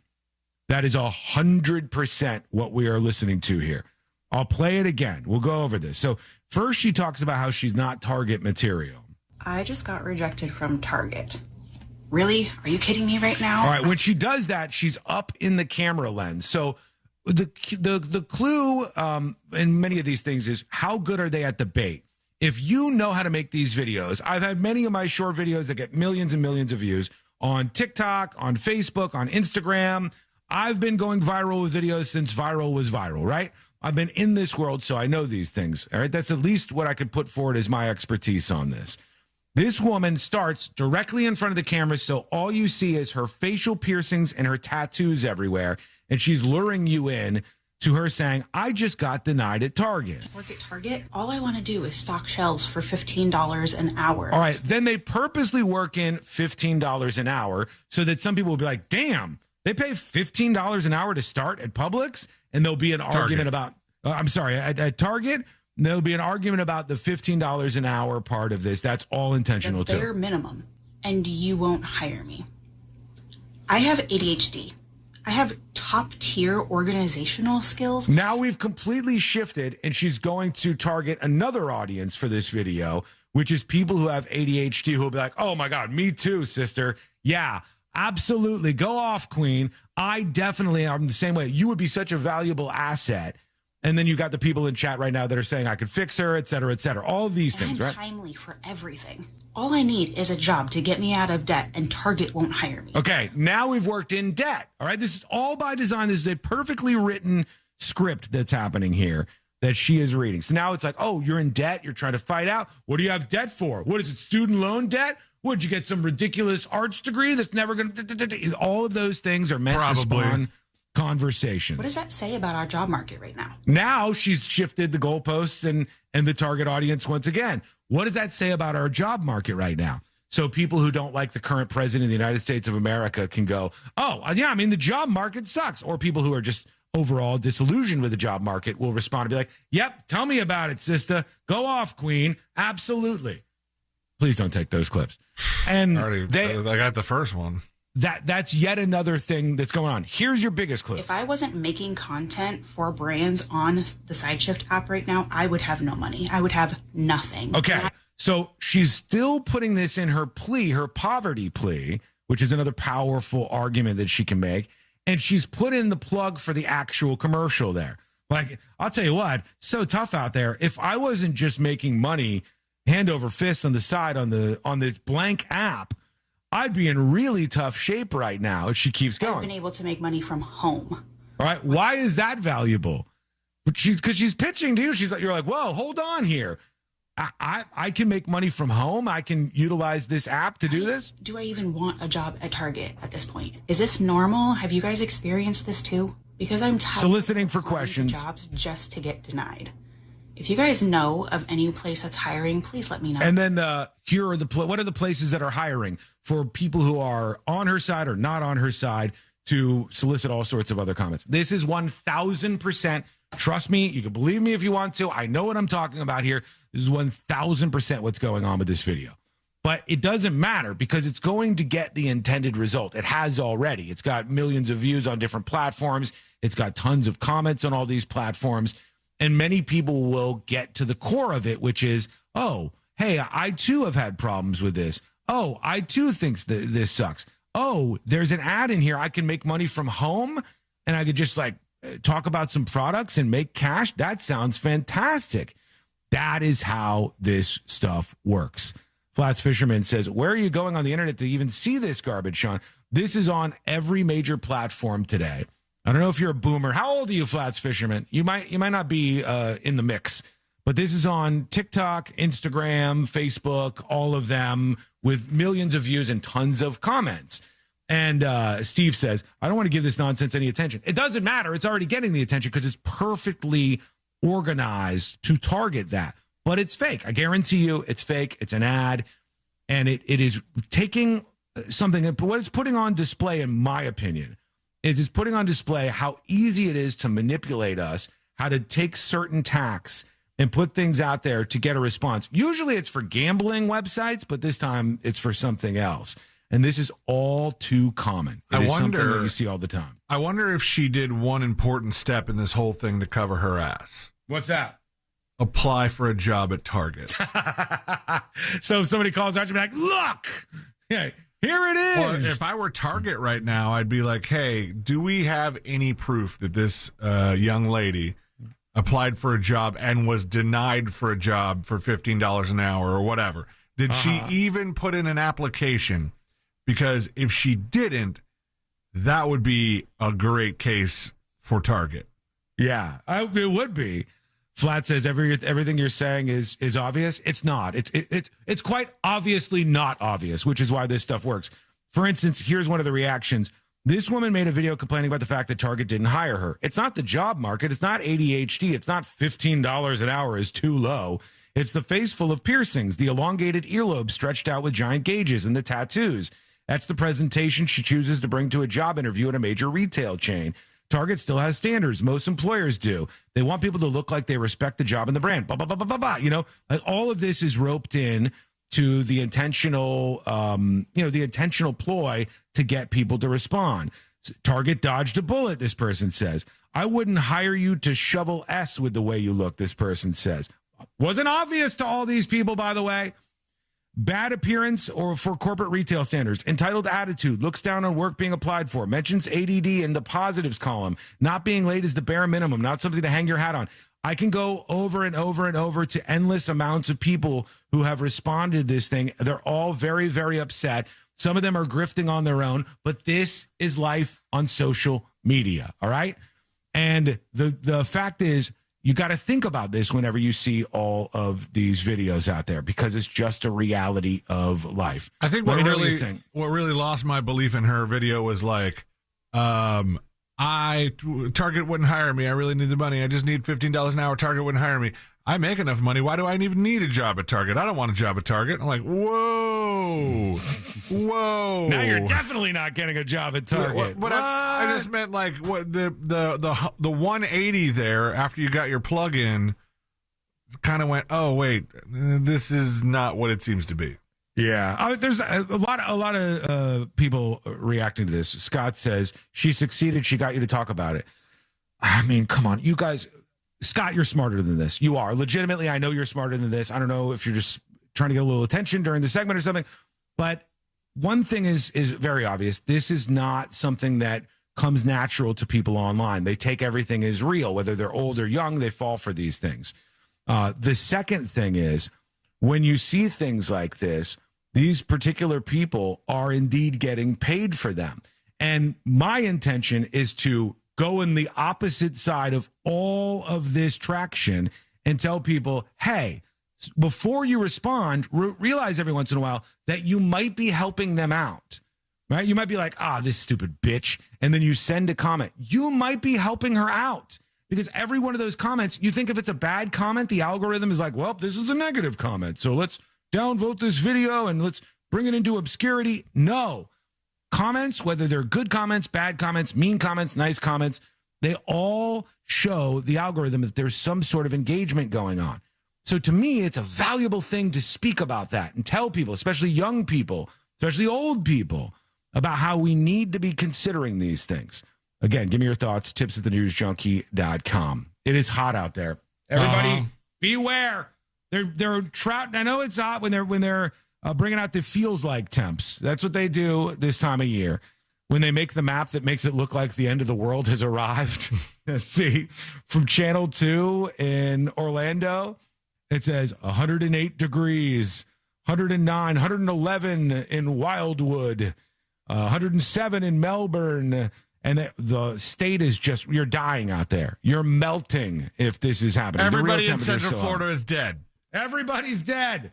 S16: That is 100% what we are listening to here. I'll play it again. We'll go over this. So first she talks about how she's not Target material.
S3: I just got rejected from Target. Really? Are you kidding me right now?
S16: All right. When she does that, she's up in the camera lens. So the clue in many of these things is how good are they at the bait? If you know how to make these videos, I've had many of my short videos that get millions and millions of views on TikTok, on Facebook, on Instagram. I've been going viral with videos since viral was viral, right? I've been in this world, so I know these things. All right. That's at least what I could put forward as my expertise on this. This woman starts directly in front of the camera, so all you see is her facial piercings and her tattoos everywhere. And she's luring you in to her saying, I just got denied at Target.
S3: Work at Target? All I want to do is stock shelves for $15 an hour.
S16: All right. Then they purposely work in $15 an hour so that some people will be like, damn, they pay $15 an hour to start at Publix? And there'll be an argument about, at Target, there'll be an argument about the $15 an hour part of this. That's all intentional too.
S3: The bare minimum. And you won't hire me. I have ADHD. I have top tier organizational skills.
S16: Now we've completely shifted, and she's going to target another audience for this video, which is people who have ADHD who will be like, oh my God, me too, sister. Yeah, absolutely. Go off, queen. I definitely am the same way. You would be such a valuable asset. And then you got the people in chat right now that are saying I could fix her, et cetera, et cetera. All of these things, right?
S3: I'm timely for everything. All I need is a job to get me out of debt, and Target won't hire me.
S16: Okay, now we've worked in debt. All right, this is all by design. This is a perfectly written script that's happening here that she is reading. So now it's like, oh, you're in debt. You're trying to fight out. What do you have debt for? What is it, student loan debt? Would you get some ridiculous arts degree that's never going to... All of those things are meant to spawn conversation.
S3: What does that say about our job market right now?
S16: Now she's shifted the goalposts and the target audience once again. What does that say about our job market right now? So people who don't like the current president of the United States of America can go, oh, yeah, I mean, the job market sucks. Or people who are just overall disillusioned with the job market will respond and be like, yep, tell me about it, sister. Go off, queen. Absolutely. Please don't take those clips. And
S21: I got the first one.
S16: That's yet another thing that's going on. Here's your biggest clue.
S3: If I wasn't making content for brands on the SideShift app right now, I would have no money. I would have nothing.
S16: Okay. So she's still putting this in her plea, her poverty plea, which is another powerful argument that she can make. And she's put in the plug for the actual commercial there. Like, I'll tell you what, so tough out there. If I wasn't just making money hand over fist on the side on this blank app, I'd be in really tough shape right now if she keeps going.
S3: I've been able to make money from home.
S16: All right. Why is that valuable? Because she's pitching to you. You're like, whoa, hold on here. I can make money from home. I can utilize this app to do this.
S3: Do I even want a job at Target at this point? Is this normal? Have you guys experienced this too? Because I'm tired
S16: soliciting for questions.
S3: Jobs just to get denied. If you guys know of any place that's hiring, please let me know.
S16: And then what are the places that are hiring for people who are on her side or not on her side to solicit all sorts of other comments? This is 1,000%. Trust me. You can believe me if you want to. I know what I'm talking about here. This is 1,000% what's going on with this video. But it doesn't matter because it's going to get the intended result. It has already. It's got millions of views on different platforms. It's got tons of comments on all these platforms. And many people will get to the core of it, which is, oh, hey, I too have had problems with this. Oh, I too think this sucks. Oh, there's an ad in here. I can make money from home and I could just like talk about some products and make cash. That sounds fantastic. That is how this stuff works. Flats Fisherman says, where are you going on the internet to even see this garbage, Sean? This is on every major platform today. I don't know if you're a boomer. How old are you, Flats Fisherman? You might not be in the mix, but this is on TikTok, Instagram, Facebook, all of them with millions of views and tons of comments. And Steve says, I don't want to give this nonsense any attention. It doesn't matter. It's already getting the attention because it's perfectly organized to target that. But it's fake. I guarantee you it's fake. It's an ad. And it is taking something, what it's putting on display, in my opinion, is it's putting on display how easy it is to manipulate us, how to take certain tacks and put things out there to get a response. Usually it's for gambling websites, but this time it's for something else. And this is all too common. It is something that you see all the time.
S21: I wonder if she did one important step in this whole thing to cover her ass.
S16: What's that?
S21: Apply for a job at Target.
S16: So if somebody calls out, you'll be like, look, yeah, here it is.
S21: Well, if I were Target right now, I'd be like, hey, do we have any proof that this young lady applied for a job and was denied for a job for $15 an hour or whatever? Did she even put in an application? Because if she didn't, that would be a great case for Target.
S16: Yeah, it would be. Flat says everything you're saying is obvious. It's not. It's quite obviously not obvious, which is why this stuff works. For instance, here's one of the reactions. This woman made a video complaining about the fact that Target didn't hire her. It's not the job market. It's not ADHD. It's not $15 an hour is too low. It's the face full of piercings, the elongated earlobes stretched out with giant gauges, and the tattoos. That's the presentation she chooses to bring to a job interview at a major retail chain. Target still has standards. Most employers do. They want people to look like they respect the job and the brand. Blah, blah, blah, blah, blah, blah. You know, like all of this is roped in to the intentional, the intentional ploy to get people to respond. Target dodged a bullet, this person says. I wouldn't hire you to shovel S with the way you look, this person says. Wasn't obvious to all these people, by the way. Bad appearance or for corporate retail standards. Entitled attitude. Looks down on work being applied for. Mentions ADD in the positives column. Not being late is the bare minimum. Not something to hang your hat on. I can go over and over and over to endless amounts of people who have responded to this thing. They're all very, very upset. Some of them are grifting on their own. But this is life on social media. All right? And the fact is, you got to think about this whenever you see all of these videos out there, because it's just a reality of life.
S21: I think what really lost my belief in her video was like, Target wouldn't hire me. I really need the money. I just need $15 an hour. Target wouldn't hire me. I make enough money. Why do I even need a job at Target? I don't want a job at Target. I'm like, whoa.
S16: Now you're definitely not getting a job at Target.
S21: But I just meant like what the 180 there after you got your plug in kind of went, oh wait, this is not what it seems to be.
S16: Yeah, there's a lot of people reacting to this. Scott says she succeeded. She got you to talk about it. I mean, come on, you guys. Scott, you're smarter than this. You are. Legitimately, I know you're smarter than this. I don't know if you're just trying to get a little attention during the segment or something. But one thing is very obvious. This is not something that comes natural to people online. They take everything as real. Whether they're old or young, they fall for these things. The second thing is, when you see things like this, these particular people are indeed getting paid for them. And my intention is to go in the opposite side of all of this traction and tell people, hey, before you respond, realize every once in a while that you might be helping them out, right? You might be like, this stupid bitch. And then you send a comment. You might be helping her out, because every one of those comments, you think if it's a bad comment, the algorithm is like, well, this is a negative comment, so let's downvote this video and let's bring it into obscurity. No. Comments, whether they're good comments, bad comments, mean comments, nice comments, they all show the algorithm that there's some sort of engagement going on. So to me, it's a valuable thing to speak about that and tell people, especially young people, especially old people, about how we need to be considering these things. Again, give me your thoughts, tips@thenewsjunkie.com. It is hot out there. Everybody, beware. They're trout. I know it's hot when they're bringing out the feels like temps. That's what they do this time of year. When they make the map that makes it look like the end of the world has arrived. See, from Channel 2 in Orlando, it says 108 degrees, 109, 111 in Wildwood, 107 in Melbourne. And the state is just, you're dying out there. You're melting if this is happening.
S21: Everybody in Central Florida is dead.
S16: Everybody's dead.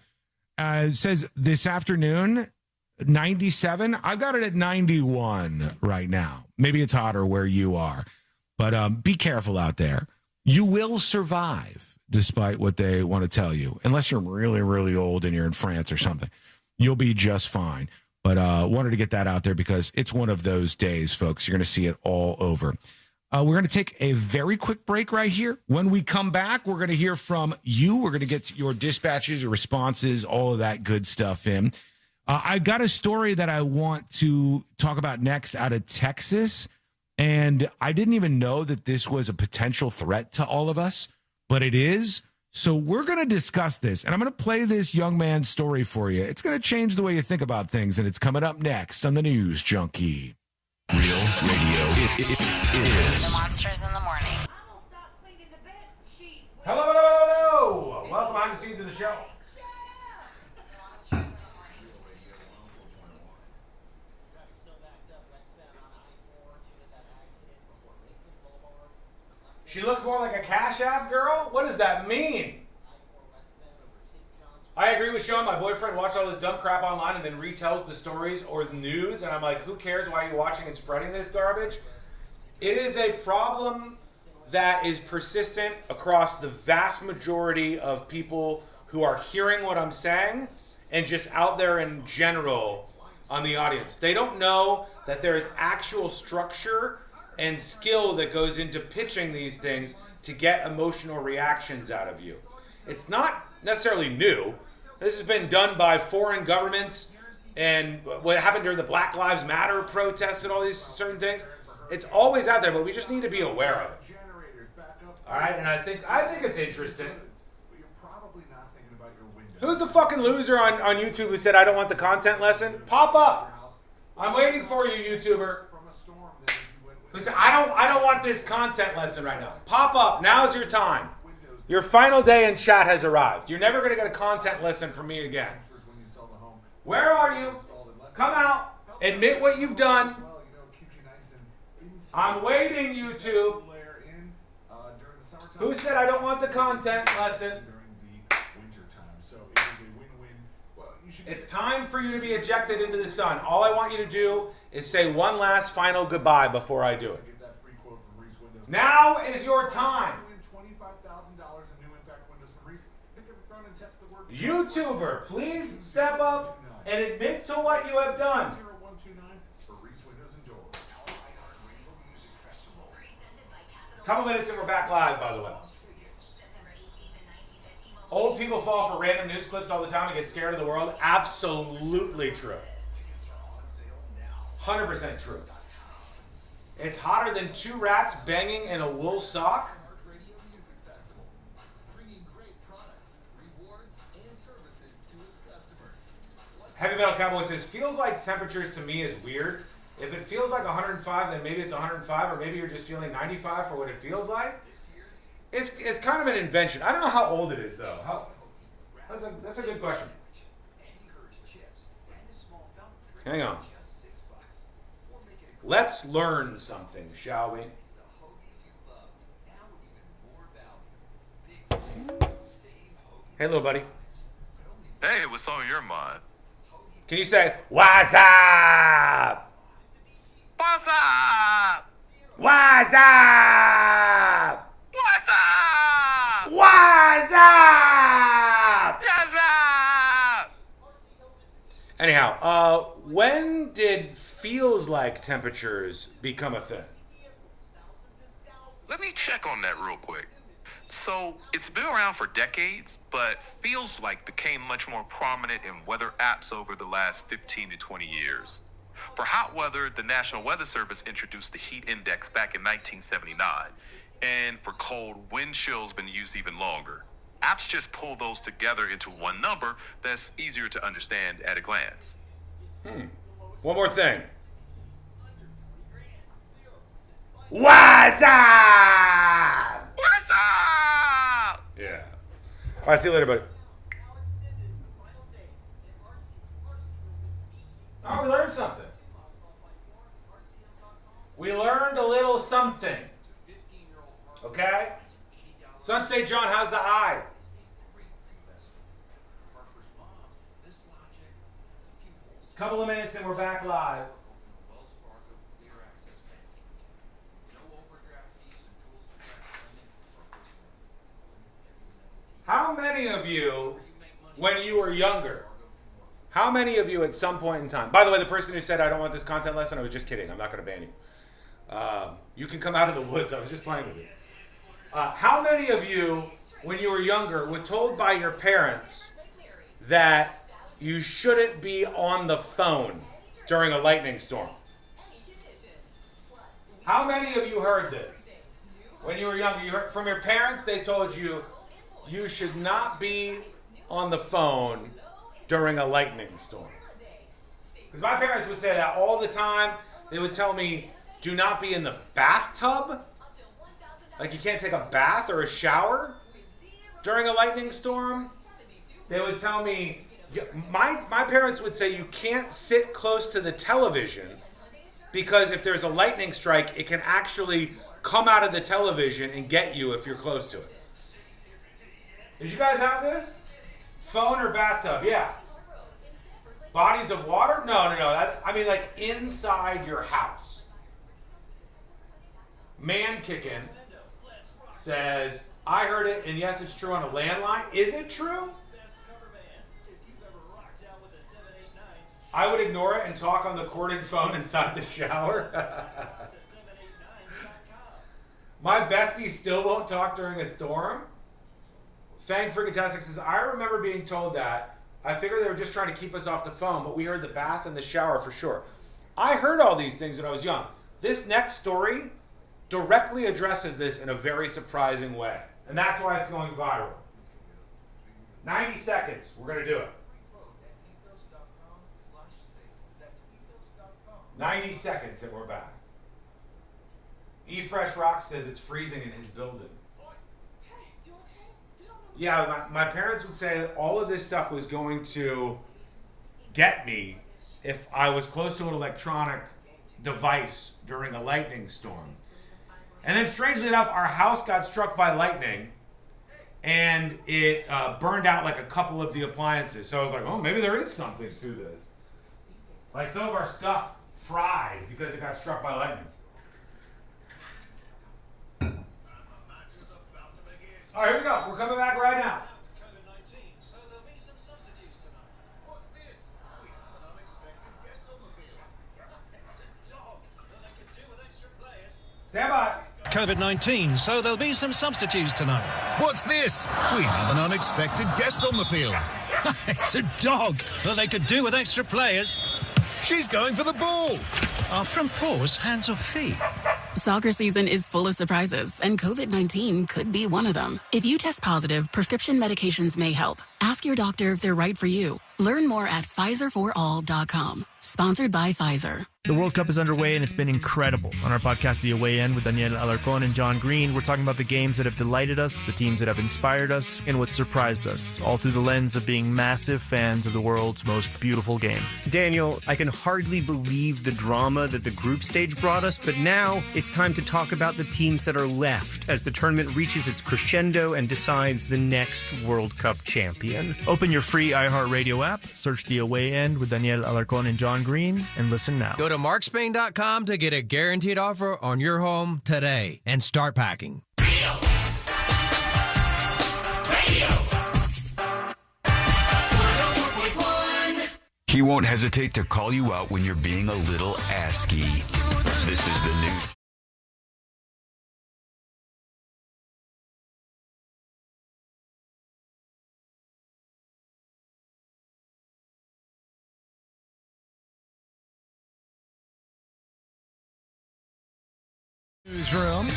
S16: It says this afternoon, 97. I've got it at 91 right now. Maybe it's hotter where you are. But be careful out there. You will survive despite what they want to tell you. Unless you're really, really old and you're in France or something. You'll be just fine. But wanted to get that out there because it's one of those days, folks. You're going to see it all over. We're going to take a very quick break right here. When we come back, we're going to hear from you. We're going to get your dispatches, your responses, all of that good stuff in. I got a story that I want to talk about next out of Texas. And I didn't even know that this was a potential threat to all of us, but it is. So we're going to discuss this, and I'm going to play this young man's story for you. It's going to change the way you think about things, and it's coming up next on the News Junkie.
S18: Real radio is
S5: Monsters in the Morning.
S16: Hello. Welcome behind the scenes of the show. She looks more like a Cash App girl? What does that mean? I agree with Sean. My boyfriend watched all this dumb crap online and then retells the stories or the news. And I'm like, who cares? Why are you watching and spreading this garbage? It is a problem that is persistent across the vast majority of people who are hearing what I'm saying and just out there in general on the audience. They don't know that there is actual structure and skill that goes into pitching these things to get emotional reactions out of you. It's not necessarily new. This has been done by foreign governments and what happened during the Black Lives Matter protests and all these certain things. It's always out there, but we just need to be aware of it. All right, and I think it's interesting. Who's the fucking loser on YouTube who said, I don't want the content lesson? Pop up. I'm waiting for you, YouTuber. Who said, I don't want this content lesson right now. Pop up. Now's your time. Your final day in chat has arrived. You're never going to get a content lesson from me again. Where are you? Come out. Admit what you've done. I'm waiting, YouTube. Who said I don't want the content lesson? It's time for you to be ejected into the sun. All I want you to do is say one last final goodbye before I do it. Now is your time. YouTuber, please step up and admit to what you have done. Couple minutes and we're back live, by the way. Old people fall for random news clips all the time and get scared of the world. Absolutely true. 100% true. It's hotter than two rats banging in a wool sock. Heavy Metal Cowboy says, feels like temperatures to me is weird. If it feels like 105, then maybe it's 105, or maybe you're just feeling 95 for what it feels like. It's kind of an invention. I don't know how old it is, though. That's a good question. Hang on. Let's learn something, shall we? Hey, little buddy.
S17: Hey, what's on your mind?
S16: Can you say, what's up?
S17: What's up?
S16: What's up?
S17: What's up?
S16: What's up?
S17: What's up?
S16: Anyhow, when did feels like temperatures become a thing?
S17: Let me check on that real quick. So, it's been around for decades, but feels like became much more prominent in weather apps over the last 15 to 20 years. For hot weather, the National Weather Service introduced the heat index back in 1979. And for cold, wind chill's been used even longer. Apps just pull those together into one number that's easier to understand at a glance.
S16: One more thing. What's up?
S17: What's up?
S16: Yeah. All right, see you later, buddy. Oh, we learned something. We learned a little something. Okay? Sun State John, how's the eye? Couple of minutes and we're back live. many of you, when you were younger, how many of you at some point in time, by the way, the person who said I don't want this content lesson, I was just kidding. I'm not going to ban you. You can come out of the woods. I was just playing with you. How many of you, when you were younger, were told by your parents that you shouldn't be on the phone during a lightning storm? How many of you heard this? When you were younger, you heard from your parents, they told you you should not be on the phone during a lightning storm. Because my parents would say that all the time. They would tell me, do not be in the bathtub. Like you can't take a bath or a shower during a lightning storm. They would tell me, my parents would say you can't sit close to the television because if there's a lightning strike, it can actually come out of the television and get you if you're close to it. Did you guys have this? Phone or bathtub? Yeah. Bodies of water? No. I mean like inside your house. Man Kickin' says, I heard it, and yes, it's true on a landline. Is it true? I would ignore it and talk on the corded phone inside the shower. My bestie still won't talk during a storm. Fang Frigatastic says, I remember being told that. I figured they were just trying to keep us off the phone, but we heard the bath and the shower for sure. I heard all these things when I was young. This next story directly addresses this in a very surprising way. And that's why it's going viral. 90 seconds, we're going to do it. 90 seconds and we're back. eFresh Rock says it's freezing in his building. Yeah, my parents would say all of this stuff was going to get me if I was close to an electronic device during a lightning storm. And then strangely enough, our house got struck by lightning and it burned out like a couple of the appliances. So I was like, oh, maybe there is something to this. Like some of our stuff fried because it got struck by lightning. All right, here we go. We're coming back right now. Stand by.
S5: COVID-19, so there'll be some substitutes tonight.
S6: What's this? We have an unexpected guest on the field.
S5: It's a dog that they could do with extra players.
S6: She's going for the ball.
S5: Are front paws hands or feet?
S20: Soccer season is full of surprises, and COVID-19 could be one of them. If you test positive, prescription medications may help. Ask your doctor if they're right for you. Learn more at PfizerForAll.com. Sponsored by Pfizer.
S24: The World Cup is underway, and it's been incredible. On our podcast, The Away End, with Daniel Alarcón and John Green, we're talking about the games that have delighted us, the teams that have inspired us, and what surprised us, all through the lens of being massive fans of the world's most beautiful game.
S25: Daniel, I can hardly believe the drama that the group stage brought us, but now it's time to talk about the teams that are left as the tournament reaches its crescendo and decides the next World Cup champion.
S24: Open your free iHeartRadio app, search The Away End with Daniel Alarcón and John Green, and listen now.
S26: Go to markspain.com to get a guaranteed offer on your home today and start packing.
S19: He won't hesitate to call you out when you're being a little ASCII. This is the news.
S16: Newsroom.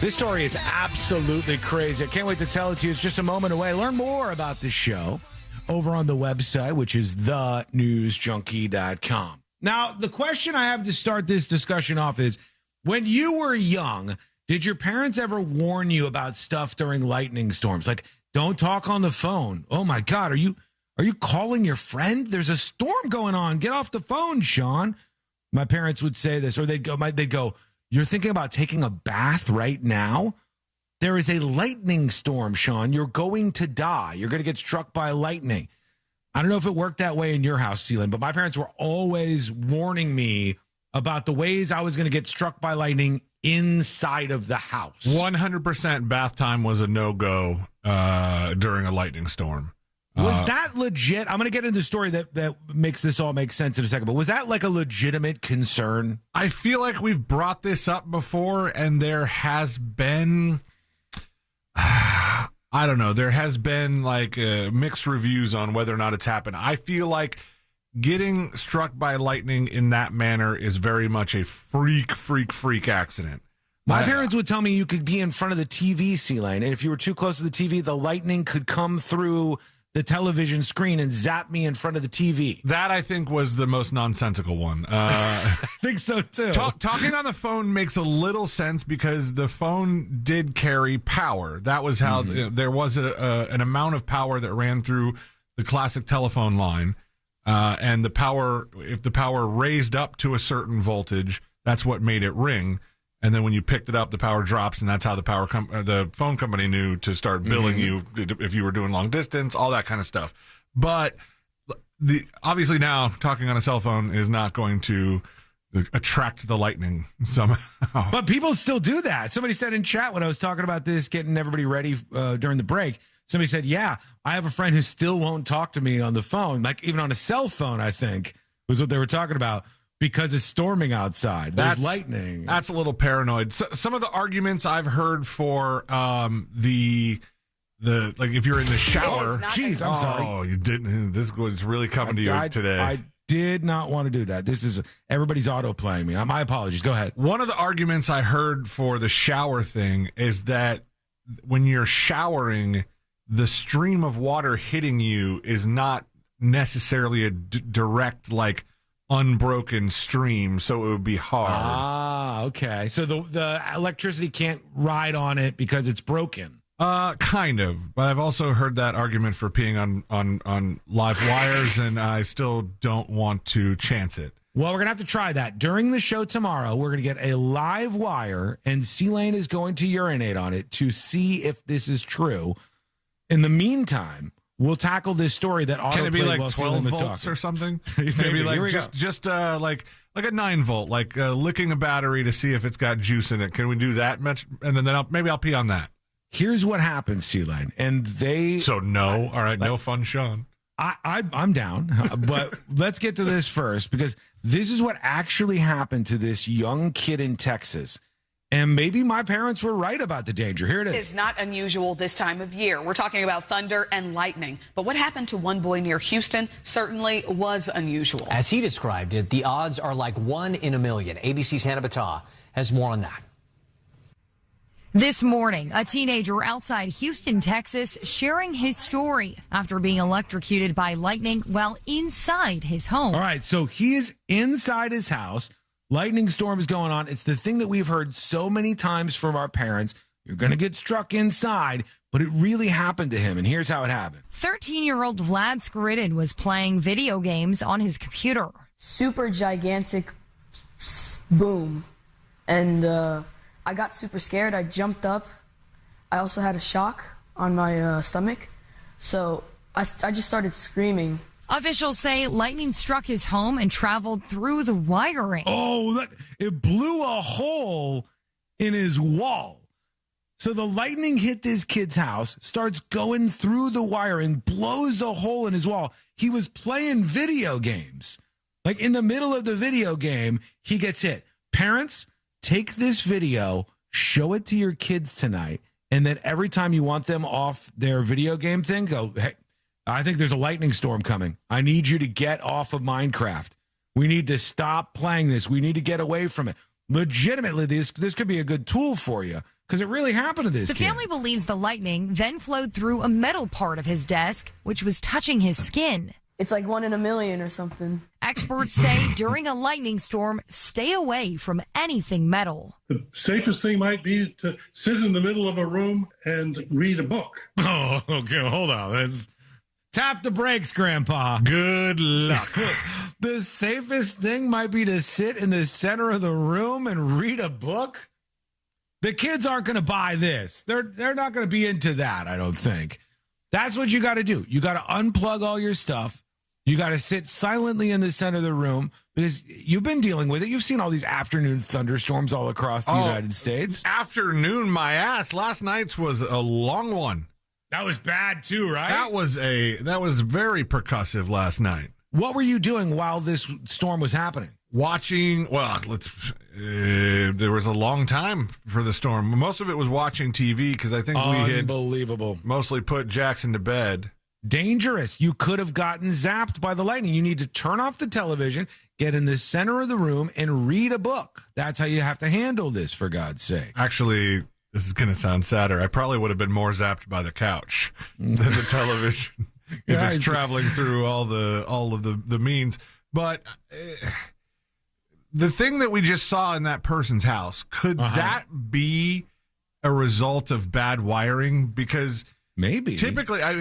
S16: This story is absolutely crazy. I can't wait to tell it to you. It's just a moment away. Learn more about this show over on the website, which is thenewsjunkie.com. Now, the question I have to start this discussion off is, when you were young, did your parents ever warn you about stuff during lightning storms? Like, don't talk on the phone. Oh my God, are you calling your friend? There's a storm going on. Get off the phone, Sean. My parents would say this, or they'd go, you're thinking about taking a bath right now? There is a lightning storm, Sean. You're going to die. You're going to get struck by lightning. I don't know if it worked that way in your house, Seelan, but my parents were always warning me about the ways I was going to get struck by lightning inside of the house.
S21: 100% bath time was a no-go during a lightning storm.
S16: Was that legit? I'm going to get into the story that makes this all make sense in a second, but was that like a legitimate concern?
S21: I feel like we've brought this up before, and there has been, I don't know, there has been like mixed reviews on whether or not it's happened. I feel like getting struck by lightning in that manner is very much a freak accident.
S16: My parents would tell me you could be in front of the TV, C-Lane, and if you were too close to the TV, the lightning could come through the television screen and zap me in front of the TV.
S21: That, I think, was the most nonsensical one.
S16: I think so, too.
S21: Talking on the phone makes a little sense because the phone did carry power. That was how there was an amount of power that ran through the classic telephone line. And the power, if the power raised up to a certain voltage, that's what made it ring. And then when you picked it up, the power drops, and that's how the phone company knew to start billing you if you were doing long distance, all that kind of stuff. But obviously now talking on a cell phone is not going to attract the lightning somehow.
S16: But people still do that. Somebody said in chat when I was talking about this, getting everybody ready during the break, somebody said, yeah, I have a friend who still won't talk to me on the phone, like even on a cell phone, I think, was what they were talking about. Because it's storming outside. There's lightning.
S21: That's a little paranoid. So, some of the arguments I've heard for the like if you're in the shower.
S16: Jeez, I'm sorry.
S21: Oh, you didn't. This was really coming to you today.
S16: I did not want to do that. This is everybody's auto playing me. My apologies. Go ahead.
S21: One of the arguments I heard for the shower thing is that when you're showering, the stream of water hitting you is not necessarily a direct unbroken stream, so it would be hard.
S16: Ah, okay. So the electricity can't ride on it because it's broken.
S21: Kind of. But I've also heard that argument for peeing on live wires, and I still don't want to chance it.
S16: Well, we're going to have to try that. During the show tomorrow, we're going to get a live wire, and C-Lane is going to urinate on it to see if this is true. In the meantime, we'll tackle this story that autoplayed.
S21: Can it be like 12
S16: C-Lane was
S21: volts
S16: talking.
S21: or something?
S16: Maybe
S21: like
S16: just
S21: like a 9 volt, like licking a battery to see if it's got juice in it. Can we do that much? And then maybe I'll pee on that.
S16: Here's what happens, C-Lane. And
S21: So no. All right, no fun, Sean.
S16: I'm down, but let's get to this first because this is what actually happened to this young kid in Texas. And maybe my parents were right about the danger. Here it is.
S7: It's not unusual this time of year. We're talking about thunder and lightning. But what happened to one boy near Houston certainly was unusual.
S8: As he described it, the odds are like 1 in a million. ABC's Hannah Battah has more on that.
S9: This morning, a teenager outside Houston, Texas, sharing his story after being electrocuted by lightning while inside his home.
S16: All right, so he is inside his house. Lightning storm is going on. It's the thing that we've heard so many times from our parents. You're going to get struck inside, but it really happened to him, and here's how it happened.
S9: 13-year-old Vlad Skridin was playing video games on his computer.
S10: Super gigantic boom, and I got super scared. I jumped up. I also had a shock on my stomach, so I just started screaming.
S9: Officials say lightning struck his home and traveled through the wiring.
S16: Oh, look, it blew a hole in his wall. So the lightning hit this kid's house, starts going through the wiring, blows a hole in his wall. He was playing video games. Like in the middle of the video game, he gets hit. Parents, take this video, show it to your kids tonight, and then every time you want them off their video game thing, go, hey, I think there's a lightning storm coming. I need you to get off of Minecraft. We need to stop playing this. We need to get away from it. Legitimately, this could be a good tool for you because it really happened to this kid.
S9: The family believes the lightning then flowed through a metal part of his desk, which was touching his skin.
S10: It's like 1 in a million or something.
S9: Experts say during a lightning storm, stay away from anything metal.
S12: The safest thing might be to sit in the middle of a room and read a book.
S16: Oh, okay. Hold on. Tap the brakes, Grandpa.
S21: Good luck.
S16: The safest thing might be to sit in the center of the room and read a book. The kids aren't going to buy this. They're not going to be into that, I don't think. That's what you got to do. You got to unplug all your stuff. You got to sit silently in the center of the room because you've been dealing with it. You've seen all these afternoon thunderstorms all across the United States.
S21: Afternoon, my ass. Last night's was a long one.
S16: That was bad too, right?
S21: That was very percussive last night.
S16: What were you doing while this storm was happening?
S21: Watching. Well, there was a long time for the storm. Most of it was watching TV because I think we had mostly put Jackson to bed.
S16: Dangerous. You could have gotten zapped by the lightning. You need to turn off the television, get in the center of the room, and read a book. That's how you have to handle this, for God's sake.
S21: Actually, this is going to sound sadder. I probably would have been more zapped by the couch than the television if it's traveling through all of the means. But the thing that we just saw in that person's house, could that be a result of bad wiring? Because
S16: maybe
S21: typically, I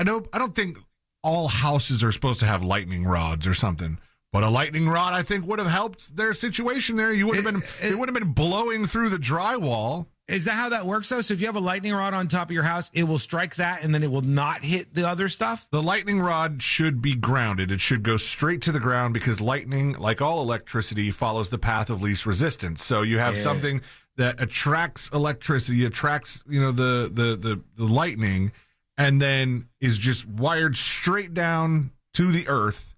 S21: don't think all houses are supposed to have lightning rods or something. But a lightning rod, I think, would have helped their situation there. It would have been blowing through the drywall.
S16: Is that how that works, though? So if you have a lightning rod on top of your house, it will strike that, and then it will not hit the other stuff?
S21: The lightning rod should be grounded. It should go straight to the ground because lightning, like all electricity, follows the path of least resistance. So you have something that attracts electricity, attracts the lightning, and then is just wired straight down to the earth.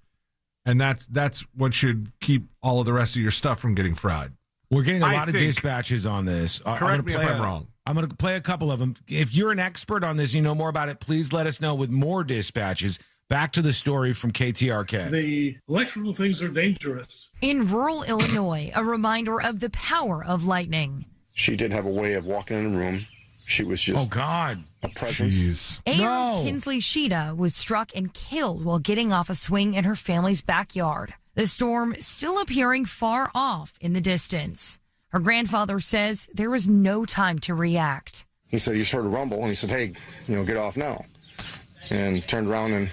S21: And that's what should keep all of the rest of your stuff from getting fried.
S16: We're getting a lot of dispatches on this.
S21: Correct me if I'm wrong.
S16: I'm going to play a couple of them. If you're an expert on this, you know more about it, please let us know with more dispatches. Back to the story from KTRK.
S12: The electrical things are dangerous.
S9: In rural Illinois, a reminder of the power of lightning.
S1: She did have a way of walking in a room. She was just a presence.
S9: Aaron Kinsley Sheeta was struck and killed while getting off a swing in her family's backyard. The storm still appearing far off in the distance. Her grandfather says there was no time to react.
S1: He said he just heard a rumble, and he said, hey, get off now. And turned around and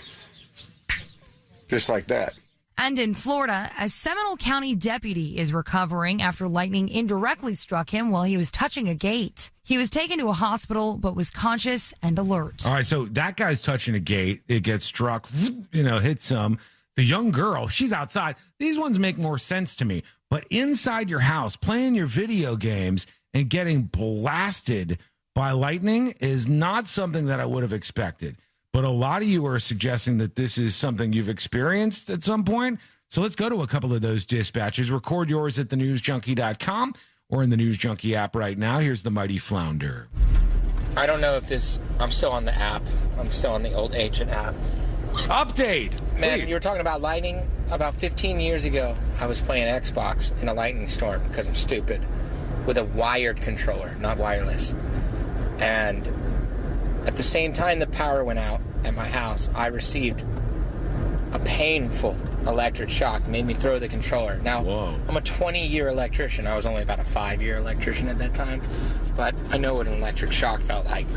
S1: just like that.
S9: And in Florida, a Seminole County deputy is recovering after lightning indirectly struck him while he was touching a gate. He was taken to a hospital, but was conscious and alert.
S16: All right, so that guy's touching a gate. It gets struck, hits him. The young girl, she's outside. These ones make more sense to me. But inside your house, playing your video games and getting blasted by lightning is not something that I would have expected. But a lot of you are suggesting that this is something you've experienced at some point. So let's go to a couple of those dispatches. Record yours at thenewsjunkie.com or in the News Junkie app right now. Here's the Mighty Flounder.
S4: I don't know if I'm still on the app. I'm still on the old ancient app.
S16: Update.
S4: Man,
S16: please.
S4: You were talking about lightning. About 15 years ago, I was playing Xbox in a lightning storm because I'm stupid with a wired controller, not wireless. And at the same time the power went out at my house, I received a painful electric shock, made me throw the controller. Now, I'm a 20-year electrician. I was only about a 5-year electrician at that time, but I know what an electric shock felt like.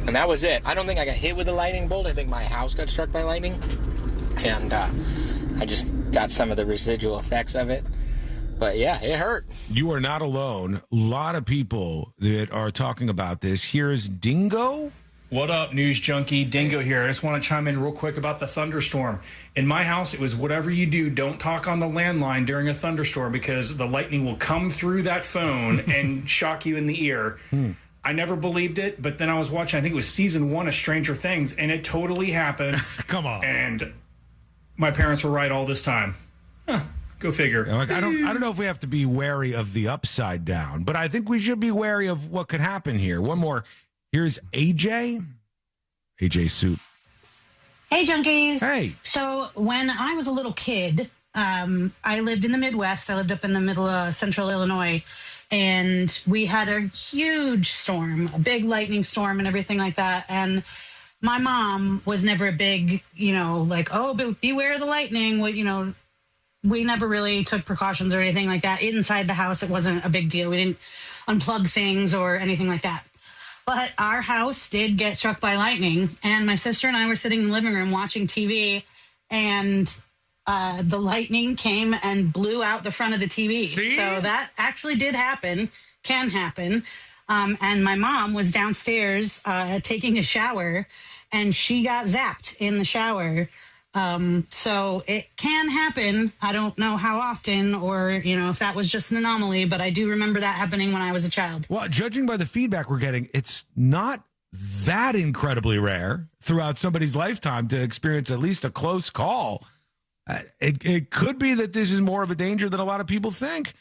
S4: And that was it. I don't think I got hit with a lightning bolt. I think my house got struck by lightning. And I just got some of the residual effects of it. But yeah, it hurt.
S16: You are not alone. A lot of people that are talking about this. Here's Dingo.
S11: What up, News Junkie? Dingo here. I just want to chime in real quick about the thunderstorm. In my house, it was whatever you do, don't talk on the landline during a thunderstorm because the lightning will come through that phone and shock you in the ear. I never believed it, but then I was watching, I think it was season 1 of Stranger Things, and it totally happened.
S16: Come on.
S11: And my parents were right all this time. Go figure.
S16: I don't know if we have to be wary of the upside down, but I think we should be wary of what could happen here. One more. Here's AJ. AJ Soup.
S13: Hey, Junkies.
S16: Hey.
S13: So when I was a little kid, I lived in the Midwest. I lived up in the middle of central Illinois. And we had a huge storm, a big lightning storm and everything like that. And my mom was never a big, but beware of the lightning. We never really took precautions or anything like that. Inside the house, it wasn't a big deal. We didn't unplug things or anything like that. But our house did get struck by lightning. And my sister and I were sitting in the living room watching TV. And the lightning came and blew out the front of the TV.
S16: See?
S13: So that actually did happen, can happen. And my mom was downstairs taking a shower, and she got zapped in the shower So it can happen. I don't know how often or, if that was just an anomaly, but I do remember that happening when I was a child.
S16: Well, judging by the feedback we're getting, it's not that incredibly rare throughout somebody's lifetime to experience at least a close call. It could be that this is more of a danger than a lot of people think.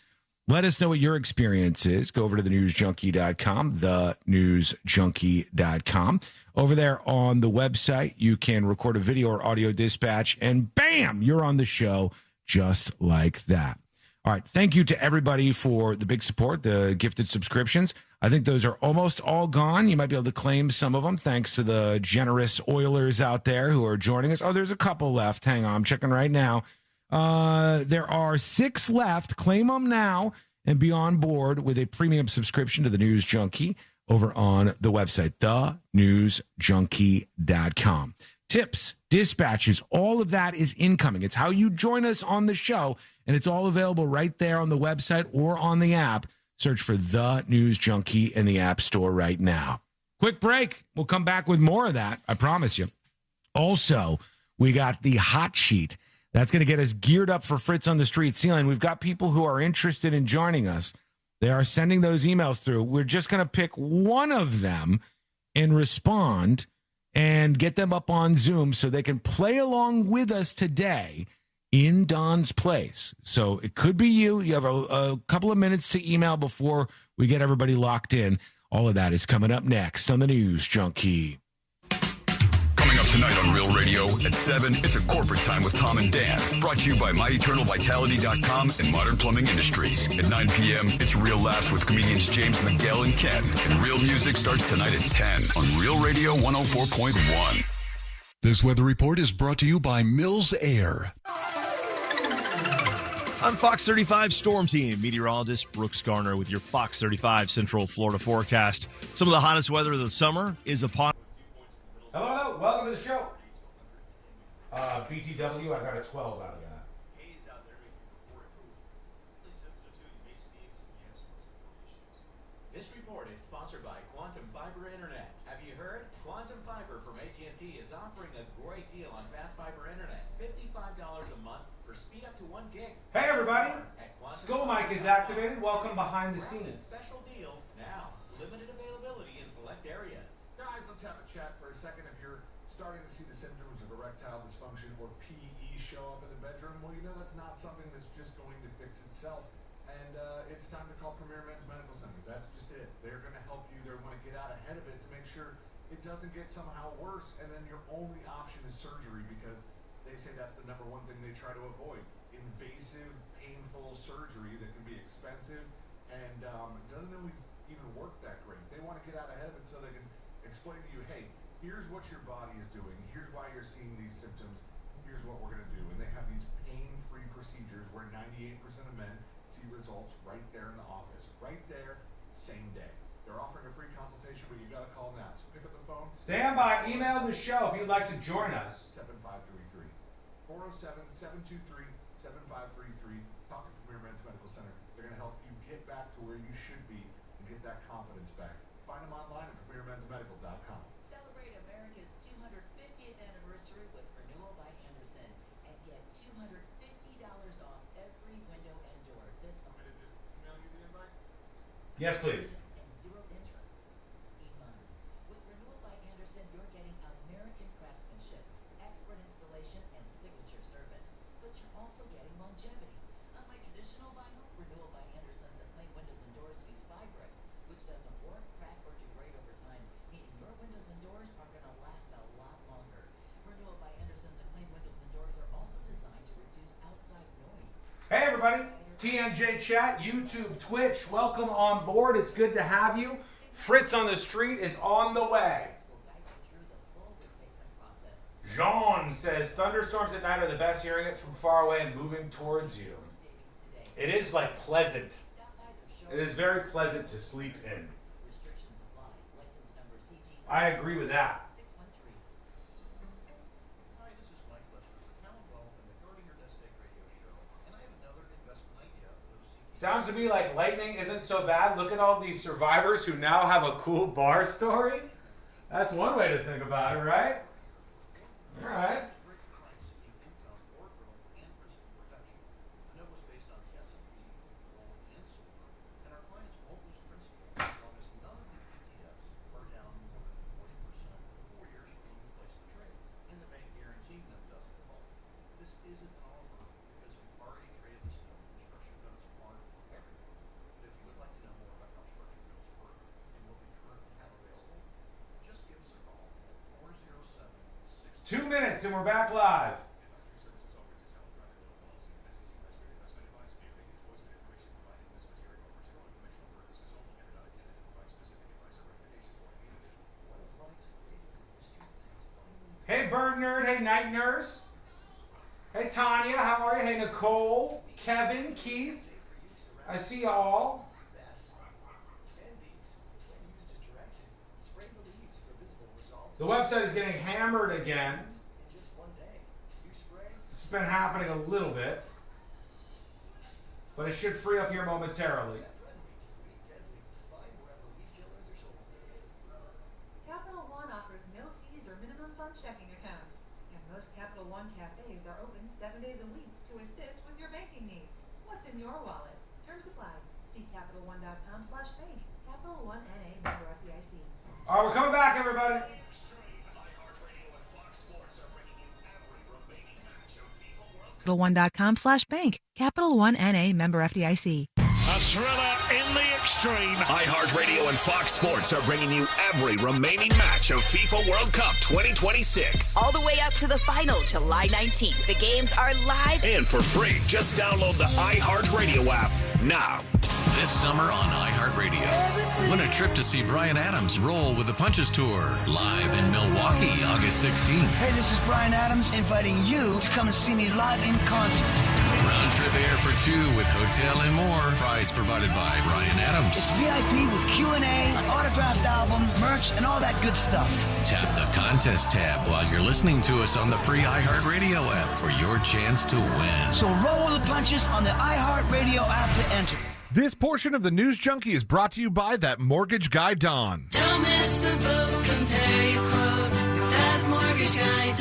S16: Let us know what your experience is. Go over to thenewsjunkie.com, thenewsjunkie.com. Over there on the website, you can record a video or audio dispatch, and bam, you're on the show just like that. All right, thank you to everybody for the big support, the gifted subscriptions. I think those are almost all gone. You might be able to claim some of them thanks to the generous Oilers out there who are joining us. Oh, there's a couple left. Hang on, I'm checking right now. There are 6 left. Claim them now and be on board with a premium subscription to the News Junkie over on the website, thenewsjunkie.com. Tips, dispatches, all of that is incoming. It's how you join us on the show, and it's all available right there on the website or on the app. Search for The News Junkie in the App Store right now. Quick break. We'll come back with more of that, I promise you. Also, we got the hot sheet. That's going to get us geared up for Fritz on the Street. Ceiling, we've got people who are interested in joining us. They are sending those emails through. We're just going to pick one of them and respond and get them up on Zoom so they can play along with us today in Don's place. So it could be you. You have a couple of minutes to email before we get everybody locked in. All of that is coming up next on the News Junkie.
S19: Coming up tonight on Real Radio at 7, it's a corporate time with Tom and Dan. Brought to you by MyEternalVitality.com and Modern Plumbing Industries. At 9 p.m., it's Real Laughs with comedians James McGill and Ken. And Real Music starts tonight at 10 on Real Radio 104.1.
S18: This weather report is brought to you by Mills Air.
S2: I'm Fox 35 Storm Team meteorologist Brooks Garner with your Fox 35 Central Florida forecast. Some of the hottest weather of the summer is upon.
S16: Hello, welcome to the show. BTW, I got a 12 out of that.
S3: This report is sponsored by Quantum Fiber Internet. Have you heard? Quantum Fiber from AT&T is offering a great deal on fast fiber internet. $55 a month for speed up to 1 gig.
S16: Hey everybody, Skull Mike is activated. Welcome behind the scenes.
S3: Special deal now. Limited availability in select areas.
S14: Guys, let's have a chat for a second. If you're starting to see the symptoms of erectile dysfunction or PE show up in the bedroom, well, that's not something that's just going to fix itself. And it's time to call Premier Men's Medical Center. That's just it. They're going to help you. They want to get out ahead of it to make sure it doesn't get somehow worse. And then your only option is surgery, because they say that's the number one thing they try to avoid. Invasive, painful surgery that can be expensive and doesn't always even work that great. They want to get out ahead of it so they can explain to you, hey, here's what your body is doing. Here's why you're seeing these symptoms. Here's what we're going to do. And they have these pain-free procedures where 98% of men see results right there in the office. Right there, same day. They're offering a free consultation, but you got to call now. So pick up the phone.
S16: Stand by, email the show if you'd like to join us.
S14: 7533. 407-723-7533. Talk to Premier Men's Medical Center. They're going to help you get back to where you should be and get that confidence back. Find them online at premiermensmedical.com.
S15: Celebrate America's 250th anniversary with Renewal by Anderson and get $250 off every window and door this month.
S16: Yes, please.
S15: And zero interest. 8 months. With Renewal by Anderson, you're getting American craftsmanship, expert installation, and signature service. But you're also getting longevity. Unlike traditional vinyl, Renewal by Anderson's acclaimed windows and doors use Fibrex, which doesn't warp, crack, or degrade over time, meaning your windows and doors are going to last a lot longer. Renewal by Anderson's acclaimed windows and doors are also designed to reduce outside noise.
S16: Hey everybody, TNJ Chat, YouTube, Twitch, welcome on board. It's good to have you. Fritz on the Street is on the way. Jean says, thunderstorms at night are the best, hearing it from far away and moving towards you. It is like pleasant. It is very pleasant to sleep in. I agree with that.
S14: Hi, this is Mike Letcher with Talent Wealth and the Guarding Your Nest Egg radio show, and I have another investment idea for those seeking.
S16: Sounds to me like lightning isn't so bad. Look at all these survivors who now have a cool bar story. That's one way to think about it, right? All right. minutes and we're back live. Hey, Bird Nerd. Hey, Night Nurse. Hey, Tanya. How are you? Hey, Nicole, Kevin, Keith. I see you all. The website is getting hammered again. It's been happening a little bit, but it should free up here momentarily.
S5: Capital One offers no fees or minimums on checking accounts, and most Capital One cafes are open 7 days a week to assist with your banking needs. What's in your wallet? Terms apply. See CapitalOne.com/bank. Capital One NA, member FDIC.
S16: All right, we're coming back, everybody.
S6: CapitalOne.com/bank. Capital One NA, member FDIC.
S17: A thriller in the extreme.
S20: iHeartRadio and Fox Sports are bringing you every remaining match of FIFA World Cup 2026.
S22: All the way up to the final, July 19th. The games are live
S20: and for free. Just download the iHeartRadio app now.
S23: This summer on iHeartRadio, win a trip to see Bryan Adams roll with the Punches Tour live in Milwaukee, August 16th.
S27: Hey, this is Bryan Adams inviting you to come and see me live in concert.
S23: Round trip air for two with hotel and more. Prize provided by Bryan Adams.
S27: It's VIP with Q&A, an autographed album, merch, and all that good stuff.
S23: Tap the contest tab while you're listening to us on the free iHeartRadio app for your chance to win.
S27: So roll with the punches on the iHeartRadio app to enter.
S21: This portion of the News Junkie is brought to you by that mortgage guy, Don.
S28: Don't miss the boat. Compare your quote with that mortgage guy,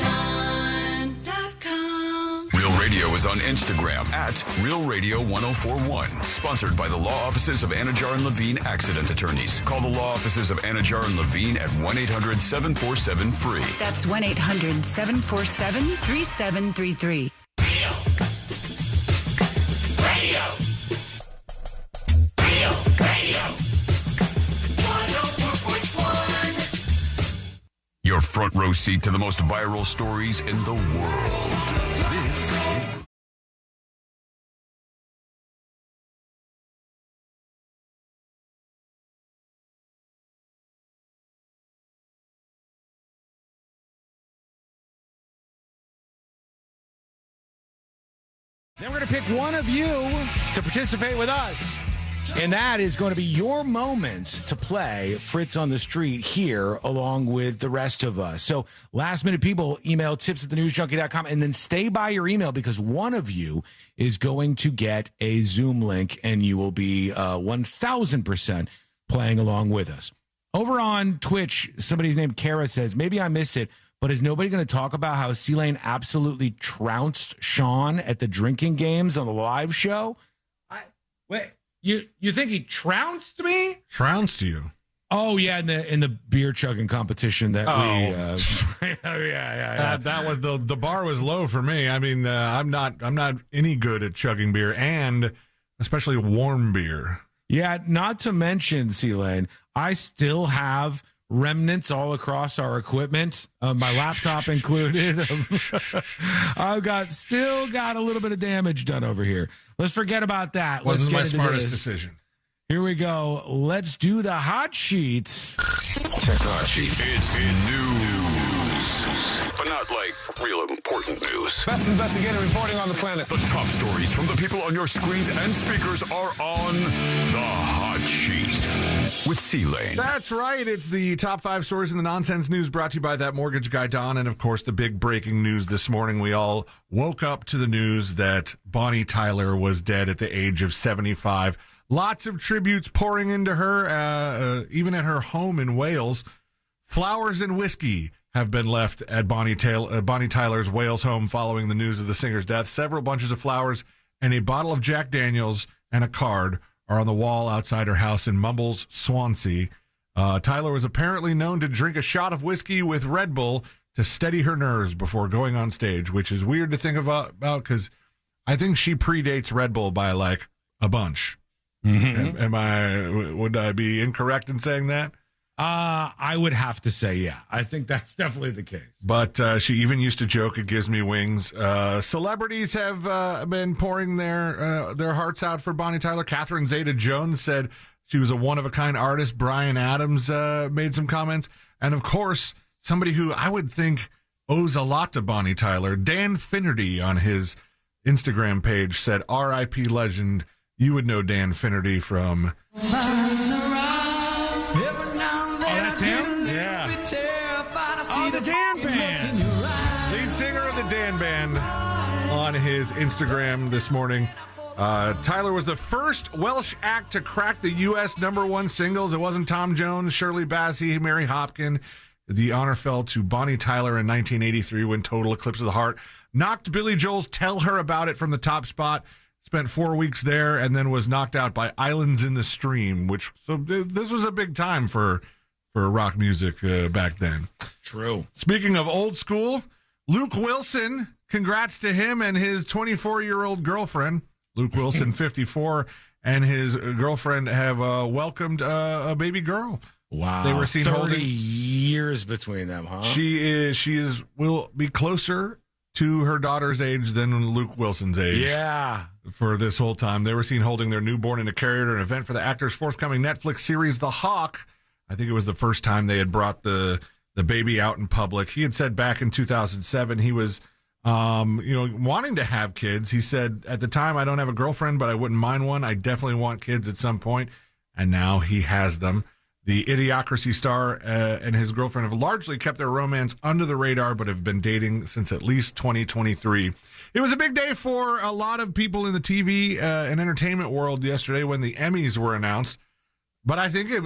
S28: Don.com.
S19: Real Radio is on Instagram at Real Radio 1041. Sponsored by the law offices of Anajar and Levine Accident Attorneys. Call the law offices of Anajar and Levine at 1-800-747-FREE.
S6: That's 1-800-747-3733.
S28: Radio.
S19: Your front row seat to the most viral stories in the world. This is
S16: Then we're going to pick one of you to participate with us. And that is going to be your moment to play Fritz on the Street here along with the rest of us. So last minute people, email tips@thenewsjunkie.com and then stay by your email because one of you is going to get a Zoom link and you will be 1,000% playing along with us. Over on Twitch, somebody named Kara says, maybe I missed it, but is nobody going to talk about how C-Lane absolutely trounced Sean at the drinking games on the live show? Wait. You think he trounced me?
S21: Trounced you?
S16: Oh yeah, in the beer chugging competition that we. Yeah.
S21: That was the bar was low for me. I mean, I'm not any good at chugging beer and especially warm beer.
S16: Yeah, not to mention, C-Lane, I still have remnants all across our equipment, my laptop included. I've still got a little bit of damage done over here. Let's forget about that.
S21: Wasn't my smartest decision.
S16: Here we go. Let's do the hot sheets.
S19: Check the hot sheet. It's news, but not like real important news.
S1: Best investigative reporting on the planet.
S19: The top stories from the people on your screens and speakers are on the hot sheet with C-Lane.
S21: That's right. It's the top 5 stories in the nonsense news brought to you by that mortgage guy, Don. And of course, the big breaking news this morning. We all woke up to the news that Bonnie Tyler was dead at the age of 75. Lots of tributes pouring into her, even at her home in Wales. Flowers and whiskey have been left at Bonnie Tyler's Wales home following the news of the singer's death. Several bunches of flowers and a bottle of Jack Daniels and a card are on the wall outside her house in Mumbles, Swansea. Tyler was apparently known to drink a shot of whiskey with Red Bull to steady her nerves before going on stage, which is weird to think about because I think she predates Red Bull by like a bunch. Mm-hmm. Would I be incorrect in saying that?
S16: I would have to say, yeah. I think that's definitely the case.
S21: But she even used to joke, it gives me wings. Celebrities have been pouring their hearts out for Bonnie Tyler. Catherine Zeta-Jones said she was a one-of-a-kind artist. Bryan Adams made some comments. And, of course, somebody who I would think owes a lot to Bonnie Tyler, Dan Finnerty on his Instagram page said, R.I.P. legend. You would know Dan Finnerty from...
S16: That's him? Yeah. Oh, the Dan Band.
S21: Lead singer of the Dan Band on his Instagram this morning. Tyler was the first Welsh act to crack the U.S. #1 singles. It wasn't Tom Jones, Shirley Bassey, Mary Hopkin. The honor fell to Bonnie Tyler in 1983 when Total Eclipse of the Heart knocked Billy Joel's Tell Her About It from the top spot. Spent 4 weeks there and then was knocked out by Islands in the Stream, so this was a big time for rock music back then.
S16: True.
S21: Speaking of old school, Luke Wilson, congrats to him and his 24-year-old girlfriend. Luke Wilson, 54, and his girlfriend have welcomed a baby girl.
S16: Wow.
S21: They were seen
S16: 30
S21: holding
S16: years between them, huh?
S21: She will be closer to her daughter's age than Luke Wilson's age.
S16: Yeah.
S21: For this whole time. They were seen holding their newborn in a carrier at an event for the actor's forthcoming Netflix series, The Hawk. I think it was the first time they had brought the baby out in public. He had said back in 2007 he was wanting to have kids. He said, at the time, I don't have a girlfriend, but I wouldn't mind one. I definitely want kids at some point. And now he has them. The Idiocracy star and his girlfriend have largely kept their romance under the radar, but have been dating since at least 2023. It was a big day for a lot of people in the TV and entertainment world yesterday when the Emmys were announced. But I think, it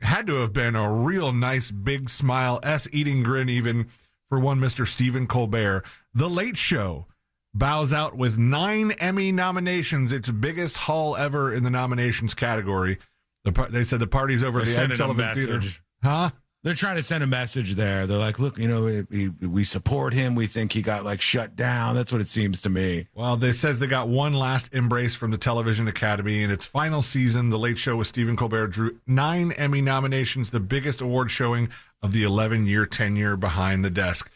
S21: had to have been a real nice, big smile, eating grin even for one Mr. Stephen Colbert. The Late Show bows out with 9 Emmy nominations, its biggest haul ever in the nominations category. They said the party's over at the Ed Sullivan Theater. Huh?
S16: They're trying to send a message there. They're like, look, we support him. We think he got shut down. That's what it seems to me.
S21: Well, they says they got one last embrace from the Television Academy. In its final season, The Late Show with Stephen Colbert drew 9 Emmy nominations, the biggest award showing of the 11-year tenure behind the desk.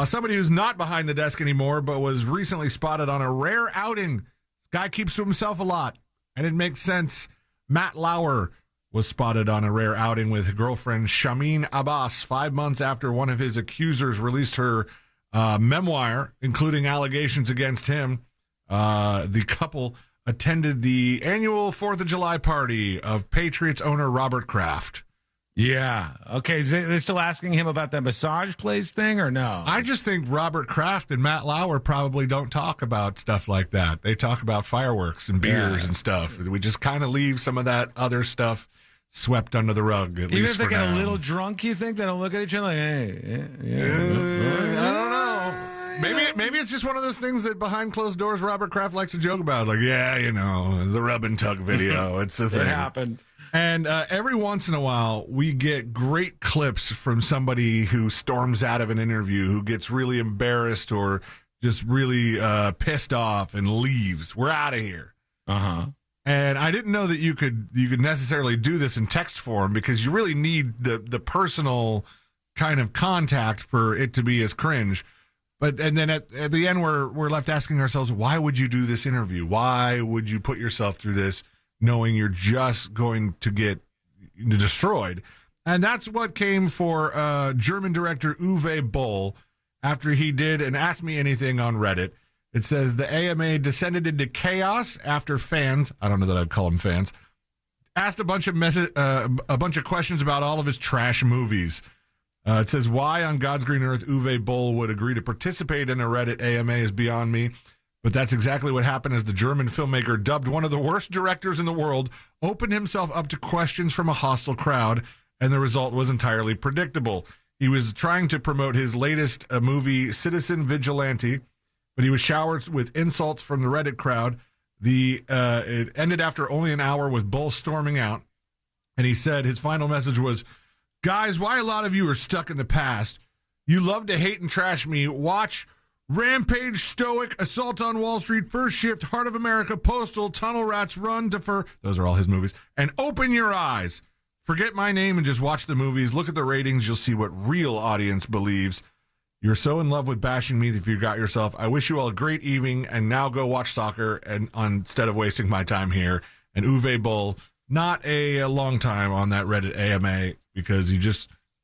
S21: Somebody who's not behind the desk anymore, but was recently spotted on a rare outing. This guy keeps to himself a lot, and it makes sense. Matt Lauer was spotted on a rare outing with girlfriend Shameen Abbas 5 months after one of his accusers released her memoir, including allegations against him. The couple attended the annual 4th of July party of Patriots owner Robert Kraft.
S16: Yeah. Okay. Is they still asking him about that massage place thing or no?
S21: I just think Robert Kraft and Matt Lauer probably don't talk about stuff like that. They talk about fireworks and beers and stuff. We just kind of leave some of that other stuff swept under the rug. Even
S16: if they get a little drunk, you think they don't look at each other like, hey,
S21: I don't know. Maybe it's just one of those things that behind closed doors Robert Kraft likes to joke about. Like, the rub and tug video. It's a thing.
S16: It happened.
S21: And every once in a while, we get great clips from somebody who storms out of an interview, who gets really embarrassed or just really pissed off and leaves. We're out of here.
S16: Uh-huh.
S21: And I didn't know that you could necessarily do this in text form because you really need the personal kind of contact for it to be as cringe. And then at the end, we're left asking ourselves, why would you do this interview? Why would you put yourself through this knowing you're just going to get destroyed? And that's what came for German director Uwe Boll after he did an Ask Me Anything on Reddit. It says the AMA descended into chaos after fans, I don't know that I'd call them fans, asked a bunch of questions about all of his trash movies. It says, why on God's green earth Uwe Boll would agree to participate in a Reddit AMA is beyond me. But that's exactly what happened as the German filmmaker, dubbed one of the worst directors in the world, opened himself up to questions from a hostile crowd, and the result was entirely predictable. He was trying to promote his latest movie, Citizen Vigilante, but he was showered with insults from the Reddit crowd. It ended after only an hour with Bull storming out, and he said his final message was, guys, why a lot of you are stuck in the past. You love to hate and trash me. Watch Rampage, Stoic, Assault on Wall Street, First Shift, Heart of America, Postal, Tunnel Rats, Run to Fur. Those are all his movies. And open your eyes. Forget my name and just watch the movies. Look at the ratings. You'll see what real audience believes. You're so in love with bashing me that you got yourself. I wish you all a great evening, and now go watch soccer and instead of wasting my time here. And Uwe Boll, not a long time on that Reddit AMA because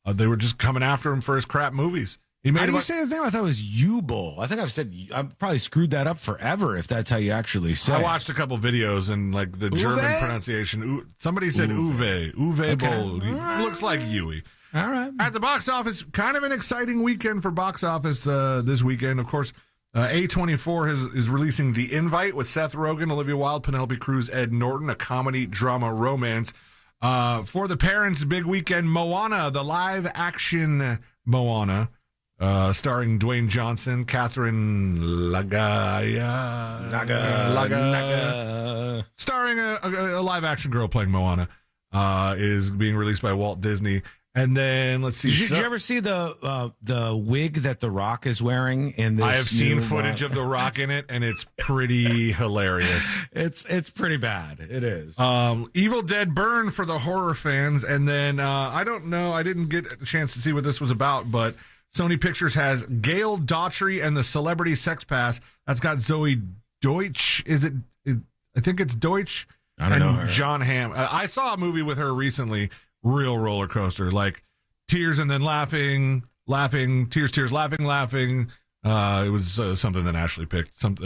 S21: they were just coming after him for his crap movies.
S16: How do you say his name? I thought it was U-Bowl. I think I've probably screwed that up forever if that's how you actually say it.
S21: I watched a couple videos and like the German pronunciation. Somebody said Uwe Boll. He looks like Yui.
S16: All right.
S21: At the box office, kind of an exciting weekend for box office this weekend. Of course, A24 is releasing The Invite with Seth Rogen, Olivia Wilde, Penelope Cruz, Ed Norton, a comedy drama romance. For the parents, big weekend, Moana, the live action Moana. Starring Dwayne Johnson, Catherine Laga. Starring a live-action girl playing Moana, is being released by Walt Disney. And then, let's see.
S16: Did you ever see the wig that The Rock is wearing in this?
S21: I have seen footage of The Rock in it, and it's pretty hilarious.
S16: It's pretty bad. It is.
S21: Evil Dead Burn for the horror fans. And then, I don't know, I didn't get a chance to see what this was about, but Sony Pictures has Gail Daughtry and the Celebrity Sex Pass. That's got Zoe Deutsch. I think it's Deutsch.
S16: I don't know her.
S21: John Hamm. I saw a movie with her recently. Real roller coaster. Like tears and then laughing, tears, laughing. It was something that Ashley picked. Some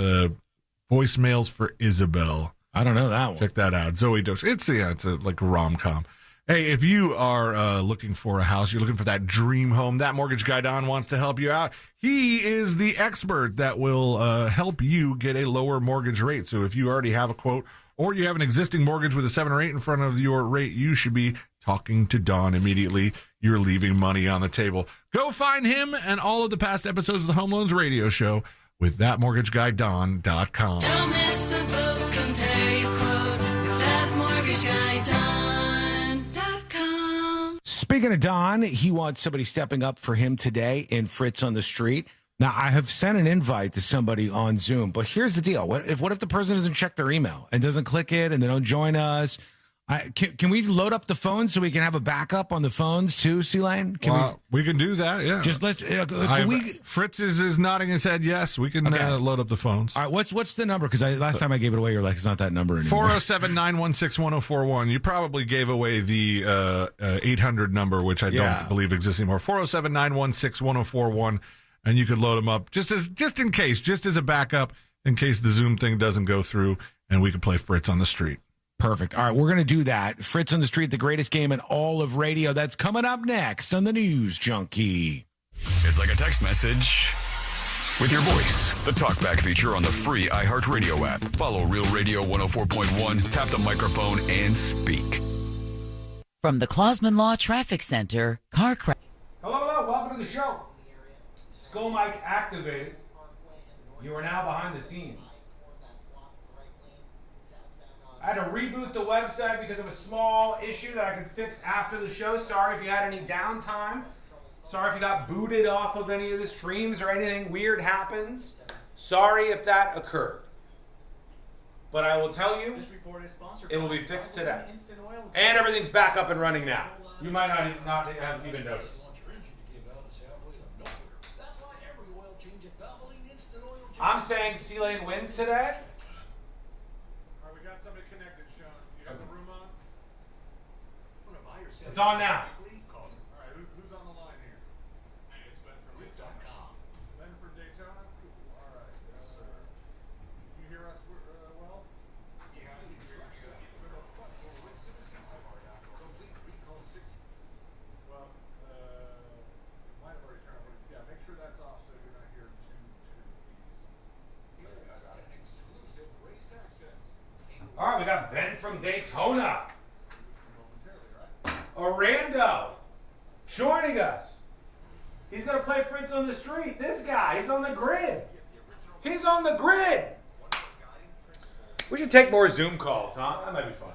S21: voicemails for Isabel.
S16: I don't know that one.
S21: Check that out. Zoe Deutsch. It's a like rom-com. Hey, if you are looking for a house, you're looking for that dream home, that mortgage guy Don wants to help you out. He is the expert that will help you get a lower mortgage rate. So if you already have a quote or you have an existing mortgage with a 7 or 8 in front of your rate, you should be talking to Don immediately. You're leaving money on the table. Go find him and all of the past episodes of the Home Loans Radio Show with thatmortgageguyDon.com.
S28: Don't miss the boat. Compare your quote with thatmortgageguyDon.com.
S16: Speaking of Don, he wants somebody stepping up for him today in Fritz on the Street. Now, I have sent an invite to somebody on Zoom, but here's the deal. What if the person doesn't check their email and doesn't click it and they don't join us? Can we load up the phones so we can have a backup on the phones too, C-Lane?
S21: We can do that, yeah.
S16: Just
S21: Fritz is nodding his head yes. We can load up the phones.
S16: All right, what's the number? Because last time I gave it away, you're like, it's not that number anymore.
S21: 407-916-1041. You probably gave away the 800 number, which I don't believe exists anymore. 407-916-1041, and you could load them up just in case, just as a backup, in case the Zoom thing doesn't go through, and we can play Fritz on the Street.
S16: Perfect. All right, we're going to do that. Fritz on the Street, the greatest game in all of radio. That's coming up next on the News Junkie.
S19: It's like a text message with your voice. The TalkBack feature on the free iHeartRadio app. Follow Real Radio 104.1, tap the microphone, and speak.
S7: From the Clausman Law Traffic Center, car crash.
S8: Hello, welcome to the show. Skull mic activated. You are now behind the scenes. I had to reboot the website because of a small issue that I could fix after the show. Sorry if you had any downtime. Sorry if you got booted off of any of the streams or anything weird happens. Sorry if that occurred. But I will tell you, it will be fixed today. And everything's back up and running now. You might not have even noticed. I'm saying C-Lane wins today. It's on now.
S14: All right, who's on the line here? Hey, it's Ben from Leap.com. Ben from Daytona? Cool. All right. You hear us well? Yeah, I can hear you. Well, might have already turned off. Yeah, make sure that's off so you're not hearing two feeds. Exclusive race access.
S8: All right, we got Ben from Daytona. Orlando joining us. He's going to play Fritz on the Street. This guy, he's on the grid. He's on the grid. We should take more Zoom calls, huh? That might be fun.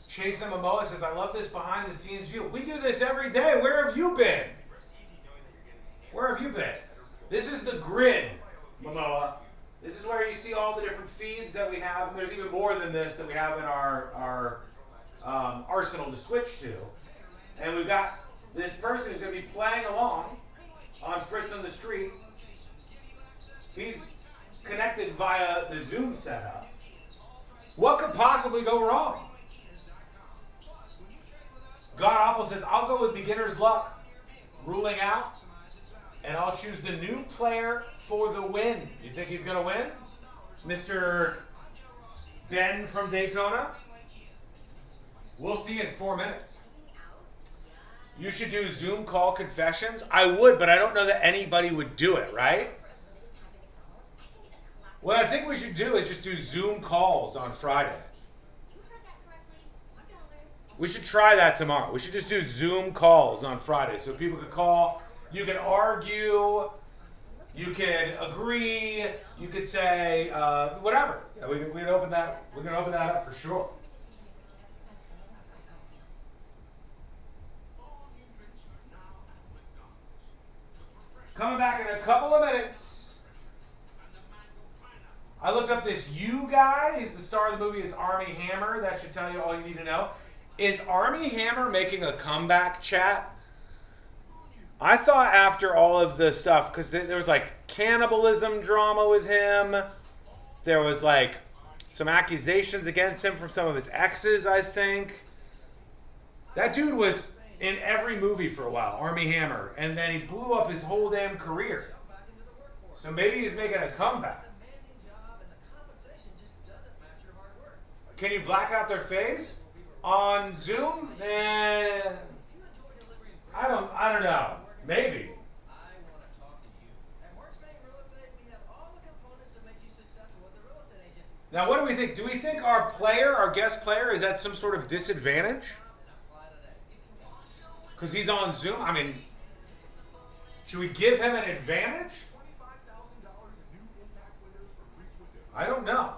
S8: Jason Momoa says, I love this behind the scenes view. We do this every day. Where have you been? Where have you been? This is the grid, Momoa. This is where you see all the different feeds that we have. And there's even more than this that we have in our arsenal to switch to. And we've got this person who's going to be playing along on Fritz on the Street. He's connected via the Zoom setup. What could possibly go wrong? God Awful says, I'll go with beginner's luck, ruling out, and I'll choose the new player for the win. You think he's going to win? Mr. Ben from Daytona? We'll see in 4 minutes. You should do Zoom call confessions. I would, but I don't know that anybody would do it, right? What I think we should do is just do Zoom calls on Friday. We should try that tomorrow. We should just do Zoom calls on Friday so people could call. You can argue. You could agree. You could say whatever. We can open that. We're gonna open that up for sure. Coming back in a couple of minutes. I looked up this You guy. He's the star of the movie. Is Armie Hammer. That should tell you all you need to know. Is Armie Hammer making a comeback, chat? I thought after all of the stuff, because there was like cannibalism drama with him. There was like some accusations against him from some of his exes, I think. That dude was in every movie for a while, Armie Hammer. And then he blew up his whole damn career. So maybe he's making a comeback. Can you black out their face on Zoom? I don't know. Maybe. Now, what do we think? Do we think our player, our guest player, is at some sort of disadvantage? Because he's on Zoom? I mean, should we give him an advantage? I don't know.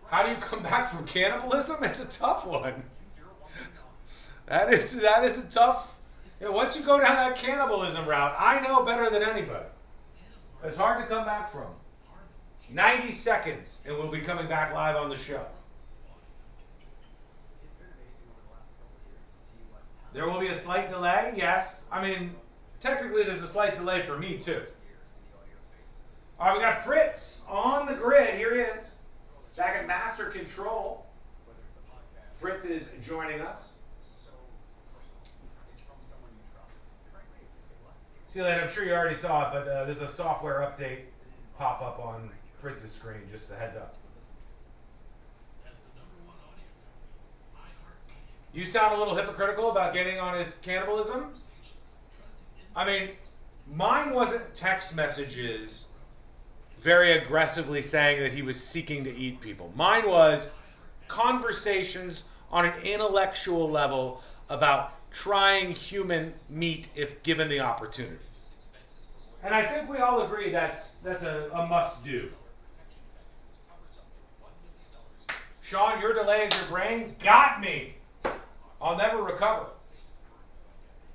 S8: How do you come back from cannibalism? It's a tough one. That is a tough. Once you go down that cannibalism route, I know better than anybody. It's hard to come back from. 90 seconds, and we'll be coming back live on the show. There will be a slight delay, yes. I mean, technically there's a slight delay for me too. All right, we got Fritz on the grid. Here he is. Back at Master Control. Fritz is joining us. Celia, I'm sure you already saw it, but there's a software update pop up on Fritz's screen, just a heads up. You sound a little hypocritical about getting on his cannibalism. I mean, mine wasn't text messages very aggressively saying that he was seeking to eat people. Mine was conversations on an intellectual level about trying human meat if given the opportunity. And I think we all agree that's a must-do. Sean, your delay is your brain. Got me. I'll never recover.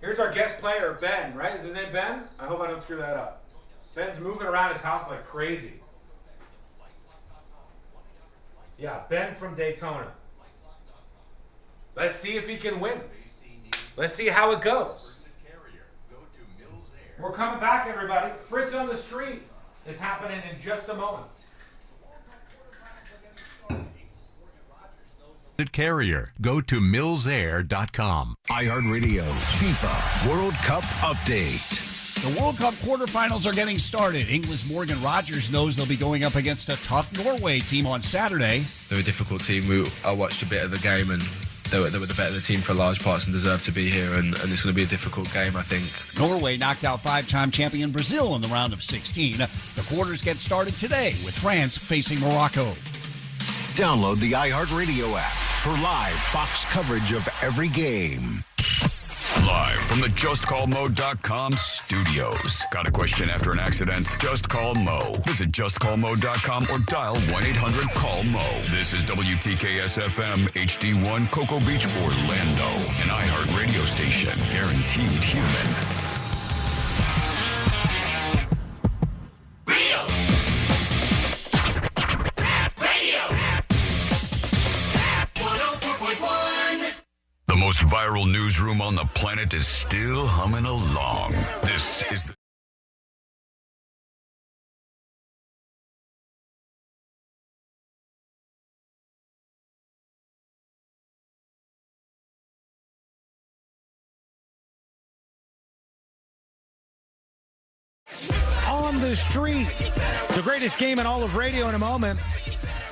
S8: Here's our guest player, Ben, right? Is his name Ben? I hope I don't screw that up. Ben's moving around his house like crazy. Yeah, Ben from Daytona. Let's see if he can win. Let's see how it goes. We're coming back, everybody. Fritz on the Street is happening in just a moment.
S4: Carrier. Go to millsair.com.
S18: iHeartRadio FIFA World Cup Update.
S9: The World Cup quarterfinals are getting started. England's Morgan Rogers knows they'll be going up against a tough Norway team on Saturday.
S10: They're a difficult team. I watched a bit of the game and they were the better team for large parts and deserve to be here, and it's going to be a difficult game, I think.
S9: Norway knocked out five-time champion Brazil in the round of 16. The quarters get started today with France facing Morocco.
S18: Download the iHeartRadio app for live Fox coverage of every game.
S19: Live from the JustCallMo.com studios. Got a question after an accident? Just call Mo. Visit JustCallMo.com or dial 1-800-CALL-MO. This is WTKS-FM HD1 Cocoa Beach, Orlando. An iHeart radio station. Guaranteed human. viral newsroom on the planet is still humming along. This is the
S16: On the Street, the greatest game in all of radio in a moment.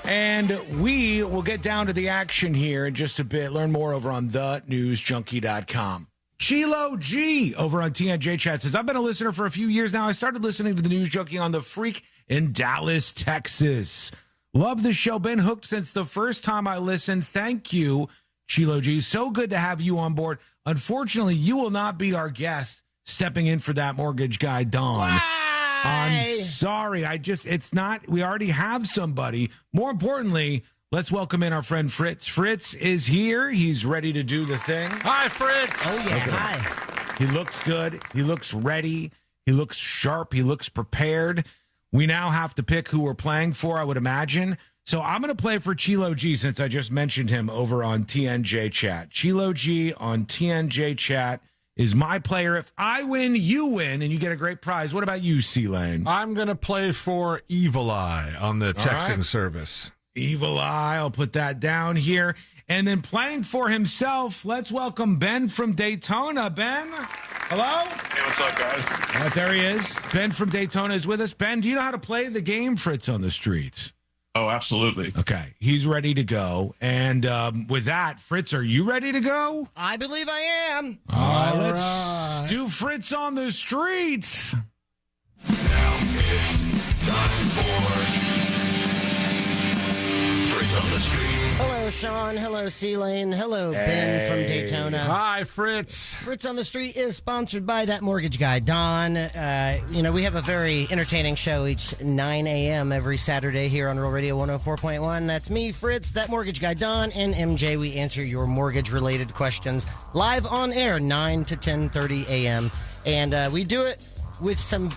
S16: And we will get down to the action here in just a bit. Learn more over on thenewsjunkie.com. Chilo G over on TNJ Chat says, I've been a listener for a few years now. I started listening to the News Junkie on The Freak in Dallas, Texas. Love the show. Been hooked since the first time I listened. Thank you, Chilo G. So good to have you on board. Unfortunately, you will not be our guest stepping in for that mortgage guy, Don. I'm sorry. We already have somebody. More importantly, let's welcome in our friend Fritz. Fritz is here. He's ready to do the thing.
S21: Hi, Fritz.
S2: Oh, yeah. Hi.
S16: He looks good. He looks ready. He looks sharp. He looks prepared. We now have to pick who we're playing for, I would imagine. So I'm going to play for Chilo G since I just mentioned him over on TNJ Chat. Chilo G on TNJ Chat is my player. If I win, you win, and you get a great prize. What about you, C-Lane?
S21: I'm going to play for Evil Eye on the texting service.
S16: Evil Eye. I'll put that down here. And then playing for himself, let's welcome Ben from Daytona. Ben, hello?
S3: Hey, what's up, guys?
S16: There he is. Ben from Daytona is with us. Ben, do you know how to play the game Fritz on the Streets?
S3: Oh, absolutely.
S16: Okay, he's ready to go. And with that, Fritz, are you ready to go?
S2: I believe I am.
S16: All right, let's do Fritz on the Streets.
S19: Now it's time for Fritz on the Street.
S2: Hello, Sean. Hello, C-Lane. Hello, Ben from Daytona.
S21: Hi, Fritz.
S2: Fritz on the Street is sponsored by That Mortgage Guy, Don. We have a very entertaining show each 9 a.m. every Saturday here on Real Radio 104.1. That's me, Fritz, That Mortgage Guy, Don, and MJ. We answer your mortgage-related questions live on air, 9 to 10:30 a.m. And we do it with some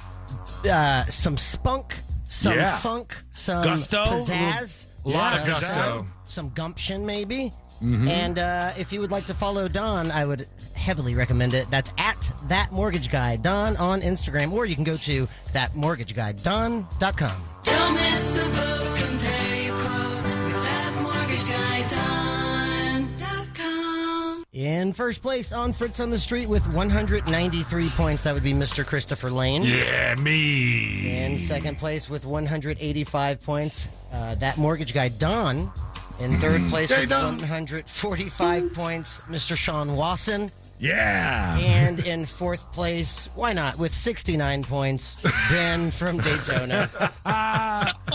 S2: spunk, some funk, some
S16: gusto,
S2: pizzazz.
S21: A lot of gusto.
S2: Some gumption, maybe.
S21: Mm-hmm.
S2: And if you would like to follow Don, I would heavily recommend it. That's at That Mortgage Guy, Don, on Instagram. Or you can go to thatmortgageguyDon.com.
S28: Don't miss the boat. Compare your quote with thatmortgageguyDon.com.
S2: In first place on Fritz on the Street with 193 points, that would be Mr. Christopher Lane.
S21: Yeah, me.
S2: In second place with 185 points, That Mortgage Guy, Don. In third place with 145 points, Mr. Sean Wasson.
S16: Yeah.
S2: And in fourth place, why not, with 69 points, Ben from Daytona.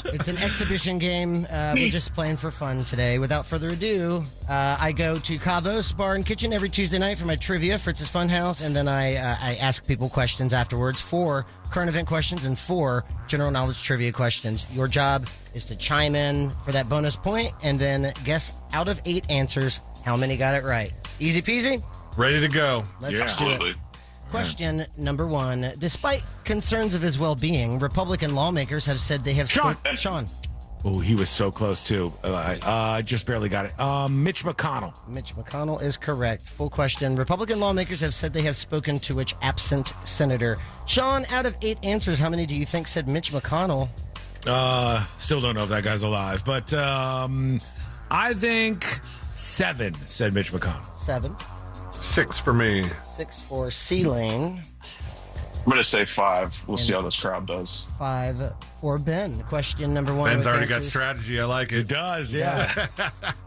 S2: It's an exhibition game. We're just playing for fun today. Without further ado, I go to Cavo's Bar and Kitchen every Tuesday night for my trivia, Fritz's Funhouse, and then I ask people questions afterwards, 4 current event questions and 4 general knowledge trivia questions. Your job is to chime in for that bonus point and then guess out of 8 answers how many got it right. Easy peasy?
S21: Ready to go.
S2: Let's do it. Question number 1. Despite concerns of his well-being, Republican lawmakers have said they have... Sean.
S16: Oh, he was so close, too. I just barely got it. Mitch McConnell.
S2: Mitch McConnell is correct. Full question. Republican lawmakers have said they have spoken to which absent senator? Sean, out of 8 answers, how many do you think said Mitch McConnell?
S16: Still don't know if that guy's alive, but I think 7 said Mitch McConnell.
S2: 7.
S21: 6 for me.
S2: 6 for C-Lane.
S3: I'm going to say 5. We'll see how this crowd does.
S2: 5 for Ben. Question number 1.
S21: Ben's already got strategy. I like it.
S16: It does, yeah.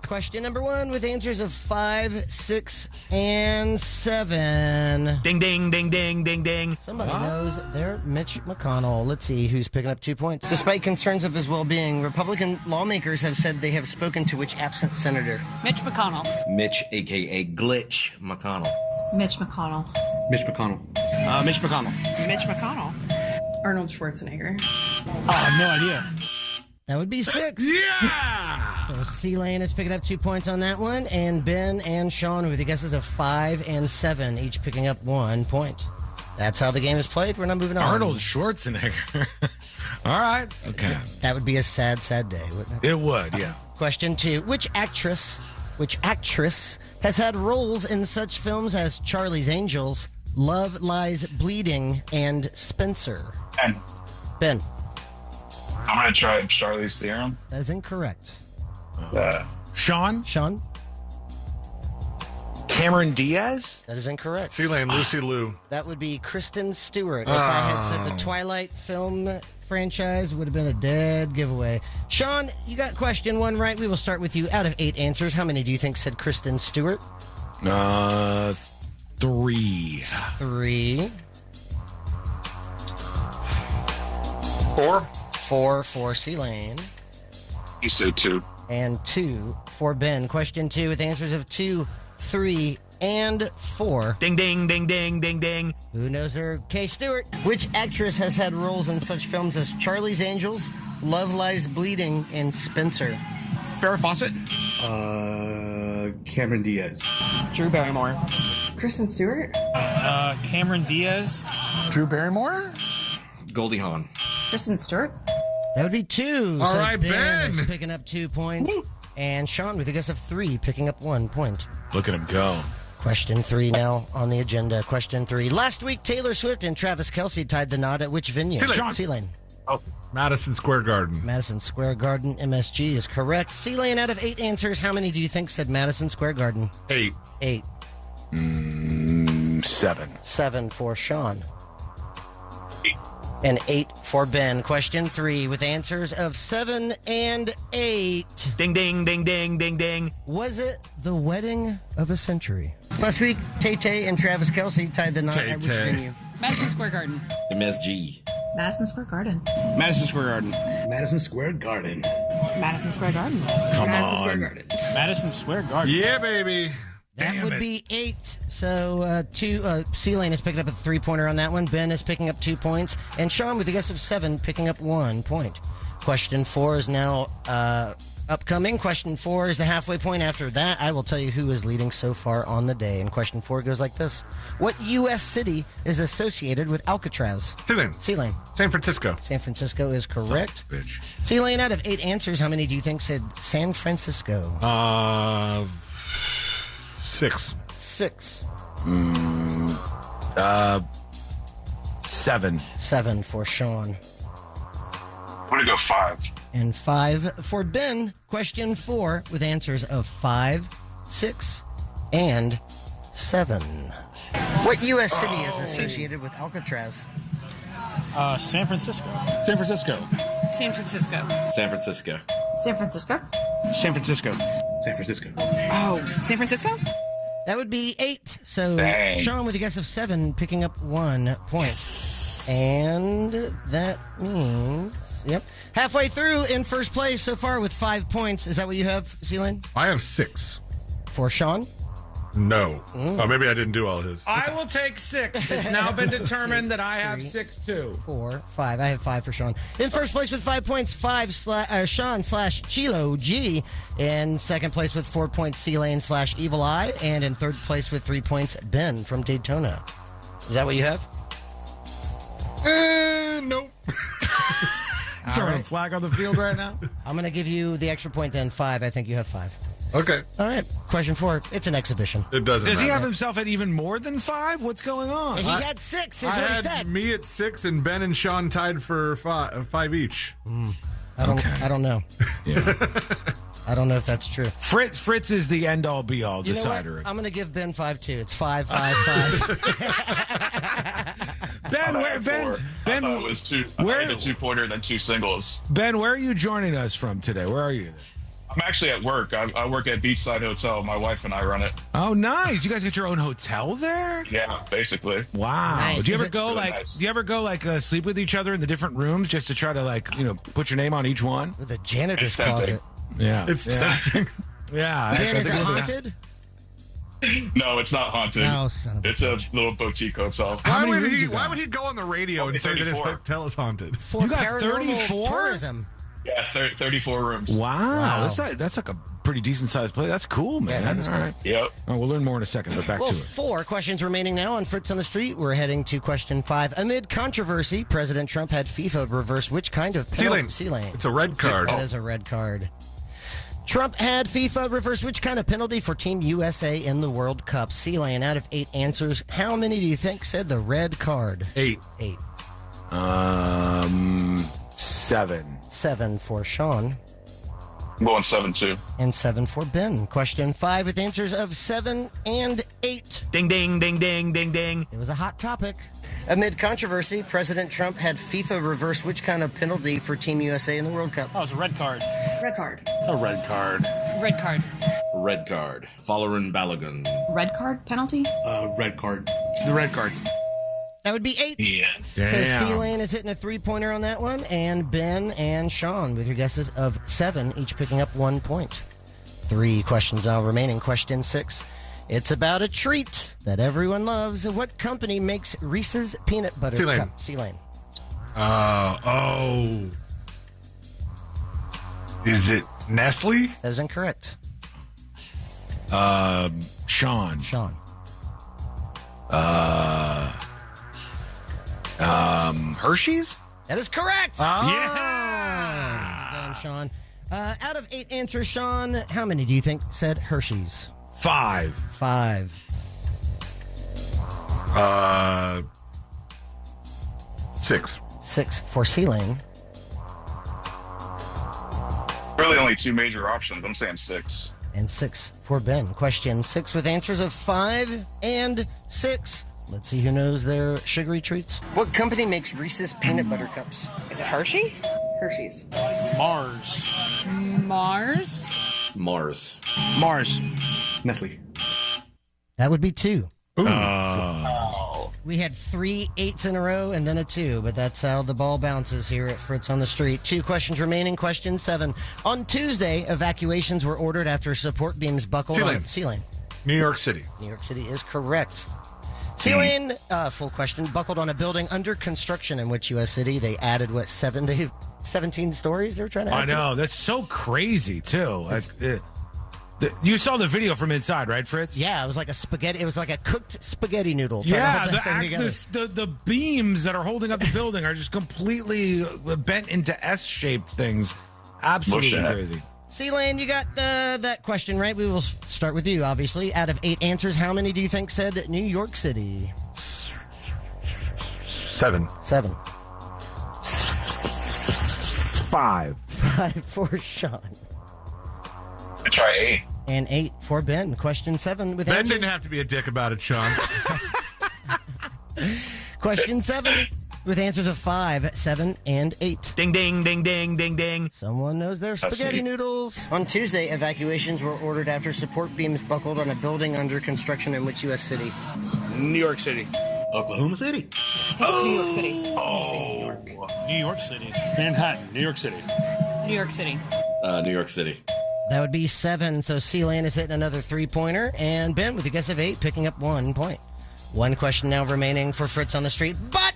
S2: Question number 1 with answers of 5, 6, and 7.
S16: Ding, ding, ding, ding, ding, ding.
S2: Somebody knows they're Mitch McConnell. Let's see who's picking up 2 points. Despite concerns of his well-being, Republican lawmakers have said they have spoken to which absent senator?
S11: Mitch McConnell.
S12: Mitch, a.k.a. Glitch McConnell.
S11: Mitch McConnell.
S12: Mitch McConnell.
S16: Mitch McConnell.
S11: Mitch McConnell. Arnold Schwarzenegger.
S16: Oh, no idea.
S2: That would be 6.
S21: Yeah!
S2: So C-Lane is picking up 2 points on that one, and Ben and Sean with the guesses of 5 and 7, each picking up 1 point. That's how the game is played. We're not moving on.
S16: Arnold Schwarzenegger. All right. Okay.
S2: That would be a sad, sad day, wouldn't it?
S16: It would, yeah.
S2: Question 2. Which actress Which actress has had roles in such films as Charlie's Angels, Love Lies Bleeding, and Spencer? Ben.
S3: I'm going to try Charlize Theron.
S2: That is incorrect.
S16: Sean? Cameron Diaz?
S2: That is incorrect.
S21: C-Lane, Lucy Liu.
S2: That would be Kristen Stewart. If I had said the Twilight film franchise, would have been a dead giveaway. Sean, you got question 1 right. We will start with you. Out of 8 answers, how many do you think said Kristen Stewart?
S16: 3.
S2: 3.
S21: 4.
S2: 4 for C-Lane.
S3: You said 2.
S2: And 2 for Ben. Question 2 with answers of 2, 3, and 4.
S16: Ding, ding, ding, ding, ding, ding.
S2: Who knows her? Kay Stewart. Which actress has had roles in such films as Charlie's Angels, Love Lies Bleeding, and Spencer?
S16: Farrah Fawcett.
S12: Cameron Diaz.
S11: Drew Barrymore. Kristen Stewart.
S5: Cameron Diaz.
S16: Drew Barrymore.
S12: Goldie Hawn.
S11: Kristen Stewart.
S2: That would be 2.
S21: All
S2: So
S21: right, Ben.
S2: is picking up 2 points. And Sean with a guess of 3, picking up 1 point.
S16: Look at him go.
S2: Question 3 now on the agenda. Question 3. Last week, Taylor Swift and Travis Kelce tied the knot at which venue? C-Lane.
S21: Madison Square Garden.
S2: Madison Square Garden, MSG is correct. C-Lane, out of 8 answers, how many do you think said Madison Square Garden?
S21: 8.
S2: 8.
S16: 7.
S2: 7 for Sean. And 8 for Ben. Question 3 with answers of 7 and 8.
S16: Ding, ding, ding, ding, ding, ding.
S2: Was it the wedding of a century? Last week, Tay-Tay and Travis Kelce tied the knot at which venue?
S11: Madison Square Garden.
S12: MSG.
S11: Madison Square Garden.
S5: Madison Square Garden.
S12: Madison Square Garden.
S11: Madison Square Garden.
S16: Come
S11: Madison
S16: on.
S11: Square Garden.
S5: Madison Square Garden.
S21: Yeah, baby.
S2: That would be 8. So C-Lane is picking up a 3-pointer on that one. Ben is picking up 2 points. And Sean with a guess of 7 picking up 1 point. Question 4 is now upcoming. Question 4 is the halfway point. After that, I will tell you who is leading so far on the day. And question 4 goes like this. What U.S. city is associated with Alcatraz?
S21: C-Lane.
S2: C-Lane.
S21: San Francisco.
S2: San Francisco is correct.
S16: Bitch.
S2: C-Lane, out of 8 answers, how many do you think said San Francisco?
S21: 6.
S2: 6.
S16: 7.
S2: 7 for Sean.
S3: I'm going to go 5.
S2: And 5 for Ben. Question 4 with answers of 5, 6, and 7. What U.S. city is associated with Alcatraz?
S5: San Francisco.
S16: San Francisco.
S11: San Francisco.
S12: San Francisco.
S11: San Francisco.
S5: San Francisco.
S12: San Francisco.
S11: Oh, San Francisco?
S2: That would be 8. So
S3: Dang.
S2: Sean with a guess of 7 picking up 1 point. Yes. And that means, yep, halfway through in first place so far with 5 points. Is that what you have, C-Lane?
S21: I have 6.
S2: For Sean?
S21: No. Oh, maybe I didn't do all his.
S8: I will take 6. It's now been determined that I have 6 too.
S2: 4, 5. I have 5 for Sean. In first place with 5 points, Sean / Chilo G. In second place with 4 points, C-Lane / Evil Eye. And in third place with 3 points, Ben from Daytona. Is that what you have?
S21: Nope.
S16: Throwing a flag on the field right now.
S2: I'm going to give you the extra point then, 5. I think you have 5.
S21: Okay.
S2: All right. Question 4. It's an exhibition.
S21: It doesn't
S16: Does he
S21: matter.
S16: have himself at even more than 5? What's going on?
S2: He got 6 is
S21: I
S2: what he
S21: had
S2: said.
S21: me at 6 and Ben and Sean tied for 5 each.
S2: I don't know.
S16: Yeah.
S2: I don't know if that's true.
S16: Fritz is the end-all, be-all
S2: You know what?
S16: decider.
S2: I'm going to give Ben 5 too. It's 5, 5, 5.
S16: Ben,
S3: I thought it was 2. I made a 2-pointer, then 2 singles.
S16: Ben, where are you joining us from today? Where are you?
S3: I'm actually at work. I work at Beachside Hotel. My wife and I run it.
S16: Oh, nice! You guys get your own hotel there?
S3: Yeah, basically.
S16: Wow.
S2: Nice.
S16: Do you
S2: Is
S16: ever
S2: it
S16: go
S3: really
S16: like?
S3: nice?
S16: Do you ever go like sleep with each other in the different rooms just to try to put your name on each one?
S2: With a janitor's
S3: It's tempting.
S2: closet.
S16: Yeah,
S21: It's
S16: yeah.
S21: tempting.
S16: Yeah.
S2: Ben, is it
S16: we'll do that.
S2: haunted?
S3: No, it's not haunted.
S2: Oh, son of a
S3: It's a little boutique hotel.
S16: How many rooms you
S21: Why
S16: got?
S21: would he go on the radio and say that his
S3: 34.
S21: hotel is haunted?
S2: For
S16: You got
S2: paranormal
S16: 34?
S2: tourism.
S3: Yeah, 34 rooms.
S16: Wow. That's like a pretty decent sized place. That's cool, man.
S2: that is
S16: All right.
S3: Yep.
S16: All right, we'll learn more in a second, but back
S2: Well,
S16: to it.
S2: 4 questions remaining now on Fritz on the Street. We're heading to question 5. Amid controversy, President Trump had FIFA reverse which kind of penalty?
S21: C-Lane. It's a red card.
S2: That is a red card. Trump had FIFA reverse which kind of penalty for Team USA in the World Cup? C-Lane, out of 8 answers, how many do you think said the red card?
S21: 8.
S2: 8.
S16: 7.
S2: 7 for Sean.
S3: I'm going 7 too.
S2: And 7 for Ben. Question 5 with answers of 7 and 8.
S16: Ding, ding, ding, ding, ding, ding.
S2: It was a hot topic. Amid controversy, President Trump had FIFA reverse which kind of penalty for Team USA in the World Cup?
S5: Oh, it was a red card.
S11: Red card.
S5: A red card.
S11: Red card.
S12: Red card. Folarin Balogun.
S11: Red card penalty?
S12: Red card.
S5: The red card.
S2: That would be 8.
S3: Yeah.
S2: So C-Lane is hitting a 3-pointer on that one, and Ben and Sean with your guesses of 7, each picking up 1 point. 3 questions now remaining. Question 6. It's about a treat that everyone loves. What company makes Reese's Peanut Butter
S21: C-Lane.
S2: Cup? C-Lane.
S21: Is it Nestle?
S2: That is incorrect.
S16: Sean. Hershey's?
S2: That is correct.
S16: Yeah.
S2: Well done, Sean. Out of 8 answers, Sean, how many do you think said Hershey's?
S16: 5.
S2: 5.
S21: 6.
S2: 6 for C-Lane.
S3: Really only 2 major options. I'm saying 6.
S2: And 6 for Ben. Question 6 with answers of 5 and 6. Let's see who knows their sugary treats. What company makes Reese's Peanut Butter Cups?
S11: Is it Hershey? Hershey's.
S5: Mars.
S11: Mars.
S12: Mars.
S5: Mars.
S12: Nestle.
S2: That would be 2.
S21: Ooh.
S2: We had 3 8s in a row and then a 2, but that's how the ball bounces here at Fritz on the Street. 2 questions remaining. Question 7. On Tuesday, evacuations were ordered after support beams buckled
S21: C-Lane.
S2: on C-Lane.
S21: New York City.
S2: New York City is correct. C-Lane, full question, buckled on a building under construction in which U.S. city? They added, 17 stories they were trying to add
S16: I know. That's so crazy, too. You saw the video from inside, right, Fritz?
S2: Yeah, it was like a spaghetti. It was like a cooked spaghetti noodle. Trying to hold that thing together.
S16: the beams that are holding up the building are just completely bent into S-shaped things. Absolutely crazy.
S2: C-Lane, you got that question right. We will start with you, obviously. Out of 8 answers, how many do you think said New York City?
S21: 7.
S2: 7.
S16: 5.
S2: 5 for Sean.
S3: I try 8.
S2: And 8 for Ben. Question 7 with
S21: Ben
S2: answers.
S21: didn't have to be a dick about it, Sean.
S2: Question 7 with answers of 5, 7, and 8.
S16: Ding, ding, ding, ding, ding, ding.
S2: Someone knows their spaghetti noodles. On Tuesday, evacuations were ordered after support beams buckled on a building under construction in which U.S. city?
S5: New York City.
S12: Oklahoma City.
S11: It's New York City.
S5: New York City. Manhattan. New York City.
S11: New York City.
S12: New York City.
S2: That would be 7. So C-Lane is hitting another 3-pointer. And Ben, with a guess of 8, picking up 1 point. 1 question now remaining for Fritz on the Street. But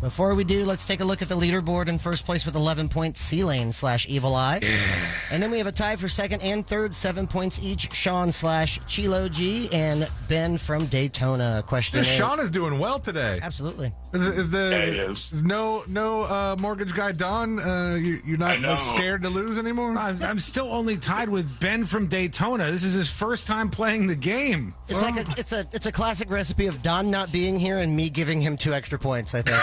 S2: before we do, let's take a look at the leaderboard. In first place with 11 points, C-Lane/Evil Eye. Yeah. And then we have a tie for second and third, 7 points each. Sean/Chilo G and Ben from Daytona. Question.
S21: Sean is doing well today.
S2: Absolutely.
S21: Is no mortgage guy Don? You're not like, scared to lose anymore?
S16: I'm still only tied with Ben from Daytona. This is his first time playing the game.
S2: It's like it's a classic recipe of Don not being here and me giving him 2 extra points, I think.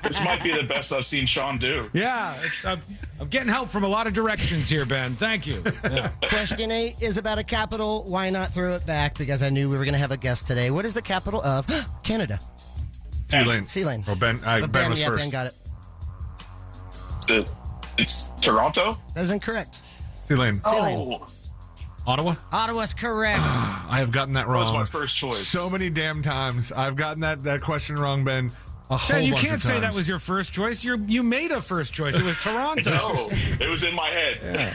S3: This might be the best I've seen Sean do.
S16: Yeah, I'm getting help from a lot of directions here, Ben. Thank you. Yeah.
S2: Question 8 is about a capital. Why not throw it back? Because I knew we were going to have a guest today. What is the capital of Canada?
S21: C-Lane.
S2: C-Lane.
S21: Or Ben. Ben was first.
S2: Ben got it.
S3: It's Toronto?
S2: That is incorrect.
S21: C-Lane.
S3: Oh.
S21: Ottawa?
S2: Ottawa's correct.
S21: I have gotten that wrong.
S3: That was my first choice.
S21: So many damn times. I've gotten that question wrong, Ben.
S16: Ben, you can't say that was your first choice. You made a first choice. It was Toronto.
S3: No, it was in my head.
S2: Yeah.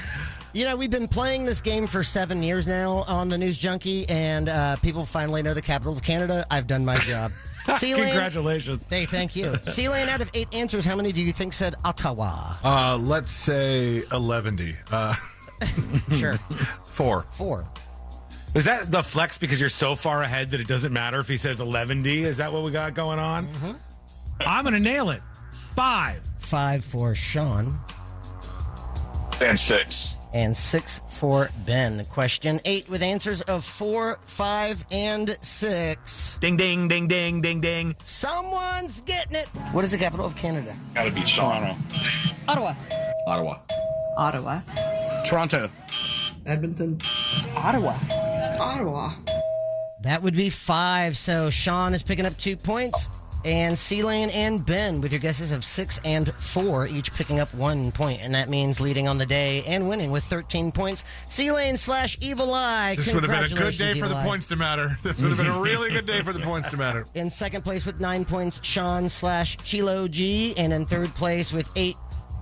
S2: You know, we've been playing this game for 7 years now on the News Junkie, and people finally know the capital of Canada. I've done my job. C-Lane,
S16: congratulations.
S2: Hey, thank you. C-Lane, out of 8 answers, how many do you think said Ottawa?
S21: Let's say 11.
S2: Sure.
S21: 4.
S2: 4.
S16: Is that the flex because you're so far ahead that it doesn't matter if he says 11? Is that what we got going on? Mm-hmm. I'm going to nail it. 5.
S2: 5 for Sean.
S3: And 6.
S2: And 6 for Ben. Question 8 with answers of 4, 5, and 6.
S12: Ding, ding, ding, ding, ding, ding.
S2: Someone's getting it. What is the capital of Canada?
S3: Gotta be Toronto.
S11: Ottawa.
S12: Ottawa.
S11: Ottawa.
S12: Toronto.
S27: Edmonton.
S11: Ottawa. Ottawa.
S2: That would be 5. So Sean is picking up 2 points. And C-Lane and Ben with your guesses of 6 and 4, each picking up 1 point. And that means leading on the day and winning with 13 points. C-Lane / Evil Eye.
S21: This would have been a good day for
S2: Evil
S21: the
S2: Eye.
S21: points to matter. This would have been a really good day for the points to matter.
S2: In second place with 9 points, Sean / Chilo G. And in third place with 8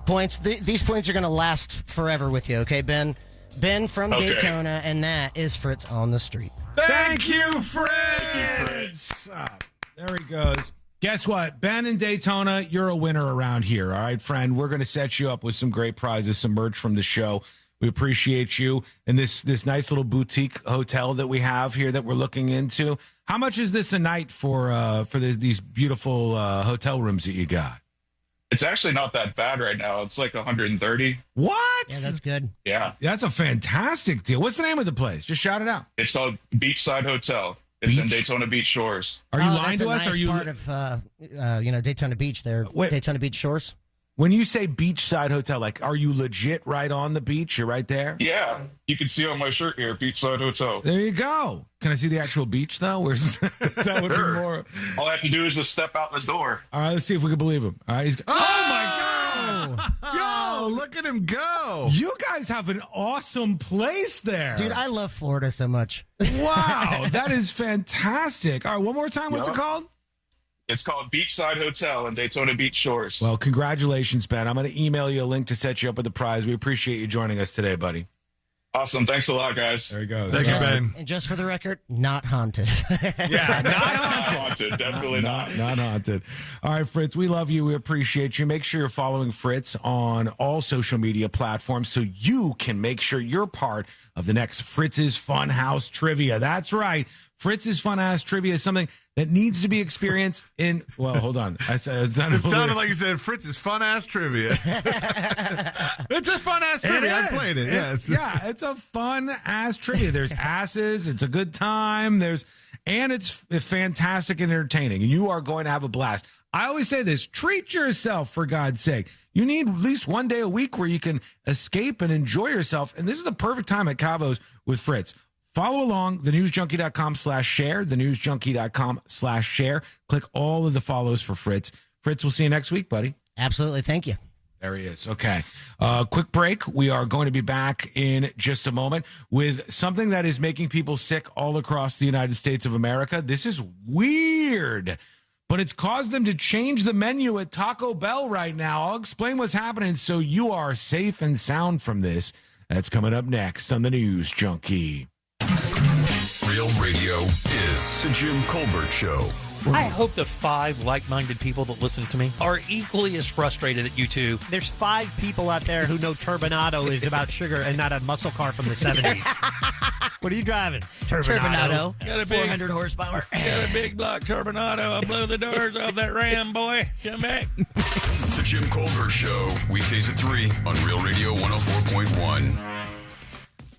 S2: points. These points are going to last forever with you, okay, Ben? Ben from Daytona, and that is Fritz on the Street.
S16: Thank you, Fritz! There he goes. Guess what? Ben in Daytona, you're a winner around here, all right, friend? We're going to set you up with some great prizes, some merch from the show. We appreciate you. And this nice little boutique hotel that we have here that we're looking into. How much is this a night for these beautiful hotel rooms that you got?
S3: It's actually not that bad right now. It's like 130.
S16: What?
S2: Yeah, that's good.
S3: Yeah.
S16: That's a fantastic deal. What's the name of the place? Just shout it out.
S3: It's called Beachside Hotel. It's in Daytona Beach Shores.
S16: Are you lying
S2: that's
S16: to
S2: a
S16: us?
S2: nice
S16: Are you
S2: part of Daytona Beach there?
S16: Wait.
S2: Daytona Beach Shores.
S16: When you say beachside hotel, like, are you legit right on the beach? You're right there?
S3: Yeah. You can see on my shirt here, Beachside Hotel.
S16: There you go. Can I see the actual beach, though? Where's that would
S3: Sure.
S16: be more.
S3: All I have to do is just step out the door.
S16: All right, let's see if we can believe him. All right, he's. Oh my God!
S21: Yo, look at him go.
S16: You guys have an awesome place there.
S2: Dude, I love Florida so much.
S16: Wow, that is fantastic. All right, one more time. What's it called?
S3: It's called Beachside Hotel in Daytona Beach Shores.
S16: Well, congratulations, Ben. I'm going to email you a link to set you up with the prize. We appreciate you joining us today, buddy.
S3: Awesome. Thanks a lot, guys.
S16: There you go.
S21: Thank you, Ben.
S2: And just for the record, not haunted.
S21: Yeah, not
S3: haunted. Definitely not.
S16: Not haunted. All right, Fritz, we love you. We appreciate you. Make sure you're following Fritz on all social media platforms so you can make sure you're part of the next Fritz's Funhouse Trivia. That's right. Fritz's Funhouse Trivia is something that needs to be experienced in, well, hold on.
S21: It sounded like you said Fritz's fun-ass trivia. It's a fun-ass trivia. I played it.
S16: It's a fun-ass trivia. There's asses. It's a good time. And it's fantastic and entertaining. And you are going to have a blast. I always say this, treat yourself, for God's sake. You need at least one day a week where you can escape and enjoy yourself. And this is the perfect time at Cavo's with Fritz. Follow along, thenewsjunkie.com/share, thenewsjunkie.com/share. Click all of the follows for Fritz. Fritz, we'll see you next week, buddy.
S2: Absolutely. Thank you.
S16: There he is. Okay. Quick break. We are going to be back in just a moment with something that is making people sick all across the United States of America. This is weird, but it's caused them to change the menu at Taco Bell right now. I'll explain what's happening so you are safe and sound from this. That's coming up next on the News Junkie.
S19: Real radio is the Jim Colbert Show.
S5: I hope the 5 like-minded people that listen to me are equally as frustrated at you two.
S13: There's 5 people out there who know Turbinado is about sugar and not a muscle car from the 70s. What are you driving?
S7: Turbinado.
S5: Got a big
S7: 400 horsepower.
S5: Got a big block Turbinado. I blew the doors off that Ram, boy. Come back.
S19: The Jim Colbert Show, weekdays at 3 on Real Radio 104.1.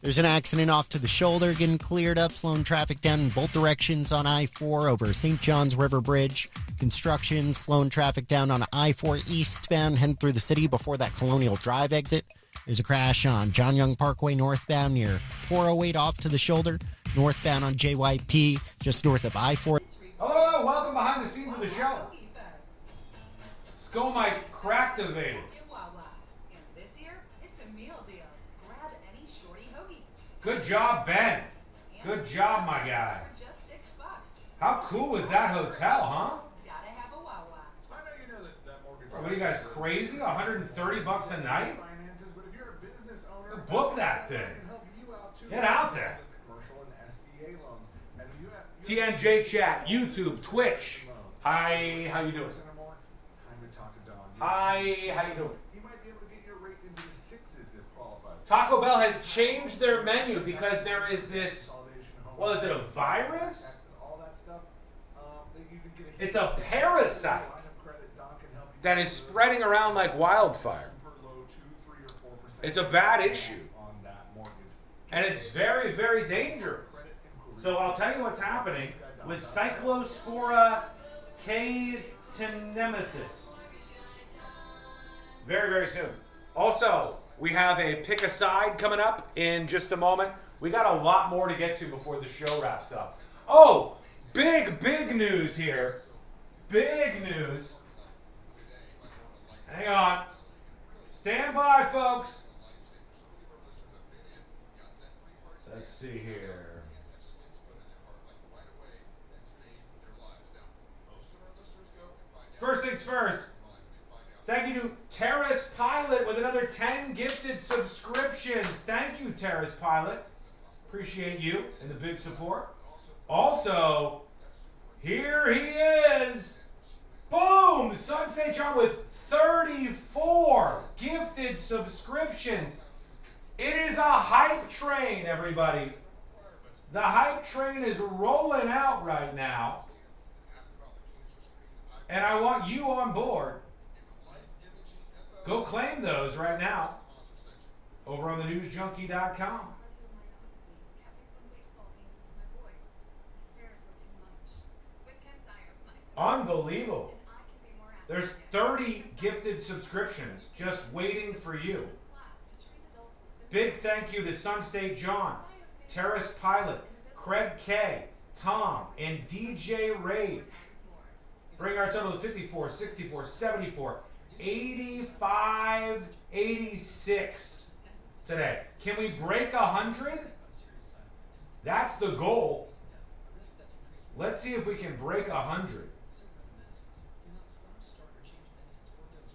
S15: There's an accident off to the shoulder getting cleared up, slowing traffic down in both directions on I-4 over St. John's River Bridge. Construction, slowing traffic down on I-4 eastbound, heading through the city before that Colonial Drive exit. There's a crash on John Young Parkway northbound near 408 off to the shoulder. Northbound on JYP, just north of I-4.
S8: Hello, welcome behind the scenes of the show. Skull Mike Cracktivated. Good job, Ben. Good job, my guy. How cool was that hotel, huh? What are you guys, crazy? $130 a night? Book that thing. Get out there. TNJ chat, YouTube, Twitch. Hi, how you doing? Hi, how you doing? Taco Bell has changed their menu because there is this, well, is it a virus? It's a parasite that is spreading around like wildfire. It's a bad issue. and it's very, very dangerous. So I'll tell you what's happening with Cyclospora catenemesis. Very, very soon. Also, we have a pick a side coming up in just a moment. We got a lot more to get to before the show wraps up. Oh, big news here. Big news. Hang on. Stand by, folks. Let's see here. First things first. Thank you to Terrace Pilot with another 10 gifted subscriptions. Thank you, Terrace Pilot. Appreciate you and the big support. Also, here he is. Boom! Sunset John with 34 gifted subscriptions. It is a hype train, everybody. The hype train is rolling out right now. And I want you on board. Go claim those right now over on thenewsjunkie.com. Unbelievable. There's 30 gifted subscriptions just waiting for you. Big thank you to Sunstate John, Terrace Pilot, Craig K, Tom, and DJ Rage. Bring our total to 54, 64, 74, 85, 86 today. Can we break 100? That's the goal. Let's see if we can break 100.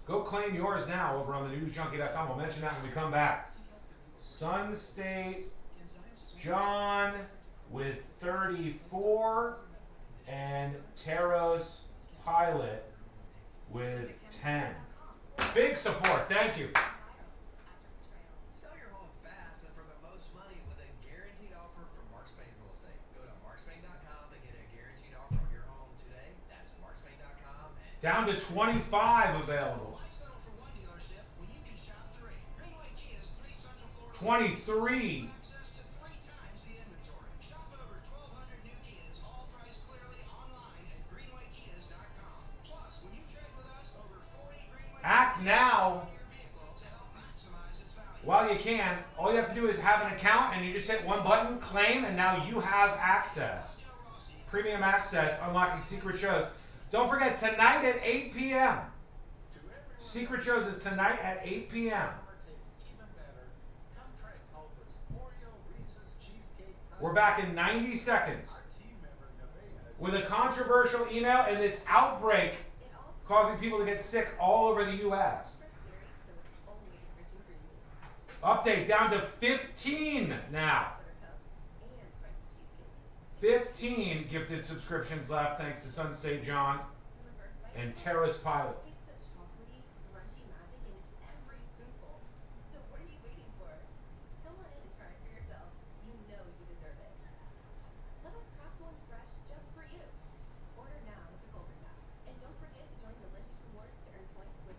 S8: Go claim yours now over on thenewsjunkie.com. We'll mention that when we come back. Sunstate John with 34 and Taros Pilot with 10. Big support. Thank you.
S6: Sell your home fast and for the most money with a guaranteed offer from Mark Spain Real Estate. Go to markspain.com to get a guaranteed offer on your home today. That's markspain.com.
S8: Down to 25 available. 23. Act now while you can. All you have to do is have an account and you just hit one button, claim, and now you have access. Premium access, unlocking secret shows. Don't forget, tonight at 8 p.m. Secret shows is tonight at 8 p.m. We're back in 90 seconds with a controversial email and this outbreak causing people to get sick all over the U.S. Update down to 15 now. 15 gifted subscriptions left thanks to Sunstate John and Terrace Pilot.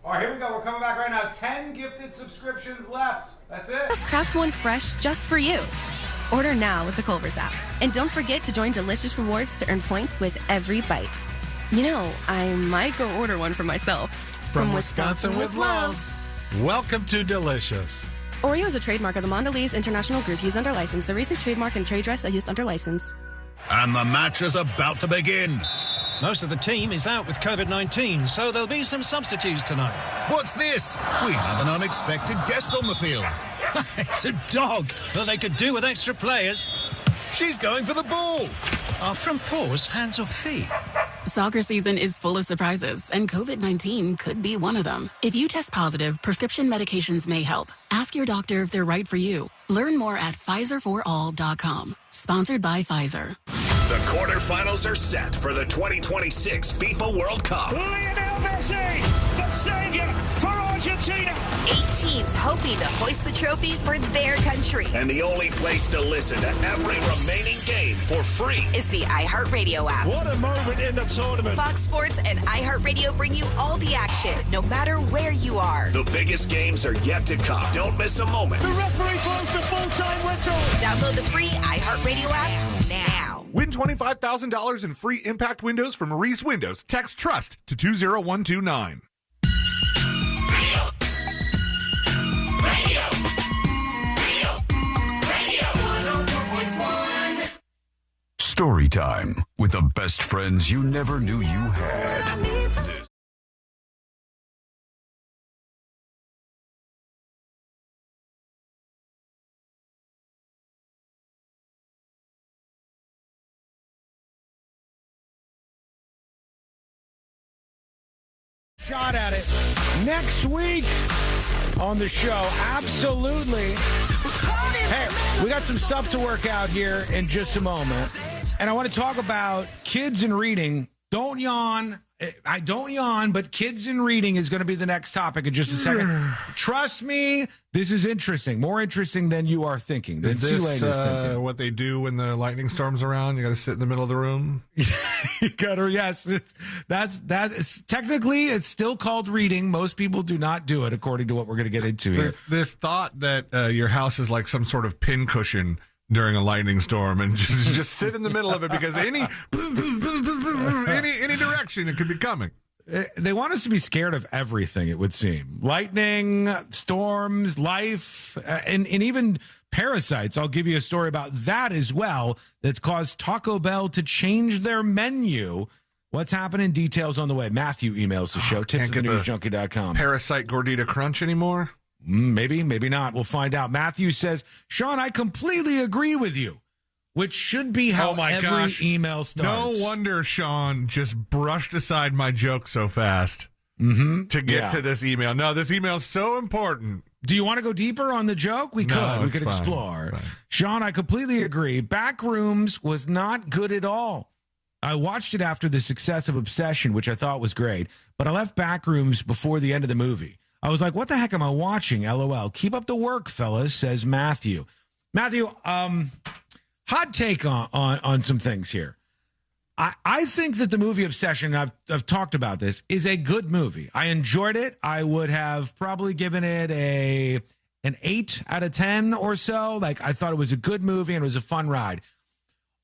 S8: All right, here we go. We're coming back right now. 10 gifted subscriptions left. That's it.
S17: Just craft one fresh just for you. Order now with the Culver's app. And don't forget to join Delicious Rewards to earn points with every bite. You know, I might go order one for myself.
S20: From Wisconsin with love. Welcome to Delicious.
S17: Oreo is a trademark of the Mondelez International Group used under license. The Reese's trademark and trade dress are used under license.
S20: And the match is about to begin.
S22: Most of the team is out with COVID-19, so there'll be some substitutes tonight.
S20: What's this? We have an unexpected guest on the field.
S22: It's a dog, but they could do with extra players.
S20: She's going for the ball.
S22: Are front paws hands or feet?
S23: Soccer season is full of surprises, and COVID-19 could be one of them. If you test positive, prescription medications may help. Ask your doctor if they're right for you. Learn more at PfizerForAll.com. Sponsored by Pfizer.
S24: The quarterfinals are set for the 2026 FIFA World Cup.
S25: Lionel Messi, the savior for Argentina.
S26: 18
S1: teams hoping to hoist the trophy for their country.
S24: And the only place to listen to every remaining game for free
S1: is the iHeartRadio app.
S24: What a moment in the tournament.
S1: Fox Sports and iHeartRadio bring you all the action, no matter where you are.
S24: The biggest games are yet to come. Don't miss a moment.
S1: The referee blows the full-time whistle. Download the free iHeartRadio app now.
S21: Win $25,000 in free impact windows from Maurice Windows. Text TRUST to 20129.
S19: Story time with the best friends you never knew you had.
S16: Shot at it next week on the show. Absolutely. Hey, we got some stuff to work out here in just a moment. And I want to talk about kids and reading. Don't yawn. I don't yawn, but kids and reading is going to be the next topic in just a second. Trust me, this is interesting. More interesting than you are thinking. Than
S21: Is this
S16: C-Ladies thinking.
S21: what they do when the lightning storm's around? You got to sit in the middle of the room?
S16: You gotta, yes. That's technically, it's still called reading. Most people do not do it, according to what we're going to get into here.
S21: This thought that your house is like some sort of pincushion during a lightning storm and just sit in the middle of it because any direction it could be coming.
S16: They want us to be scared of everything, it would seem. Lightning, storms, life, and even parasites. I'll give you a story about that as well that's caused Taco Bell to change their menu. What's happening? Details on the way. Matthew emails the show, tips@thenewsjunkie.com.
S21: Parasite Gordita Crunch anymore?
S16: Maybe, maybe not. We'll find out. Matthew says, Sean, I completely agree with you, which should be how every email starts.
S21: No wonder Sean just brushed aside my joke so fast to get to this email. No, this email is so important.
S16: Do you want to go deeper on the joke? We could explore.
S21: Fine.
S16: Sean, I completely agree. Backrooms was not good at all. I watched it after the success of Obsession, which I thought was great, but I left Backrooms before the end of the movie. I was like, what the heck am I watching? LOL. Keep up the work, fellas, says Matthew. Matthew, hot take on some things here. I think that the movie Obsession, I've talked about this, is a good movie. I enjoyed it. I would have probably given it an 8 out of 10 or so. Like, I thought it was a good movie and it was a fun ride.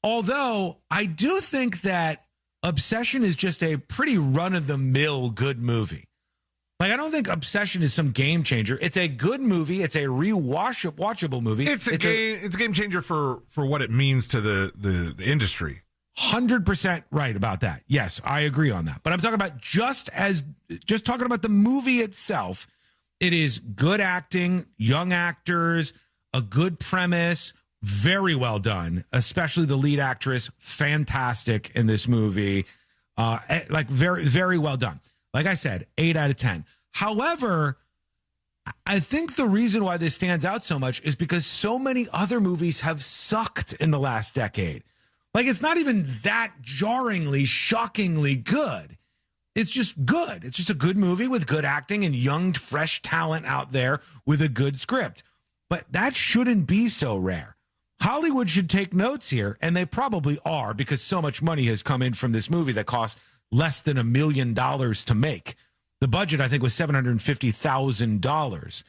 S16: Although, I do think that Obsession is just a pretty run-of-the-mill good movie. Like, I don't think Obsession is some game changer. It's a good movie. It's a watchable movie.
S21: It's a game changer for what it means to the industry.
S16: 100% right about that. Yes, I agree on that. But I'm talking about just talking about the movie itself. It is good acting, young actors, a good premise, very well done. Especially the lead actress, fantastic in this movie. Like very, very well done. Like I said, 8 out of 10. However, I think the reason why this stands out so much is because so many other movies have sucked in the last decade. Like, it's not even that jarringly, shockingly good. It's just good. It's just a good movie with good acting and young, fresh talent out there with a good script. But that shouldn't be so rare. Hollywood should take notes here, and they probably are, because so much money has come in from this movie that cost less than $1 million to make. The budget, I think, was $750,000.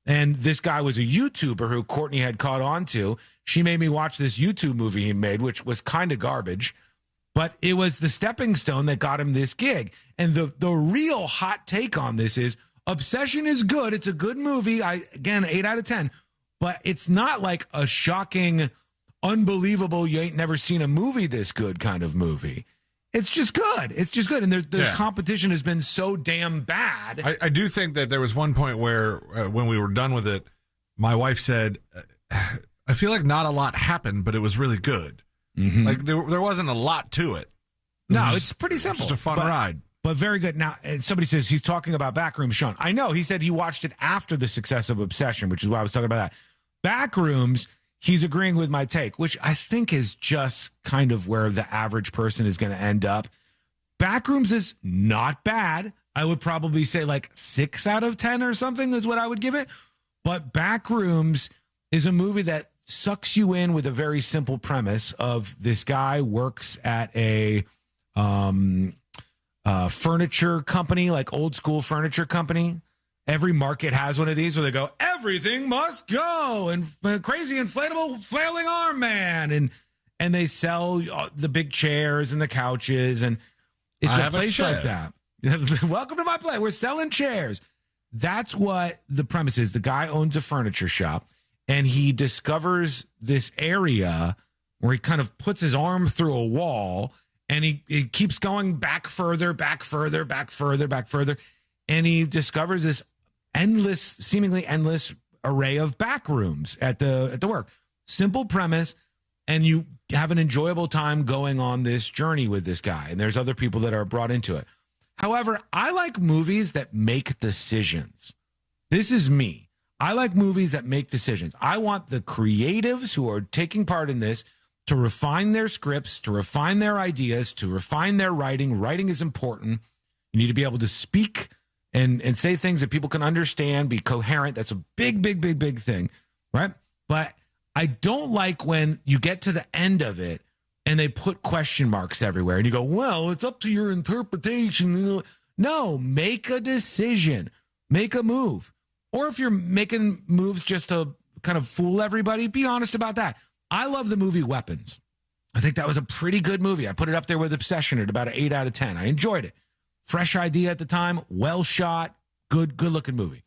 S16: And this guy was a YouTuber who Courtney had caught on to. She made me watch this YouTube movie he made, which was kind of garbage. But it was the stepping stone that got him this gig. And the real hot take on this is Obsession is good. It's a good movie. Again, 8 out of 10. But it's not like a shocking, unbelievable, you ain't never seen a movie this good kind of movie. It's just good. It's just good. And the competition has been so damn bad.
S21: I do think that there was one point where when we were done with it, my wife said, I feel like not a lot happened, but it was really good.
S16: Mm-hmm.
S21: Like there wasn't a lot to it.
S16: No, it's pretty simple.
S21: Just a fun ride.
S16: But very good. Now, somebody says he's talking about Backrooms, Sean. I know. He said he watched it after the success of Obsession, which is why I was talking about that. Backrooms, he's agreeing with my take, which I think is just kind of where the average person is going to end up. Backrooms is not bad. I would probably say like 6 out of 10 or something is what I would give it. But Backrooms is a movie that sucks you in with a very simple premise of this guy works at a furniture company, like old school furniture company. Every market has one of these where they go, everything must go, and crazy inflatable flailing arm man, and they sell the big chairs and the couches, and it's a place like that. Welcome to my place. We're selling chairs. That's what the premise is. The guy owns a furniture shop, and he discovers this area where he kind of puts his arm through a wall, and he keeps going back further, and he discovers this seemingly endless array of back rooms at the work. Simple premise, and you have an enjoyable time going on this journey with this guy, and there's other people that are brought into it. However, I like movies that make decisions. This is me. I like movies that make decisions. I want the creatives who are taking part in this to refine their scripts, to refine their ideas, to refine their writing. Writing is important. You need to be able to speak and say things that people can understand, be coherent. That's a big thing, right? But I don't like when you get to the end of it and they put question marks everywhere and you go, well, it's up to your interpretation. No, make a decision, make a move. Or if you're making moves just to kind of fool everybody, be honest about that. I love the movie Weapons. I think that was a pretty good movie. I put it up there with Obsession at about an 8 out of 10. I enjoyed it. Fresh idea at the time, well shot, good looking movie.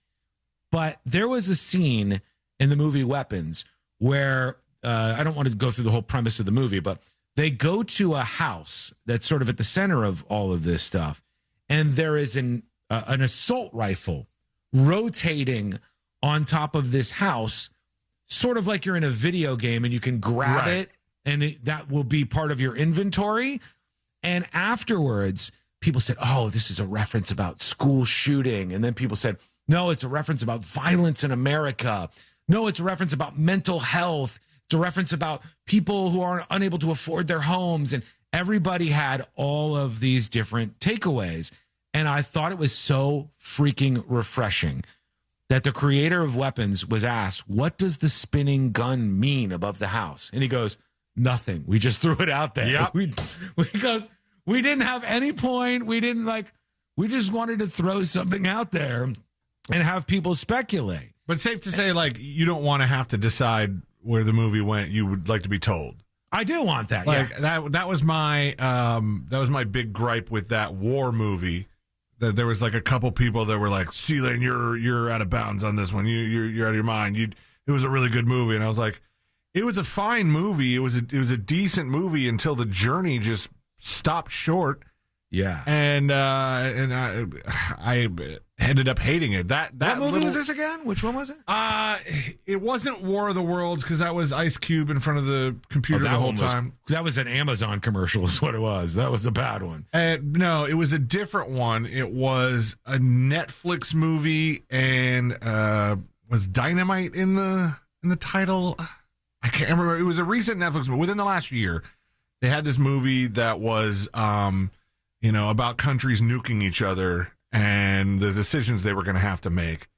S16: But there was a scene in the movie Weapons where I don't want to go through the whole premise of the movie, but they go to a house that's sort of at the center of all of this stuff, and there is an assault rifle rotating on top of this house, sort of like you're in a video game and you can grab it, and that will be part of your inventory. And afterwards, people said, oh, this is a reference about school shooting. And then people said, no, it's a reference about violence in America. No, it's a reference about mental health. It's a reference about people who are unable to afford their homes. And everybody had all of these different takeaways. And I thought it was so freaking refreshing that the creator of Weapons was asked, what does the spinning gun mean above the house? And he goes, nothing. We just threw it out there.
S21: Yep.
S16: We didn't have any point. We just wanted to throw something out there and have people speculate.
S21: But safe to say, like, you don't want to have to decide where the movie went. You would like to be told.
S16: I do want that.
S21: Like that was my big gripe with that war movie. That there was like a couple people that were like, C-Lane, you're out of bounds on this one. You're out of your mind. It was a really good movie, and I was like, it was a fine movie. It was a decent movie until the journey just stopped short.
S16: Yeah,
S21: and I ended up hating it. That
S16: what movie was this again? Which one was it?
S21: It wasn't War of the Worlds, because that was Ice Cube in front of the computer the whole time.
S16: That was an Amazon commercial, is what it was. That was a bad one.
S21: No, it was a different one. It was a Netflix movie, and was Dynamite in the title? I can't remember. It was a recent Netflix movie within the last year. They had this movie that was, about countries nuking each other and the decisions they were going to have to make.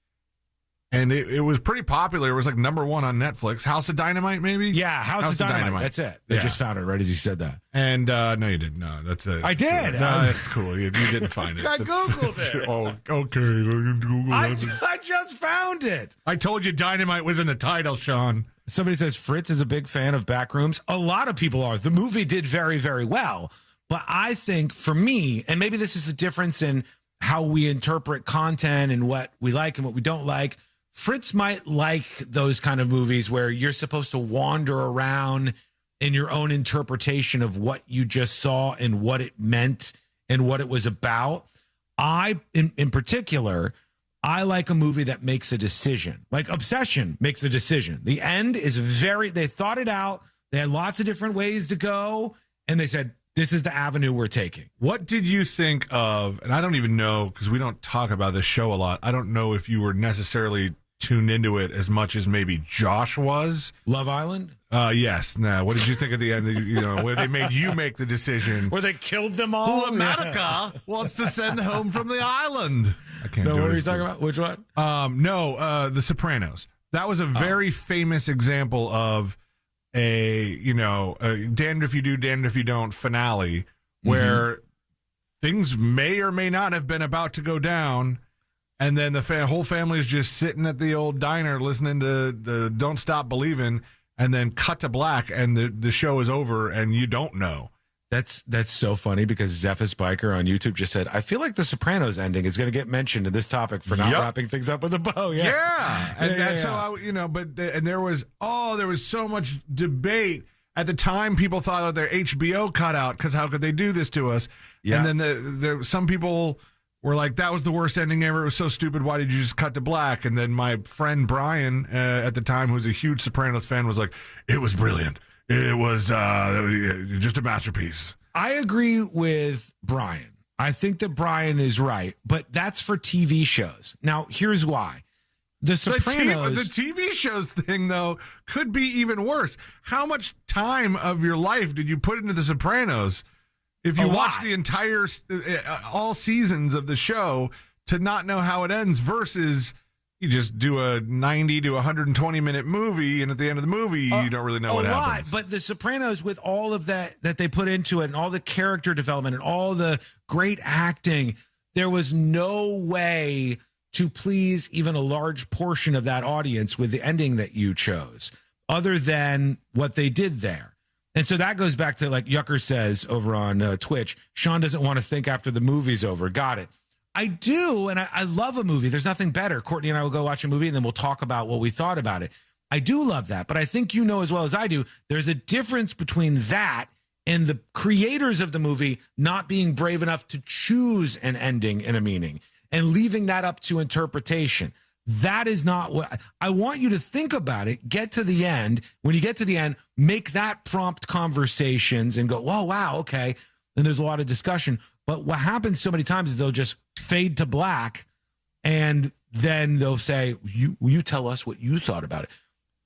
S21: And it was pretty popular. It was like number one on Netflix. House of Dynamite, maybe?
S16: Yeah, House of Dynamite. That's it. I just found it right as you said that.
S21: And no, you didn't. No, that's it.
S16: I did.
S21: No, that's cool. You didn't find it.
S16: I Googled it.
S21: Oh, okay. Google
S16: I just found it.
S21: I told you Dynamite was in the title, Sean.
S16: Somebody says Fritz is a big fan of Backrooms. A lot of people are. The movie did very, very well. But I think for me, and maybe this is a difference in how we interpret content and what we like and what we don't like, Fritz might like those kind of movies where you're supposed to wander around in your own interpretation of what you just saw and what it meant and what it was about. In particular, I like a movie that makes a decision. Like Obsession makes a decision. The end is they thought it out. They had lots of different ways to go. And they said, this is the avenue we're taking.
S21: What did you think of, and I don't even know, because we don't talk about this show a lot, I don't know if you were necessarily tuned into it as much as maybe Josh was.
S16: Love Island?
S21: Yes. Nah. What did you think at the end? Where they made you make the decision?
S16: Where they killed them all?
S21: Who America wants to send home from the island? I can't.
S16: No,
S21: do
S16: what
S21: it
S16: are you
S21: as
S16: talking
S21: good.
S16: about? Which one?
S21: The Sopranos. That was a very famous example of a damned if you do, damned if you don't finale, where things may or may not have been about to go down. And then the whole family is just sitting at the old diner listening to the Don't Stop Believin', and then cut to black, and the show is over, and you don't know.
S16: That's so funny because Zephys Biker on YouTube just said, I feel like the Sopranos ending is going to get mentioned in this topic for not wrapping things up with a bow. Yeah.
S21: And that's so, there was so much debate. At the time, people thought of their HBO cutout because how could they do this to us?
S16: Yeah.
S21: And then some people were like, that was the worst ending ever. It was so stupid. Why did you just cut to black? And then my friend Brian, at the time, who was a huge Sopranos fan, was like, it was brilliant. It was just a masterpiece.
S16: I agree with Brian. I think that Brian is right, but that's for TV shows. Now, here's why. The Sopranos...
S21: The TV shows thing, though, could be even worse. How much time of your life did you put into The Sopranos if you watch the entire, all seasons of the show to not know how it ends versus you just do a 90 to 120-minute movie, and at the end of the movie, you don't really know what happens.
S16: But The Sopranos, with all of that they put into it and all the character development and all the great acting, there was no way to please even a large portion of that audience with the ending that you chose, other than what they did there. And so that goes back to, like Yucker says over on Twitch, Sean doesn't want to think after the movie's over. Got it. I do, and I love a movie. There's nothing better. Courtney and I will go watch a movie, and then we'll talk about what we thought about it. I do love that, but I think you know as well as I do, there's a difference between that and the creators of the movie not being brave enough to choose an ending and a meaning and leaving that up to interpretation. That is not what I want you to think about it. Get to the end. When you get to the end, make that prompt conversations and go, whoa, wow, okay. And there's a lot of discussion. But what happens so many times is they'll just fade to black, and then they'll say, will you tell us what you thought about it?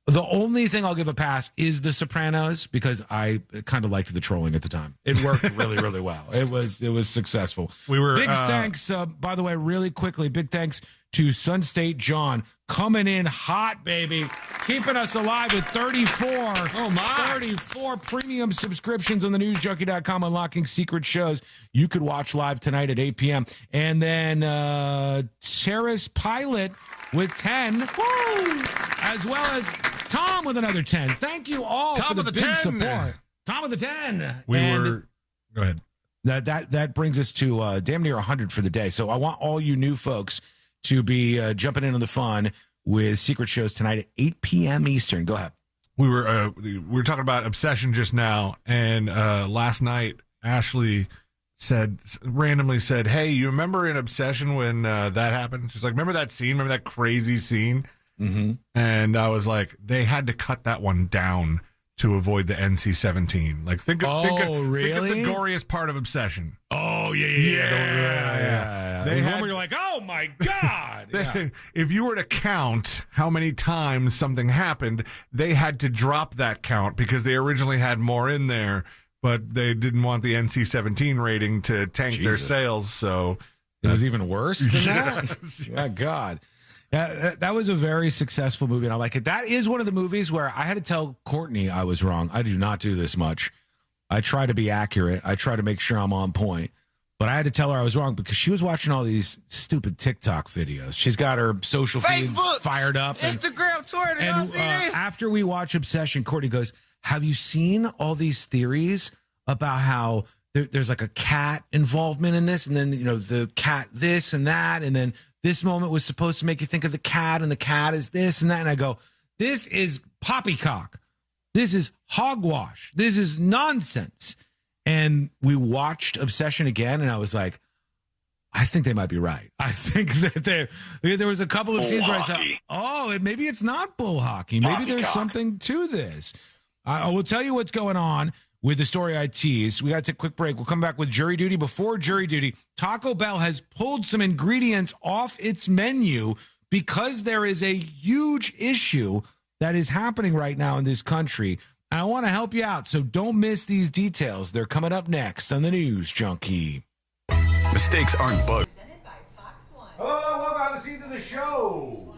S16: The only thing I'll give a pass is The Sopranos, because I kind of liked the trolling at the time. It worked really, really well. It was successful. Big thanks, by the way, really quickly, big thanks to Sun State John, coming in hot, baby, keeping us alive with 34 premium subscriptions on the newsjunkie.com, unlocking secret shows you could watch live tonight at 8 p.m. And then Terrace Pilot with 10, as well as Tom with another 10. Thank you all for the big 10. Support. Tom with the 10.
S21: Go ahead.
S16: That brings us to damn near 100 for the day. So I want all you new folks to be jumping in on the fun with secret shows tonight at 8 p.m. Eastern. Go ahead.
S21: We were talking about Obsession just now, and last night Ashley randomly said, hey, you remember in Obsession when that happened? She's like, remember that scene? Remember that crazy scene?
S16: Mm-hmm.
S21: And I was like, they had to cut that one down to avoid the NC-17. Like, think of the goriest part of Obsession.
S16: Oh, yeah.
S21: They had,
S16: you're like, oh, my God.
S21: If you were to count how many times something happened, they had to drop that count because they originally had more in there, but they didn't want the NC-17 rating to tank their sales, so...
S16: It was even worse than that? My God. That was a very successful movie, and I like it. That is one of the movies where I had to tell Courtney I was wrong. I do not do this much. I try to be accurate. I try to make sure I'm on point. But I had to tell her I was wrong because she was watching all these stupid TikTok videos. She's got her social feeds fired up.
S4: Instagram, Twitter,
S16: and after we watch Obsession, Courtney goes, have you seen all these theories about how there's like a cat involvement in this, and then, the cat this and that, and then this moment was supposed to make you think of the cat, and the cat is this and that. And I go, this is poppycock. This is hogwash. This is nonsense. And we watched Obsession again, and I was like, I think they might be right. I think that there was a couple of scenes where I said, maybe it's not bull hockey. Maybe there's something to this. I will tell you what's going on with the story I teased. We got to take a quick break. We'll come back with Jury Duty. Before Jury Duty, Taco Bell has pulled some ingredients off its menu because there is a huge issue that is happening right now in this country. And I want to help you out, so don't miss these details. They're coming up next on the News Junkie.
S19: Mistakes aren't bugs.
S8: Hello, welcome to the scenes of the show.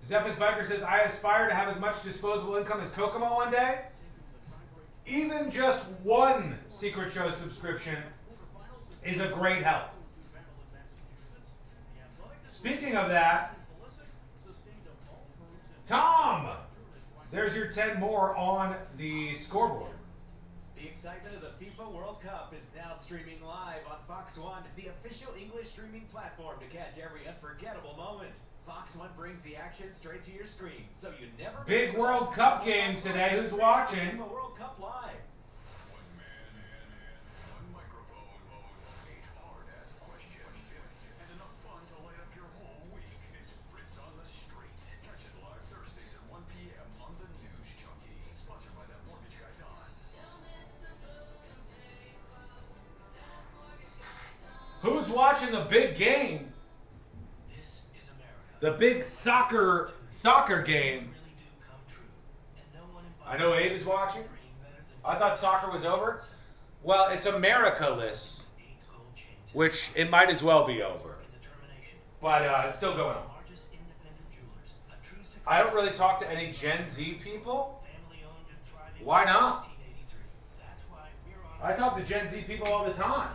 S8: Zephyr's Biker says, I aspire to have as much disposable income as Kokomo one day. Even just one Secret Show subscription is a great help. Speaking of that, Tom, there's your 10 more on the scoreboard.
S4: The excitement of the FIFA World Cup is now streaming live on Fox One, the official English streaming platform to catch every unforgettable moment. Fox One brings the action straight to your screen, so you never miss
S8: Big World Cup game today. Who's watching?
S4: FIFA World Cup live.
S8: Who's watching the big game? The big soccer game. I know Abe is watching. I thought soccer was over. Well, it's America-less, which it might as well be over. But it's still going on. I don't really talk to any Gen Z people. Why not? I talk to Gen Z people all the time.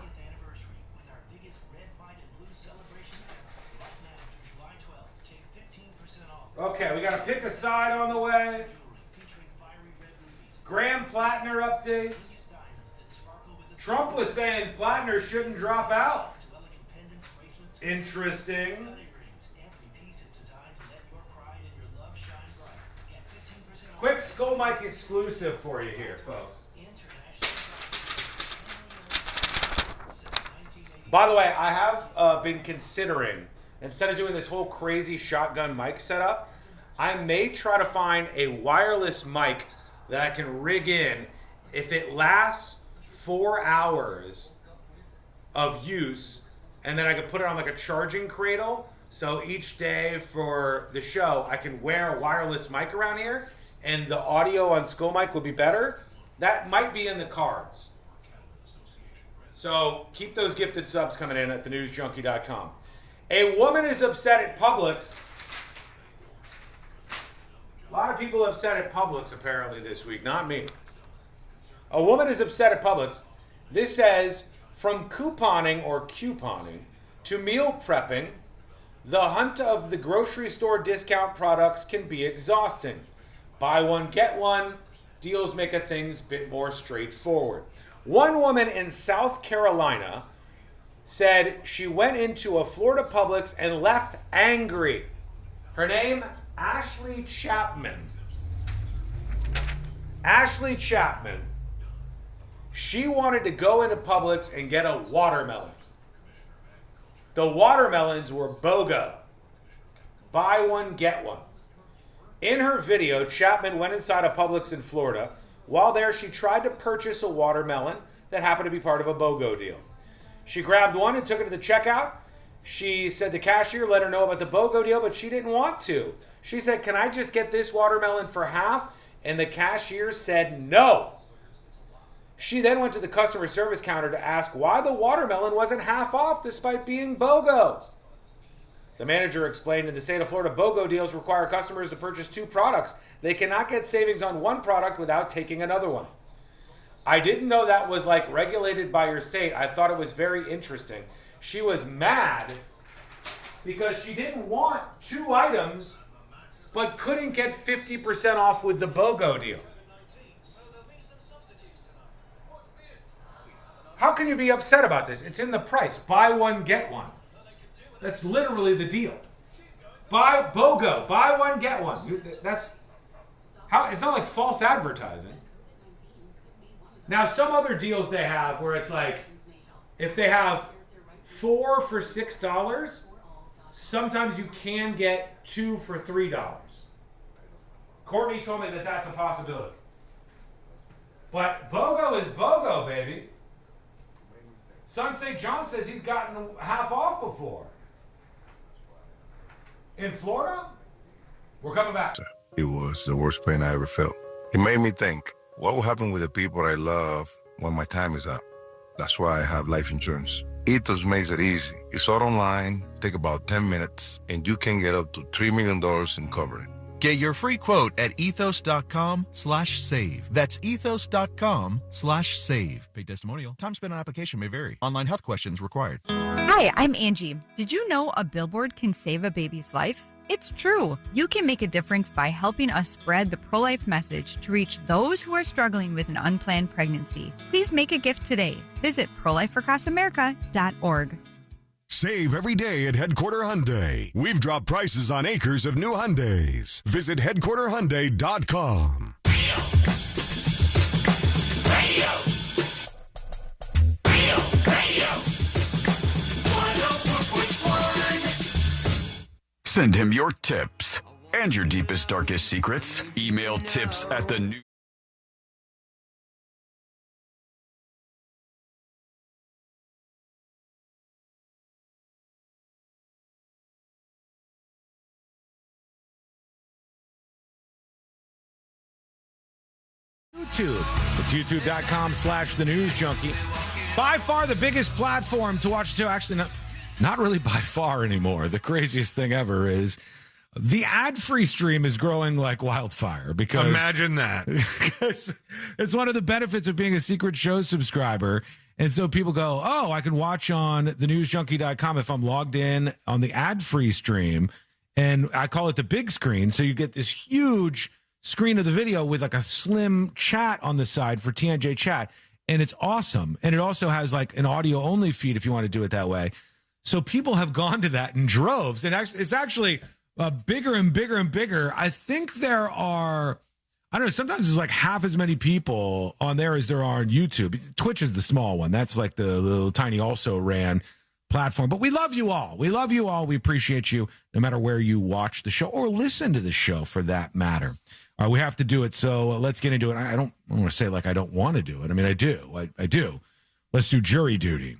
S8: Okay, we got to pick a side on the way. Graham Plattner updates. Trump was saying Plattner shouldn't drop out. Interesting. Quick Skull Mike exclusive for you here, folks. By the way, I have been considering, instead of doing this whole crazy shotgun mic setup, I may try to find a wireless mic that I can rig in. If it lasts 4 hours of use, and then I could put it on like a charging cradle, so each day for the show, I can wear a wireless mic around here, and the audio on Skull Mic would be better. That might be in the cards. So keep those gifted subs coming in at thenewsjunkie.com. A woman is upset at Publix. A lot of people upset at Publix apparently this week, not me. A woman is upset at Publix. This says, from couponing or couponing to meal prepping, the hunt of the grocery store discount products can be exhausting. Buy one, get one. Deals make a things bit more straightforward. One woman in South Carolina said she went into a Florida Publix and left angry. Her name, Ashley Chapman. Ashley Chapman. She wanted to go into Publix and get a watermelon. The watermelons were BOGO. Buy one, get one. In her video, Chapman went inside a Publix in Florida. While there, she tried to purchase a watermelon that happened to be part of a BOGO deal. She grabbed one and took it to the checkout. She said the cashier let her know about the BOGO deal, but she didn't want to. She said, can I just get this watermelon for half? And the cashier said no. She then went to the customer service counter to ask why the watermelon wasn't half off despite being BOGO. The manager explained in the state of Florida, BOGO deals require customers to purchase 2 products. They cannot get savings on one product without taking another one. I didn't know that was like regulated by your state. I thought it was very interesting. She was mad because she didn't want 2 items but couldn't get 50% off with the BOGO deal. How can you be upset about this? It's in the price. Buy one, get one. That's literally the deal. Buy BOGO. Buy one, get one. That's how. It's not like false advertising. Now, some other deals they have where it's like, if they have 4 for $6, sometimes you can get 2 for $3. Courtney told me that that's a possibility. But BOGO is BOGO, baby. Sun St. John says he's gotten half off before. in Florida. We're coming back.
S9: It was the worst pain I ever felt. It made me think, what will happen with the people I love when my time is up? That's why I have life insurance. Ethos makes it easy. It's all online, take about 10 minutes, and you can get up to $3 million in coverage.
S10: Get your free quote at ethos.com/save. That's ethos.com/save. Paid testimonial. Time spent on application may vary. Online health questions required.
S12: Hi, I'm Angie. Did you know a billboard can save a baby's life? It's true. You can make a difference by helping us spread the pro-life message to reach those who are struggling with an unplanned pregnancy. Please make a gift today. Visit prolifeacrossamerica.org.
S14: Save every day at Headquarter Hyundai. We've dropped prices on acres of new Hyundais. Visit headquarterhyundai.com.
S24: Radio. Radio. 104.1.
S19: Send him your tips and your deepest, darkest secrets. Email tips at the new.
S16: YouTube. It's youtube.com/the news junkie. By far the biggest platform to watch the show. Actually, not really by far anymore. The craziest thing ever is the ad-free stream is growing like wildfire because
S21: imagine that.
S16: It's one of the benefits of being a Secret Show subscriber. And so people go, oh, I can watch on thenewsjunkie.com if I'm logged in on the ad-free stream. And I call it the big screen. So you get this huge screen of the video with like a slim chat on the side for TNJ chat. And it's awesome. And it also has like an audio only feed if you want to do it that way. So people have gone to that in droves. And it's actually bigger and bigger and bigger. I think there are, I don't know, sometimes there's like half as many people on there as there are on YouTube. Twitch is the small one. That's like the little tiny also ran platform. But we love you all. We love you all. We appreciate you no matter where you watch the show or listen to the show for that matter. We have to do it, so let's get into it. I don't want to say like I don't want to do it. I mean, I do. I do. Let's do jury duty.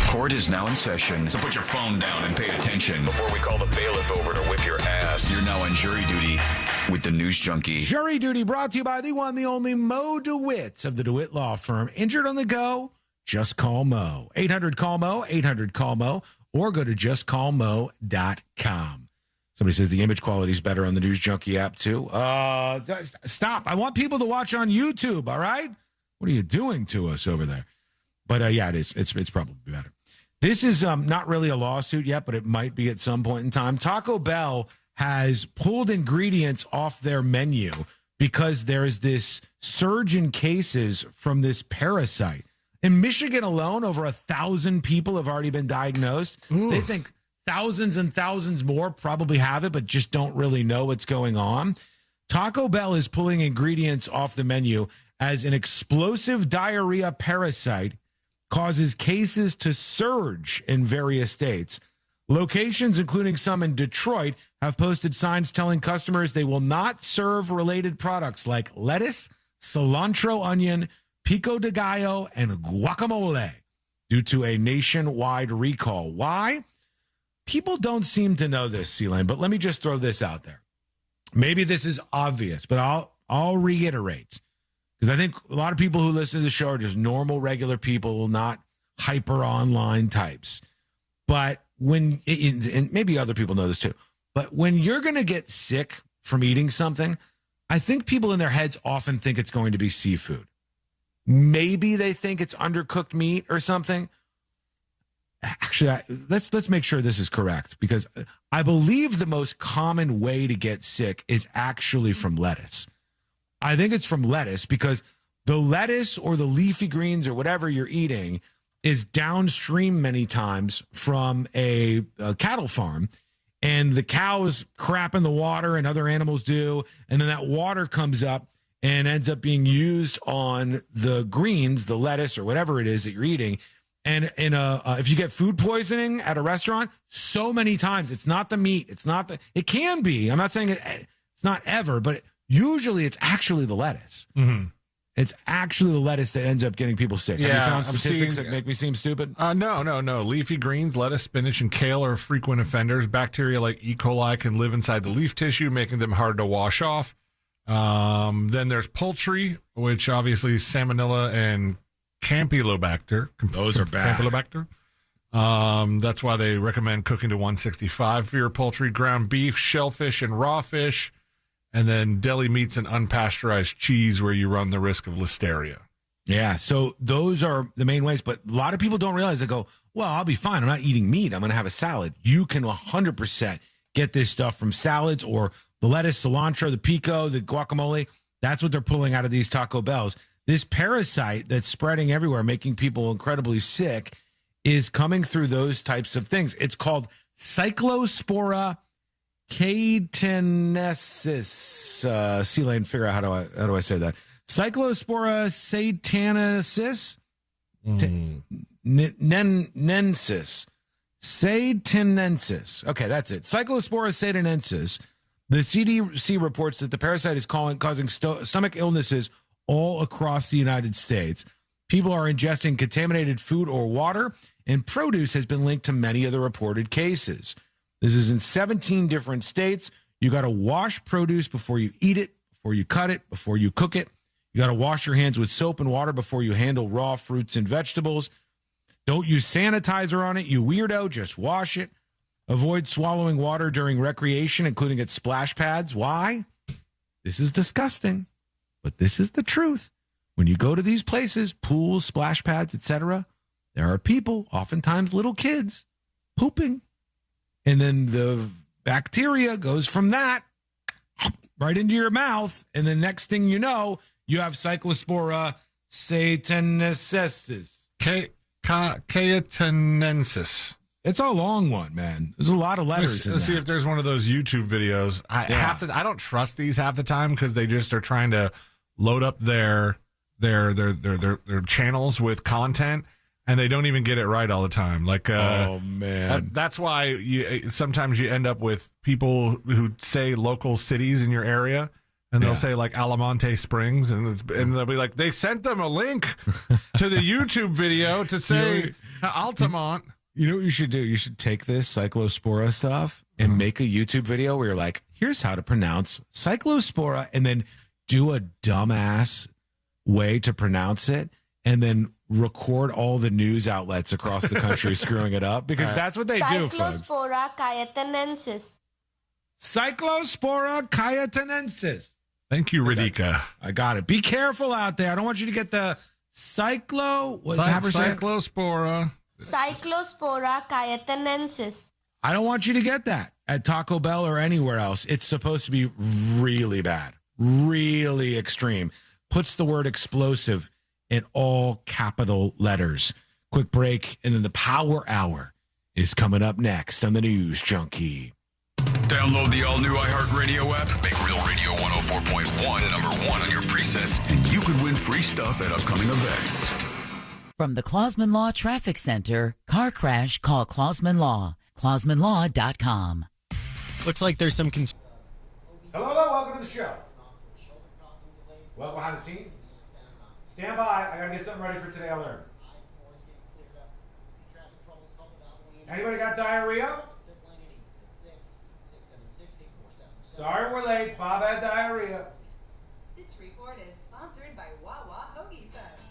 S19: Court is now in session, so put your phone down and pay attention before we call the bailiff over to whip your ass. You're now on jury duty with the News Junkie.
S16: Jury duty brought to you by the one, the only Mo DeWitt of the DeWitt Law Firm. Injured on the go? Just call Mo. 800-CALL-MO, 800-CALL-MO, or go to justcallmo.com. Somebody says the image quality is better on the News Junkie app, too. Stop. I want people to watch on YouTube, all right? What are you doing to us over there? But, yeah, it is. It's probably better. This is not really a lawsuit yet, but it might be at some point in time. Taco Bell has pulled ingredients off their menu because there is this surge in cases from this parasite. In Michigan alone, over 1,000 people have already been diagnosed. Ooh. They think thousands and thousands more probably have it, but just don't really know what's going on. Taco Bell is pulling ingredients off the menu as an explosive diarrhea parasite causes cases to surge in various states. Locations, including some in Detroit, have posted signs telling customers they will not serve related products like lettuce, cilantro onion, pico de gallo, and guacamole due to a nationwide recall. Why? People don't seem to know this, C-Lane, but let me just throw this out there. Maybe this is obvious, but I'll reiterate. Because I think a lot of people who listen to the show are just normal, regular people, not hyper online types. But when, and maybe other people know this too, but when you're going to get sick from eating something, I think people in their heads often think it's going to be seafood. Maybe they think it's undercooked meat or something. Actually, let's make sure this is correct, because I believe the most common way to get sick is actually from lettuce. I think it's from lettuce because the lettuce or the leafy greens or whatever you're eating is downstream many times from a cattle farm, and the cows crap in the water and other animals do, and then that water comes up and ends up being used on the greens, the lettuce or whatever it is that you're eating. And if you get food poisoning at a restaurant, so many times it's not the meat, it can be. I'm not saying it's not ever, but usually it's actually the lettuce.
S21: Mm-hmm.
S16: It's actually the lettuce that ends up getting people sick. Have you found
S21: I'm
S16: statistics
S21: seeing-
S16: that make me seem stupid?
S21: No. Leafy greens, lettuce, spinach, and kale are frequent offenders. Bacteria like E. coli can live inside the leaf tissue, making them hard to wash off. Then there's poultry, which obviously Salmonella and Campylobacter.
S16: Those are bad.
S21: Campylobacter. That's why they recommend cooking to 165 for your poultry. Ground beef, shellfish, and raw fish. And then deli meats and unpasteurized cheese, where you run the risk of listeria.
S16: Yeah, so those are the main ways. But a lot of people don't realize. They go, well, I'll be fine. I'm not eating meat. I'm going to have a salad. You can 100% get this stuff from salads or the lettuce, cilantro, the pico, the guacamole. That's what they're pulling out of these Taco Bells. This parasite that's spreading everywhere, making people incredibly sick, is coming through those types of things. It's called Cyclospora cayetanensis. C-Lane, figure out how do I say that? Cyclospora cayetanensis. Nensis. Cayetanensis. Okay, that's it. Cyclospora cayetanensis. The CDC reports that the parasite is causing stomach illnesses all across the United States. People are ingesting contaminated food or water, and produce has been linked to many of the reported cases. This is in 17 different states. You got to wash produce before you eat it, before you cut it, before you cook it. You got to wash your hands with soap and water before you handle raw fruits and vegetables. Don't use sanitizer on it, you weirdo. Just wash it. Avoid swallowing water during recreation, including at splash pads. Why? This is disgusting, but this is the truth. When you go to these places, pools, splash pads, etc., there are people, oftentimes little kids, pooping. And then the bacteria goes from that right into your mouth. And the next thing you know, you have Cyclospora cayetanensis.
S21: Cayetanensis.
S16: It's a long one, man. There's a lot of letters.
S21: Let's see if there's one of those YouTube videos. I don't trust these half the time because they just are trying to load up their channels with content, and they don't even get it right all the time. Like,
S16: oh man,
S21: that's why sometimes you end up with people who say local cities in your area, and they'll say like Alamonte Springs, and they'll be like, they sent them a link to the YouTube video to say Altamont.
S16: You know what you should do? You should take this Cyclospora stuff and make a YouTube video where you're like, here's how to pronounce Cyclospora, and then do a dumbass way to pronounce it, and then record all the news outlets across the country screwing it up, because that's what they do, folks.
S2: Cyclospora cayetanensis.
S16: Cyclospora cayetanensis.
S21: Thank you, Radika.
S16: I got it. Be careful out there. I don't want you to get the
S21: Cyclospora.
S2: Cyclospora cayetanensis.
S16: I don't want you to get that at Taco Bell or anywhere else. It's supposed to be really bad, really extreme. Puts the word explosive in all capital letters. Quick break, and then the Power Hour is coming up next on the News Junkie.
S19: Download the all-new iHeartRadio app. Make Real Radio 104.1 number one on your presets, and you could win free stuff at upcoming events.
S7: From the Clausman Law Traffic Center, car crash, call Clausman Law. ClausmanLaw.com.
S15: Looks like there's some...
S8: Hello, welcome to the show. Well, behind the scenes. Stand by. I got to get something ready for Today I Learned. Anybody got diarrhea? Sorry we're late. Bob had diarrhea.
S3: This report is sponsored by Wawa Hoagie Fest.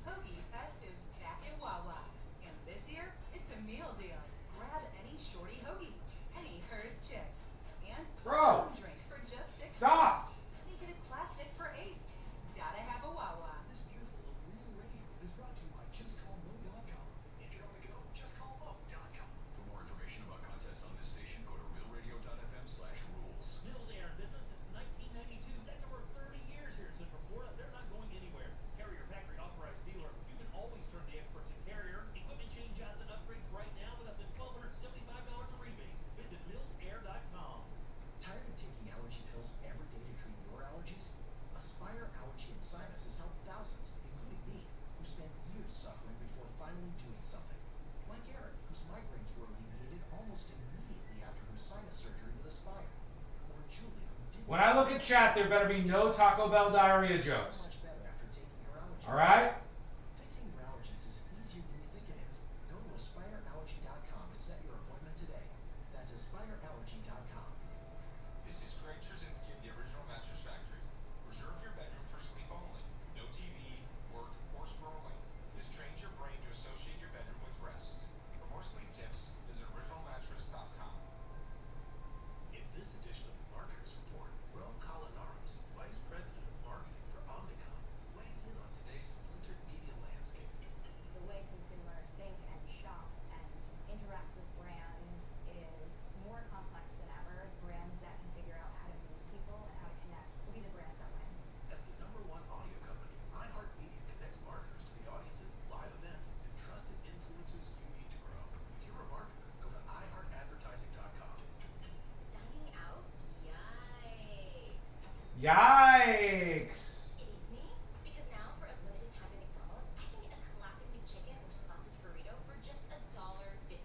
S3: Hoagie Fest is back at Wawa, and this year it's a meal deal. Grab any shorty hoagie, any Hearst chips, and
S8: Bro,
S3: drink for just $6.
S8: Stop.
S3: Make it a classic for $8. Gotta have a Wawa.
S11: This beautiful Real Radio is brought to you by JustCallMo.com. If you're on the go, JustCallMo.com.
S19: For more information about contests on this station, go to realradio.fm/rules.
S18: Mills Air in business since 1992. That's over 30 years here in Central Florida. They're not going anywhere. Carrier Factory Authorized Dealer. You can always turn to the experts in Carrier. Equipment change-outs and upgrades right now with up to $1,275 in rebates. Visit millsair.com.
S11: Tired of taking allergy pills every day to treat your allergies? Aspire Allergy and Sinus has helped thousands, including me, who spent years suffering before finally doing something. Like Erin, whose migraines were alleviated almost immediately after her sinus surgery with Aspire. Or Julie, who didn't...
S8: When I look at chat, there better be no Taco Bell diarrhea jokes.
S11: ...much better after
S8: All right?
S11: Fixing your allergies is easier than you think it is. Go to AspireAllergy.com to set your appointment today. That's AspireAllergy.com.
S5: This is Greg Trzynski of the Original Mattress Factory. Reserve your bedroom for sleep only. No TV, work, or scrolling. This trains your brain to associate your bedroom with rest. For more sleep tips, visit OriginalMattress.com.
S6: In this edition of the Marketers Report, Ron Colinaros, Vice President of Marketing for Omnicom, weighs in on today's splintered media landscape.
S13: The way consumers think and shop and interact with brands is more complex than ever. Brands that can figure out how to move people and how to connect will be the brands that win.
S6: As the #1 audio company, iHeartMedia connects marketers to the audiences, live events, and trusted influencers you need to grow. If you're a marketer, go to iHeartAdvertising.com.
S13: Dining out? Yikes.
S8: Yikes.
S13: It eats me because now for a limited time at McDonald's, I can get a classic McChicken or sausage burrito for just $1.50.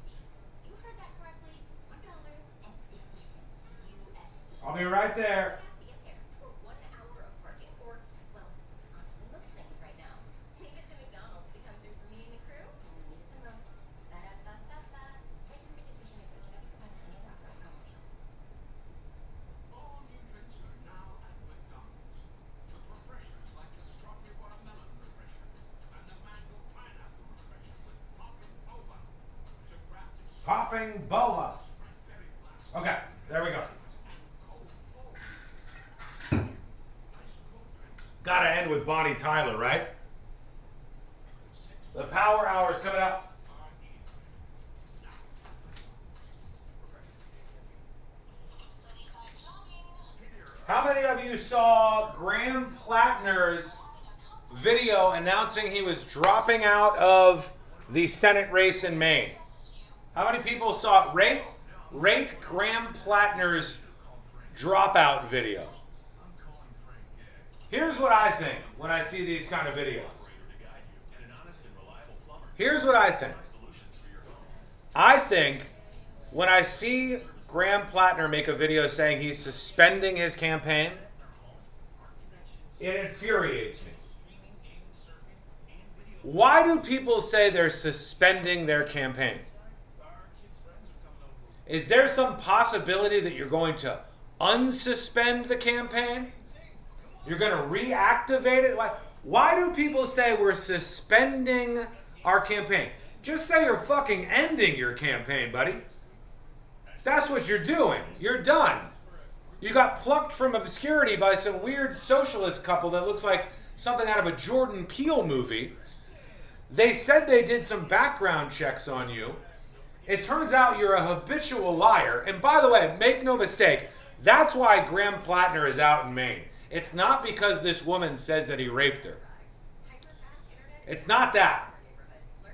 S13: You heard that correctly. $1.50 USD.
S8: I'll be right there.
S13: To get there, or 1 hour of parking, or, well, honestly, most things right now. Leave it to McDonald's to come through for me and the crew when we need it the most. Ba-da-ba-ba-ba. Prices and participation may vary. Cannot be combined with any other offer or combo meal.
S18: All new drinks are now at McDonald's. With refreshers like the strawberry watermelon refresher and the mango pineapple refresher with popping boba. To craft it so
S8: Popping boba. Okay, there we go. Gotta end with Bonnie Tyler, right? The Power Hour's coming up. How many of you saw Graham Plattner's video announcing he was dropping out of the Senate race in Maine? How many people saw it? Rate Graham Plattner's dropout video. Here's what I think when I see these kind of videos. Here's what I think. I think when I see Graham Plattner make a video saying he's suspending his campaign, it infuriates me. Why do people say they're suspending their campaign? Is there some possibility that you're going to unsuspend the campaign? You're going to reactivate it? Why do people say we're suspending our campaign? Just say you're fucking ending your campaign, buddy. That's what you're doing. You're done. You got plucked from obscurity by some weird socialist couple that looks like something out of a Jordan Peele movie. They said they did some background checks on you. It turns out you're a habitual liar. And by the way, make no mistake, that's why Graham Plattner is out in Maine. It's not because this woman says that he raped her. It's not that.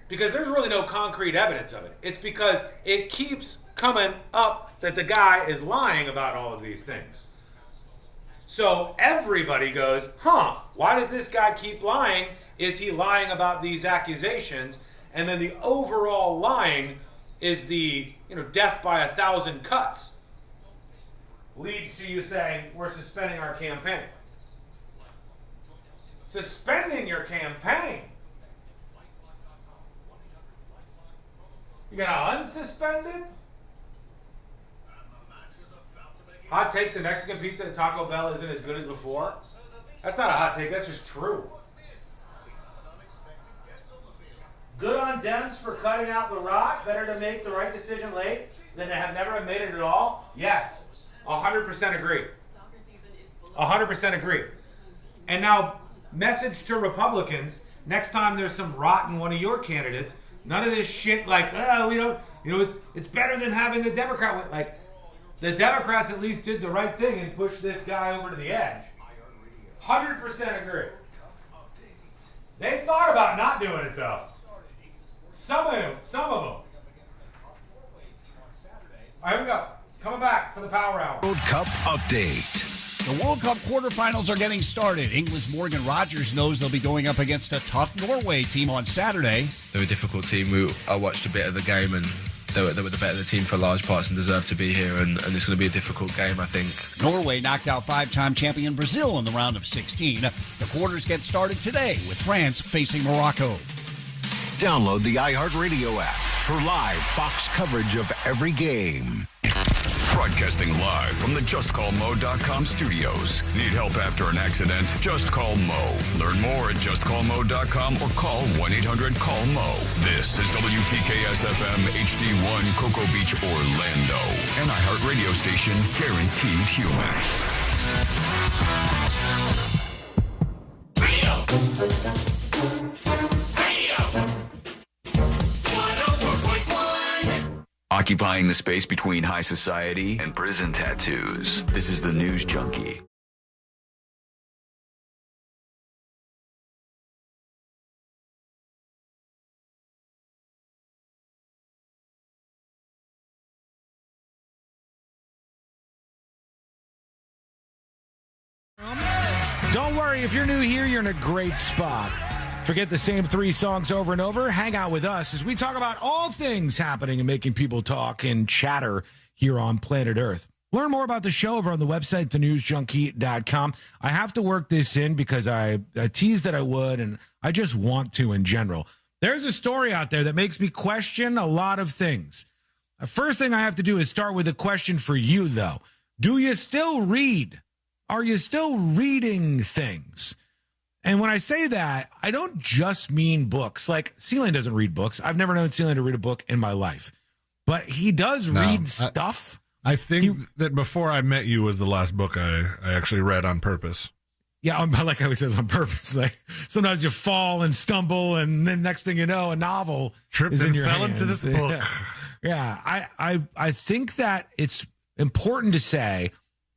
S8: Because there's really no concrete evidence of it. It's because it keeps coming up that the guy is lying about all of these things. So everybody goes, why does this guy keep lying? Is he lying about these accusations? And then the overall lying is the death by 1,000 cuts. Leads to you saying, we're suspending our campaign. Suspending your campaign? You're going to unsuspend it? Hot take, the Mexican pizza at Taco Bell isn't as good as before? That's not a hot take, that's just true. Good on Dems for cutting out The Rock. Better to make the right decision late than to have never made it at all? Yes. 100% agree. 100% agree. And now, message to Republicans, next time there's some rot in one of your candidates, none of this shit like, we don't, it's better than having a Democrat. Like, the Democrats at least did the right thing and pushed this guy over to the edge. 100% agree. They thought about not doing it, though. Some of them. All right, here we go. Coming back for the Power Hour.
S17: World Cup update. The World Cup quarterfinals are getting started. England's Morgan Rogers knows they'll be going up against a tough Norway team on Saturday.
S25: They're a difficult team. I watched a bit of the game and
S1: they were the better team for large parts and deserve to be here, and it's going to be a difficult game, I think.
S17: Norway knocked out 5-time champion Brazil in the round of 16. The quarters get started today with France facing Morocco.
S14: Download the iHeartRadio app for live Fox coverage of every game.
S19: Broadcasting live from the JustCallMo.com studios. Need help after an accident? Just call Mo. Learn more at JustCallMo.com or call 1-800-CALL-MO. This is WTKS-FM HD1 Cocoa Beach, Orlando. An iHeartRadio station guaranteed human.
S20: Occupying the space between high society and prison tattoos. This is the News Junkie.
S16: Don't worry, if you're new here, you're in a great spot. Forget the same 3 songs over and over. Hang out with us as we talk about all things happening and making people talk and chatter here on planet Earth. Learn more about the show over on the website, thenewsjunkie.com. I have to work this in because I teased that I would, and I just want to in general. There's a story out there that makes me question a lot of things. The first thing I have to do is start with a question for you, though. Do you still read? Are you still reading things? And when I say that, I don't just mean books. Like, Sealand doesn't read books. I've never known Sealand to read a book in my life. But he does read stuff.
S21: I think that Before I Met You was the last book I actually read on purpose.
S16: Yeah, like I always says, on purpose. Like, sometimes you fall and stumble, and then next thing you know, a novel
S21: Tripped
S16: is in
S21: and
S16: your
S21: fell
S16: hands.
S21: into this book.
S16: Yeah, I think that it's important to say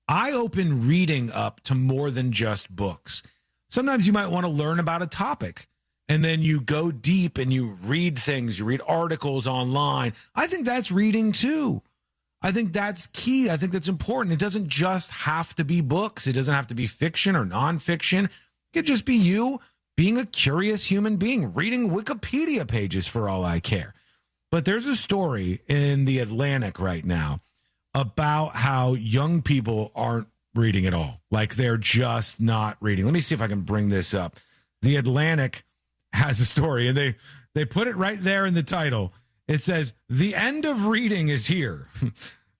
S16: I open reading up to more than just books. Sometimes you might want to learn about a topic, and then you go deep and you read things, you read articles online. I think that's reading too. I think that's key. I think that's important. It doesn't just have to be books. It doesn't have to be fiction or nonfiction. It could just be you being a curious human being, reading Wikipedia pages for all I care. But there's a story in The Atlantic right now about how young people aren't reading at all. Like, they're just not reading. Let me see if I can bring this up. The Atlantic has a story, and they put it right there in the title. It says, "The end of reading is here."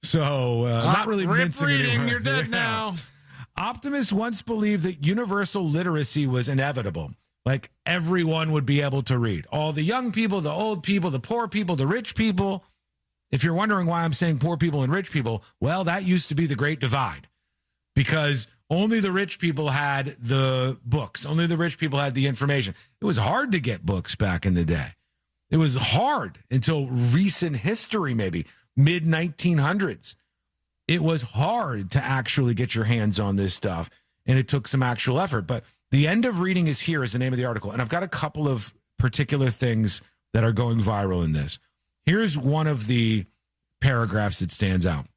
S16: So not really mincing
S21: reading,
S16: anymore.
S21: you're dead now.
S16: Optimists once believed that universal literacy was inevitable. Like, everyone would be able to read. All the young people, the old people, the poor people, the rich people. If you're wondering why I'm saying poor people and rich people, well, that used to be the Great Divide. Because only the rich people had the books. Only the rich people had the information. It was hard to get books back in the day. It was hard until recent history, maybe mid-1900s. It was hard to actually get your hands on this stuff, and it took some actual effort. But the end of reading is here is the name of the article. And I've got a couple of particular things that are going viral in this. Here's one of the paragraphs that stands out.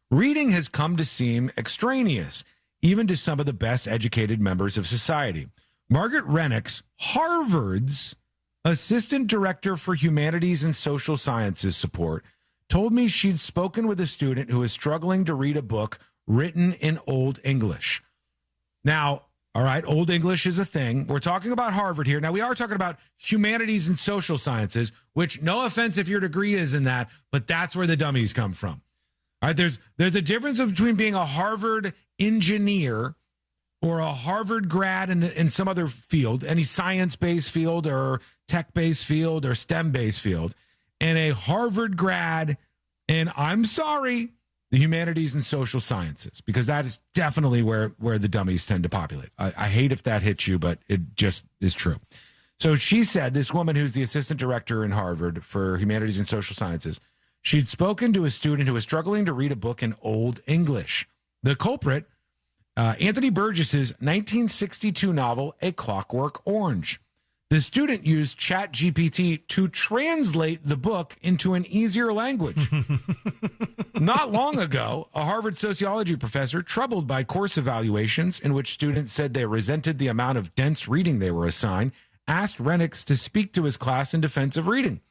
S16: Reading has come to seem extraneous, even to some of the best educated members of society. Margaret Rennicks, Harvard's Assistant Director for Humanities and Social Sciences Support, told me she'd spoken with a student who is struggling to read a book written in Old English. Now, all right, Old English is a thing. We're talking about Harvard here. Now, we are talking about humanities and social sciences, which, no offense if your degree is in that, but that's where the dummies come from. All right, there's a difference between being a Harvard engineer or a Harvard grad in some other field, any science-based field or tech-based field or STEM-based field, and a Harvard grad, and I'm sorry, the humanities and social sciences, because that is definitely where the dummies tend to populate. I hate if that hits you, but it just is true. So she said, this woman who's the assistant director in Harvard for humanities and social sciences, she'd spoken to a student who was struggling to read a book in Old English. The culprit, Anthony Burgess's 1962 novel, A Clockwork Orange. The student used ChatGPT to translate the book into an easier language. Not long ago, a Harvard sociology professor, troubled by course evaluations in which students said they resented the amount of dense reading they were assigned, asked Rennicks to speak to his class in defense of reading.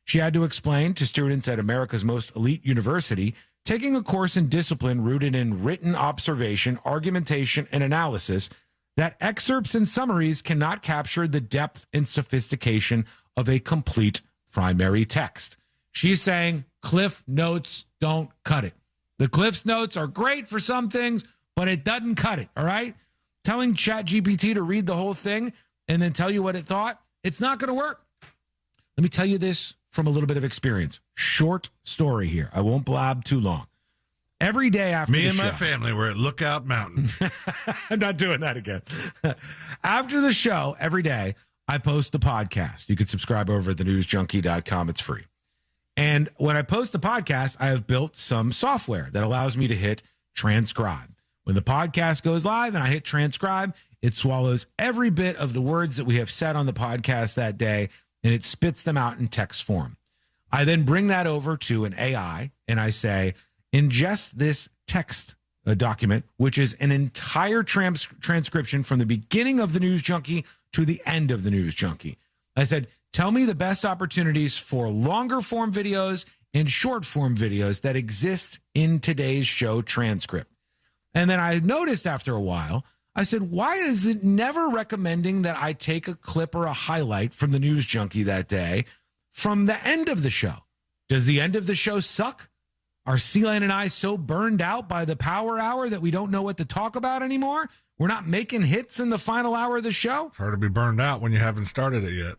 S16: She had to explain to students at America's most elite university, taking a course in discipline rooted in written observation, argumentation, and analysis, that excerpts and summaries cannot capture the depth and sophistication of a complete primary text. She's saying Cliff Notes don't cut it. The Cliff's Notes are great for some things, but it doesn't cut it, all right? Telling ChatGPT to read the whole thing and then tell you what it thought, it's not going to work. Let me tell you this from a little bit of experience. Short story here. I won't blab too long. Every day after
S21: Me
S16: the
S21: and
S16: show,
S21: my family were at Lookout Mountain.
S16: I'm not doing that again. After the show, every day, I post the podcast. You can subscribe over at thenewsjunkie.com. It's free. And when I post the podcast, I have built some software that allows me to hit transcribe. When the podcast goes live and I hit transcribe, it swallows every bit of the words that we have said on the podcast that day, and it spits them out in text form. I then bring that over to an AI, and I say, ingest this text document, which is an entire transcription from the beginning of the News Junkie to the end of the News Junkie. I said, tell me the best opportunities for longer form videos and short form videos that exist in today's show transcript. And then I noticed after a while, I said, why is it never recommending that I take a clip or a highlight from the News Junkie that day from the end of the show? Does the end of the show suck? Are C-Lane and I so burned out by the power hour that we don't know what to talk about anymore? We're not making hits in the final hour of the show?
S21: It's hard to be burned out when you haven't started it yet.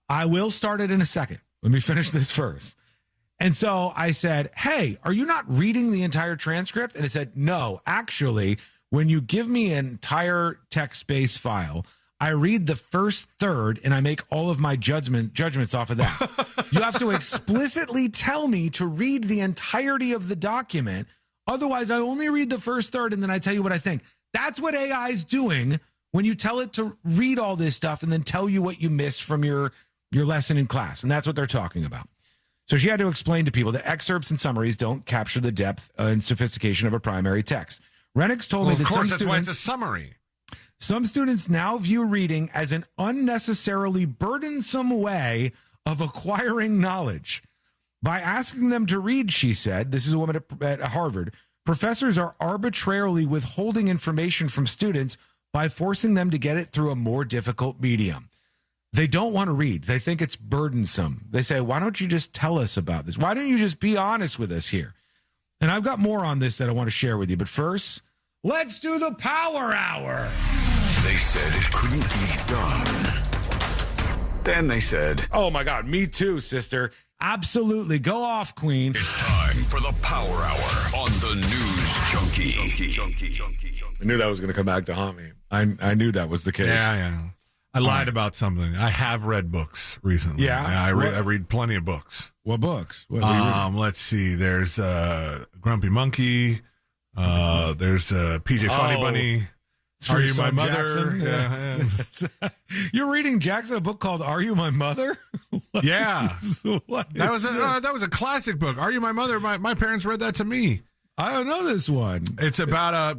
S16: I will start it in a second. Let me finish this first. And so I said, hey, are you not reading the entire transcript? And it said, no, actually, when you give me an entire text-based file, I read the first third and I make all of my judgments off of that. You have to explicitly tell me to read the entirety of the document. Otherwise, I only read the first third and then I tell you what I think. That's what AI is doing when you tell it to read all this stuff and then tell you what you missed from your lesson in class. And that's what they're talking about. So she had to explain to people that excerpts and summaries don't capture the depth and sophistication of a primary text. Renix told me that some
S21: that's why it's a
S16: students...
S21: summary.
S16: Some students now view reading as an unnecessarily burdensome way of acquiring knowledge. By asking them to read, she said, this is a woman at Harvard, professors are arbitrarily withholding information from students by forcing them to get it through a more difficult medium. They don't want to read. They think it's burdensome. They say, why don't you just tell us about this? Why don't you just be honest with us here? And I've got more on this that I want to share with you. But first, let's do the Power Hour.
S19: They said it couldn't be done. Then they said,
S16: oh my God, me too, sister. Absolutely. Go off, Queen.
S19: It's time for the Power Hour on the News Junkie.
S16: I knew that was going to come back to haunt me. I knew that was the case.
S21: Yeah. I lied about something. I have read books recently.
S16: Yeah?
S21: I read plenty of books.
S16: What books? What were you reading?
S21: Let's see. There's Grumpy Monkey. There's PJ Funny Bunny. Are You My Mother?
S16: Jackson? Yeah. You're reading Jackson, a book called Are You My Mother?
S21: Yeah.
S16: That
S21: was a classic book. Are You My Mother? My parents read that to me.
S16: I don't know this one.
S21: It's about a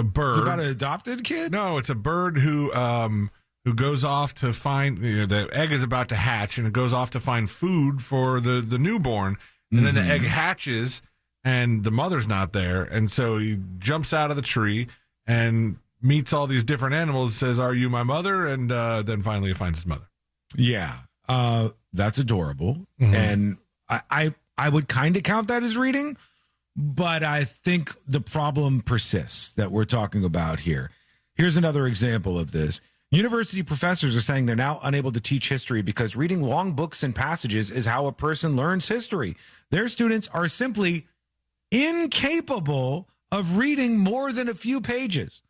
S21: bird.
S16: It's about an adopted kid?
S21: No, it's a bird who goes off to find, the egg is about to hatch, and it goes off to find food for the newborn, and then the egg hatches, and the mother's not there, and so he jumps out of the tree and meets all these different animals, says, "Are you my mother?" And then finally he finds his mother.
S16: Yeah, that's adorable, and I would kind of count that as reading, but I think the problem persists that we're talking about here. Here's another example of this. University professors are saying they're now unable to teach history because reading long books and passages is how a person learns history. Their students are simply incapable of reading more than a few pages.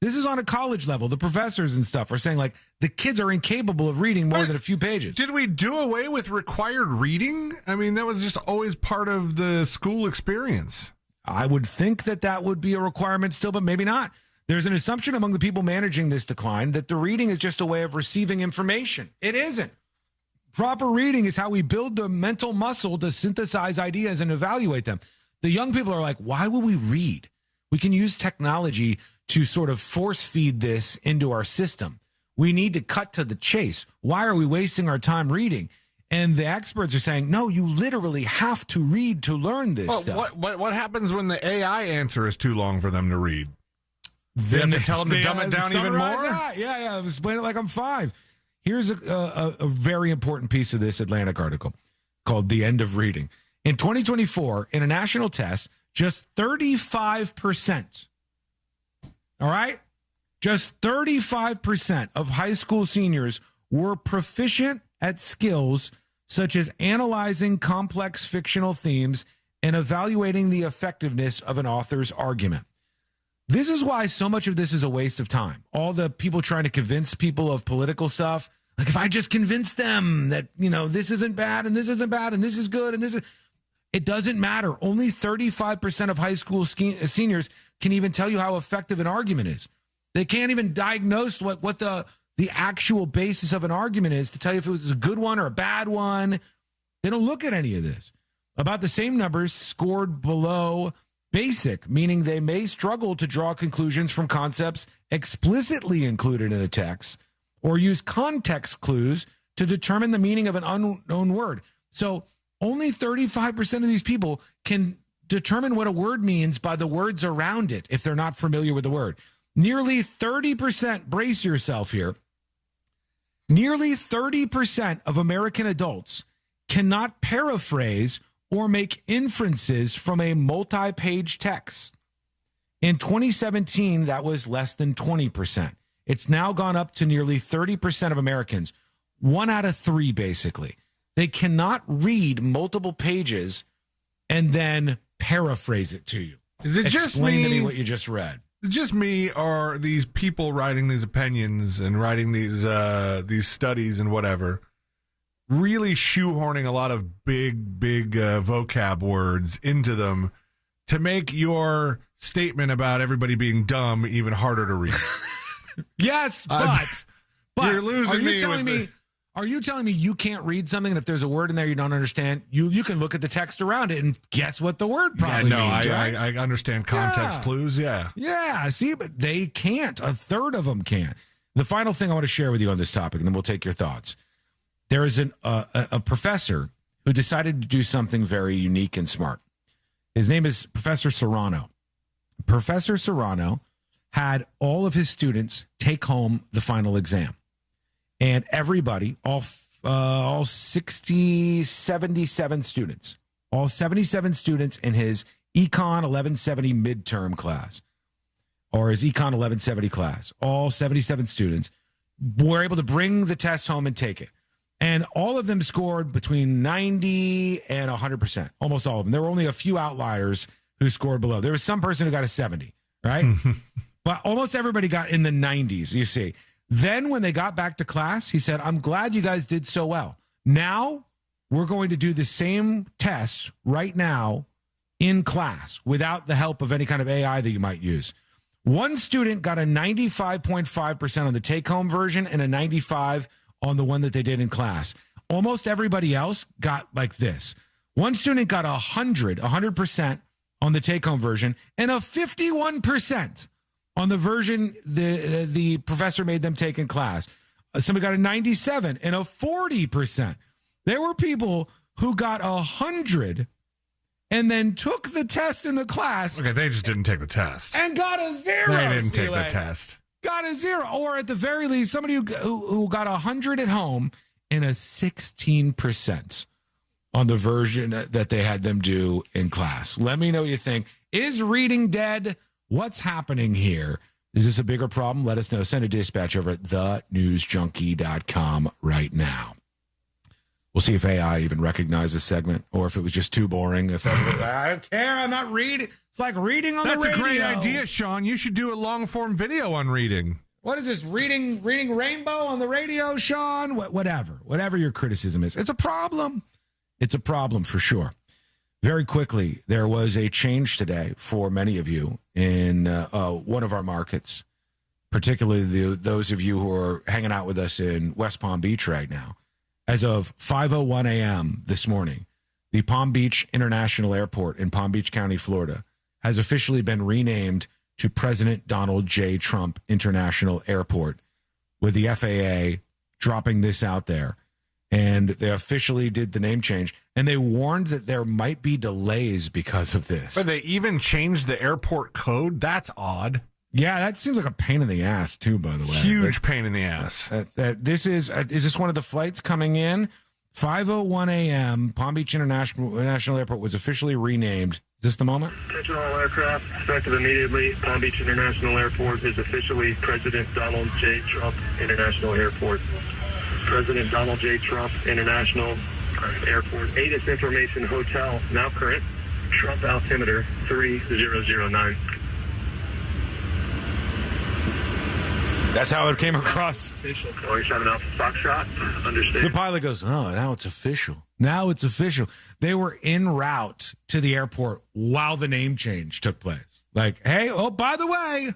S16: This is on a college level. The professors and stuff are saying, like, the kids are incapable of reading more than a few pages.
S21: Did we do away with required reading? I mean, that was just always part of the school experience.
S16: I would think that would be a requirement still, but maybe not. There's an assumption among the people managing this decline that the reading is just a way of receiving information. It isn't. Proper reading is how we build the mental muscle to synthesize ideas and evaluate them. The young people are like, why will we read? We can use technology to sort of force feed this into our system. We need to cut to the chase. Why are we wasting our time reading? And the experts are saying, no, you literally have to read to learn this
S21: Well,
S16: stuff.
S21: what happens when the AI answer is too long for them to read?
S16: Then
S21: you have to tell them to dumb it down even
S16: summarize
S21: more?
S16: that. Yeah. Explain it like I'm 5. Here's a very important piece of this Atlantic article called The End of Reading. In 2024, in a national test, just 35%, all right? Just 35% of high school seniors were proficient at skills such as analyzing complex fictional themes and evaluating the effectiveness of an author's argument. This is why so much of this is a waste of time. All the people trying to convince people of political stuff, like if I just convince them that, this isn't bad and this isn't bad and this is good and this is, it doesn't matter. Only 35% of high school seniors can even tell you how effective an argument is. They can't even diagnose what the actual basis of an argument is to tell you if it was a good one or a bad one. They don't look at any of this. About the same numbers scored below basic, meaning they may struggle to draw conclusions from concepts explicitly included in a text or use context clues to determine the meaning of an unknown word. So only 35% of these people can determine what a word means by the words around it if they're not familiar with the word. Nearly 30%, brace yourself here, nearly 30% of American adults cannot paraphrase or make inferences from a multi-page text. In 2017, that was less than 20%. It's now gone up to nearly 30% of Americans, 1 out of 3 basically. They cannot read multiple pages and then paraphrase it to you.
S21: Is it just
S16: Explain to
S21: me
S16: me what you just read.
S21: Is it just me, or these people writing these opinions and writing these studies and whatever really shoehorning a lot of big vocab words into them to make your statement about everybody being dumb even harder to read?
S16: Yes, but
S21: you're losing
S16: are you
S21: me
S16: telling
S21: with
S16: me? Are you telling me you can't read something, and if there's a word in there you don't understand, you can look at the text around it and guess what the word probably means, right?
S21: I understand context clues, yeah.
S16: Yeah, see, but they can't. A third of them can't. The final thing I want to share with you on this topic, and then we'll take your thoughts. There is a professor who decided to do something very unique and smart. His name is Professor Serrano. Professor Serrano had all of his students take home the final exam. And everybody, all 77 students, all 77 students in his Econ 1170 midterm class, or his Econ 1170 class, all 77 students were able to bring the test home and take it. And all of them scored between 90 and 100%, almost all of them. There were only a few outliers who scored below. There was some person who got a 70, right? But almost everybody got in the 90s, you see. Then when they got back to class, he said, I'm glad you guys did so well. Now we're going to do the same test right now in class without the help of any kind of AI that you might use. One student got a 95.5% on the take-home version and a 95 on the one that they did in class. Almost everybody else got like this. One student got 100% on the take-home version and a 51% on the version the professor made them take in class. Somebody got a 97 and a 40%. There were people who got 100 and then took the test in the class.
S21: Okay, they just didn't take the test.
S16: And got a 0.
S21: They didn't take the test.
S16: Got a 0. Or at the very least, somebody who got 100 at home and a 16% on the version that they had them do in class. Let me know what you think. Is reading dead? What's happening here? Is this a bigger problem? Let us know. Send a dispatch over at thenewsjunkie.com right now. We'll see if AI even recognized this segment or if it was just too boring. If I don't care, I'm not reading. It's like reading on the radio.
S21: That's a great idea, Sean. You should do a long-form video on reading.
S16: What is this, reading Rainbow on the radio, Sean? Whatever your criticism is. It's a problem. It's a problem for sure. Very quickly, there was a change today for many of you in one of our markets, particularly those of you who are hanging out with us in West Palm Beach right now. As of 5:01 a.m. this morning, the Palm Beach International Airport in Palm Beach County, Florida, has officially been renamed to President Donald J. Trump International Airport, with the FAA dropping this out there and they officially did the name change. And they warned that there might be delays because of this.
S21: But they even changed the airport code? That's odd.
S16: Yeah, that seems like a pain in the ass, too, by the way.
S21: Huge pain in the ass.
S16: This is this one of the flights coming in? 5:01 a.m., Palm Beach International Airport was officially renamed. Is this the moment?
S4: Attention all aircraft, effective immediately. Palm Beach International Airport is officially President Donald J. Trump International Airport. President Donald J. Trump International Airport. ATIS Information Hotel, now current. Trump altimeter 3009.
S16: That's how it came across.
S4: Official. 47 Alpha Foxtrot. Understand.
S16: The pilot goes, oh, now it's official. Now it's official. They were en route to the airport while the name change took place. Like, hey, oh, by the way,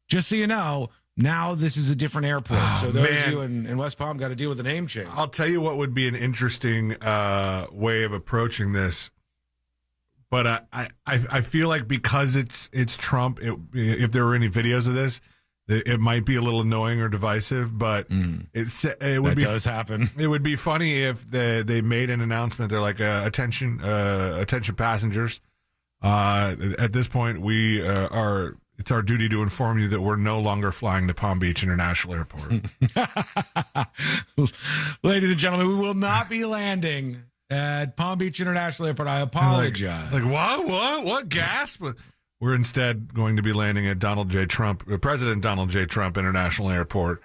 S16: just so you know, now this is a different airport. So those of you in West Palm got to deal with the name change.
S21: I'll tell you what would be an interesting way of approaching this. But I feel like because it's Trump, if there were any videos of this, it might be a little annoying or divisive, but it
S16: does happen.
S21: It would be funny if they made an announcement. They're like, attention passengers. At this point, it's our duty to inform you that we're no longer flying to Palm Beach International Airport.
S16: Ladies and gentlemen, we will not be landing at Palm Beach International Airport. I apologize.
S21: Like what? Gasp! We're instead going to be landing at President Donald J. Trump International Airport.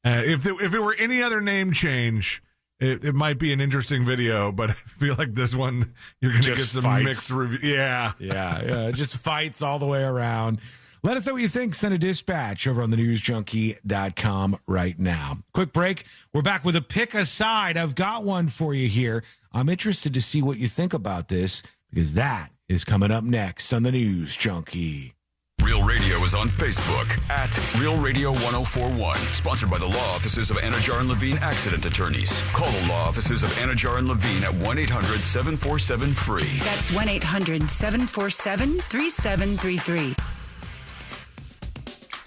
S21: If it were any other name change, it might be an interesting video, but I feel like this one, you're going to get some mixed review. Yeah.
S16: Just fights all the way around. Let us know what you think. Send a dispatch over on thenewsjunkie.com right now. Quick break. We're back with a pick a side. I've got one for you here. I'm interested to see what you think about this, because that is coming up next on the News Junkie.
S19: Real Radio is on Facebook at Real Radio 1041. Sponsored by the law offices of Anajar and Levine Accident Attorneys. Call the law offices of Anajar and Levine at 1-800-747-FREE.
S9: That's 1-800-747-3733.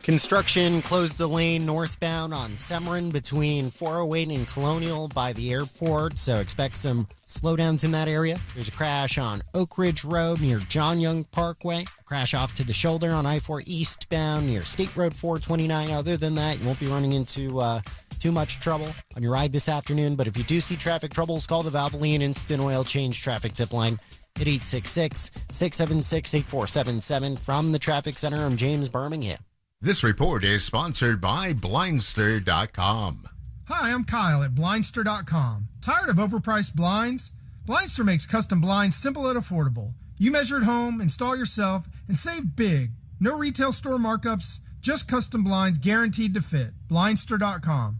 S15: Construction closed the lane northbound on Semorin between 408 and Colonial by the airport, so expect some slowdowns in that area. There's a crash on Oak Ridge Road near John Young Parkway. A crash off to the shoulder on I-4 eastbound near State Road 429. Other than that, you won't be running into too much trouble on your ride this afternoon. But if you do see traffic troubles, call the Valvoline Instant Oil Change Traffic Tip Line at 866-676-8477. From the Traffic Center, I'm James Birmingham.
S22: This report is sponsored by Blindster.com.
S23: Hi, I'm Kyle at Blindster.com. Tired of overpriced blinds? Blindster makes custom blinds simple and affordable. You measure at home, install yourself, and save big. No retail store markups, just custom blinds guaranteed to fit. Blindster.com.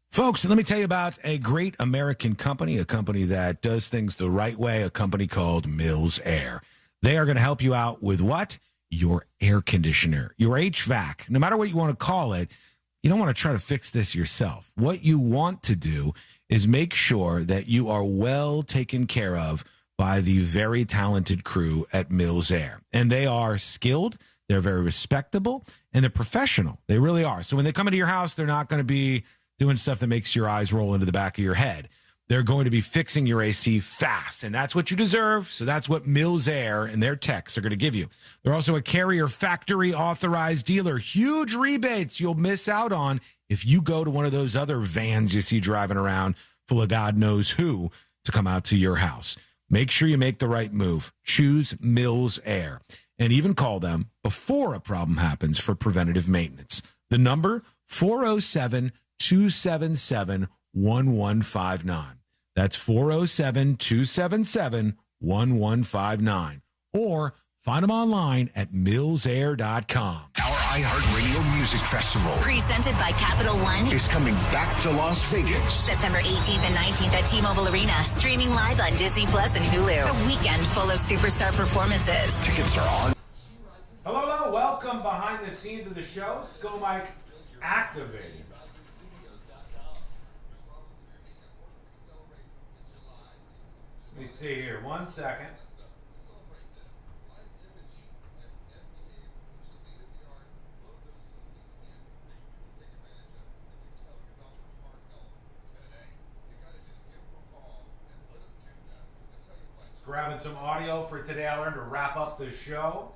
S16: Folks, let me tell you about a great American company, a company that does things the right way, a company called Mills Air. They are going to help you out with what? Your air conditioner, your HVAC, no matter what you want to call it. You don't want to try to fix this yourself. What you want to do is make sure that you are well taken care of by the very talented crew at Mills Air. And they are skilled, they're very respectable, and they're professional. They really are. So when they come into your house, they're not going to be doing stuff that makes your eyes roll into the back of your head. They're going to be fixing your AC fast, and that's what you deserve. So that's what Mills Air and their techs are going to give you. They're also a Carrier factory authorized dealer. Huge rebates you'll miss out on if you go to one of those other vans you see driving around full of God knows who to come out to your house. Make sure you make the right move. Choose Mills Air, and even call them before a problem happens for preventative maintenance. The number, 407-277-1159. That's 407-277-1159. Or find them online at millsair.com.
S24: Our iHeartRadio Music Festival,
S9: Presented by Capital One,
S24: is coming back to Las Vegas.
S9: September 18th and 19th at T-Mobile Arena. Streaming live on Disney Plus and Hulu. A weekend full of superstar performances.
S24: Tickets are on.
S8: Hello, welcome behind the scenes of the show. Skull Mike activated. Let me see here. 1 second. Grabbing some audio for today I learned to wrap up the show.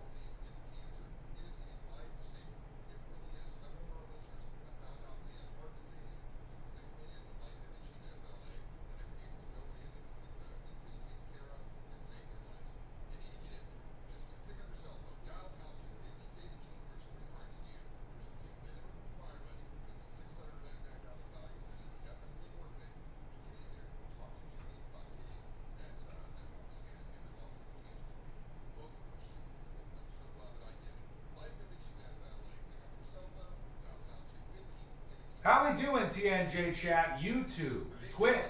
S8: How we doing, TNJ chat? YouTube, Twitch.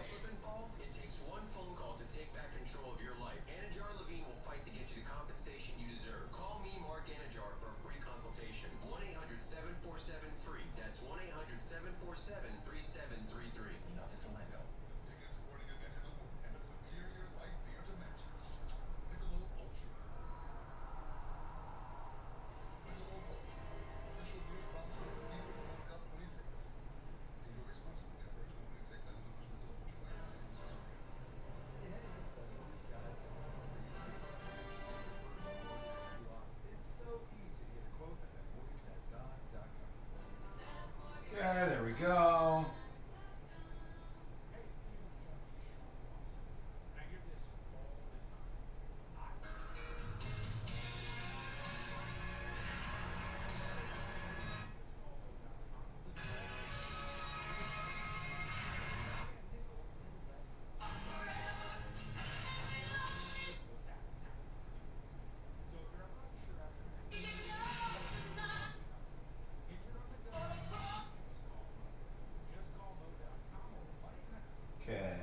S11: It takes one phone call to take back control of your life. Anajar Levine will fight to get you the compensation you deserve. Call me, Mark Anajar, for a free consultation. 1-800-747-FREE. That's 1-800-747-3733. Enough is the lingo.
S6: Biggest sporting event in the world and a superior light beer to match it. Michelob Ultra. Michelob Ultra, official beer sponsor of the FIFA World Cup 26. Enjoy responsibly. Never 26 and Michelob Ultra. It's so easy to get a quote at thatmortgage.com.
S8: Okay, there we go. Okay,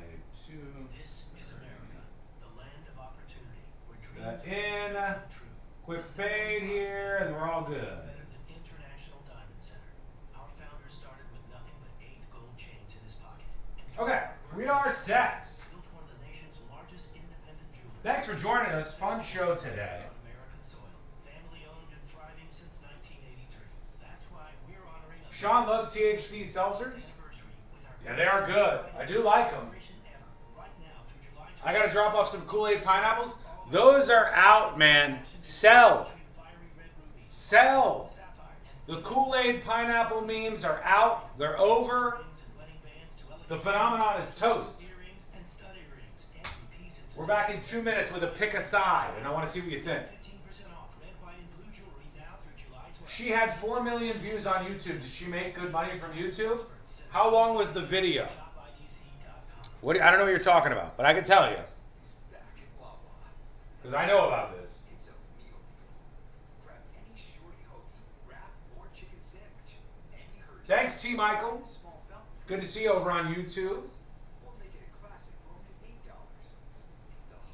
S18: This is America, the land of opportunity, where
S8: that
S18: dreams
S8: in. Quick fade here, and we're all good.
S18: better than International Diamond Center. Our founder started with nothing but 8 gold chains in his pocket.
S8: Okay, we are set.
S18: Built one of the nation's largest independent jewelers.
S8: Thanks for joining us. Fun show today.
S18: On American soil, family owned and thriving since 1983. That's why we're honoring a
S8: Sean loves THC seltzers. Yeah, they are good. I do like them. I got to drop off some Kool-Aid pineapples. Those are out, man. Sell. Sell. The Kool-Aid pineapple memes are out. They're over. The phenomenon is toast. We're back in 2 minutes with a pick a side, and I want to see what you think. She had 4 million views on YouTube. Did she make good money from YouTube? How long was the video? I don't know what you're talking about, but I can tell you. Because I know about this.
S11: It's a meal deal. Grab any shorty hoagie, wrap, or chicken sandwich. Any hers.
S8: Thanks, T. Michael. Good to see you over on YouTube.
S11: We'll make it a classic for only $8. It's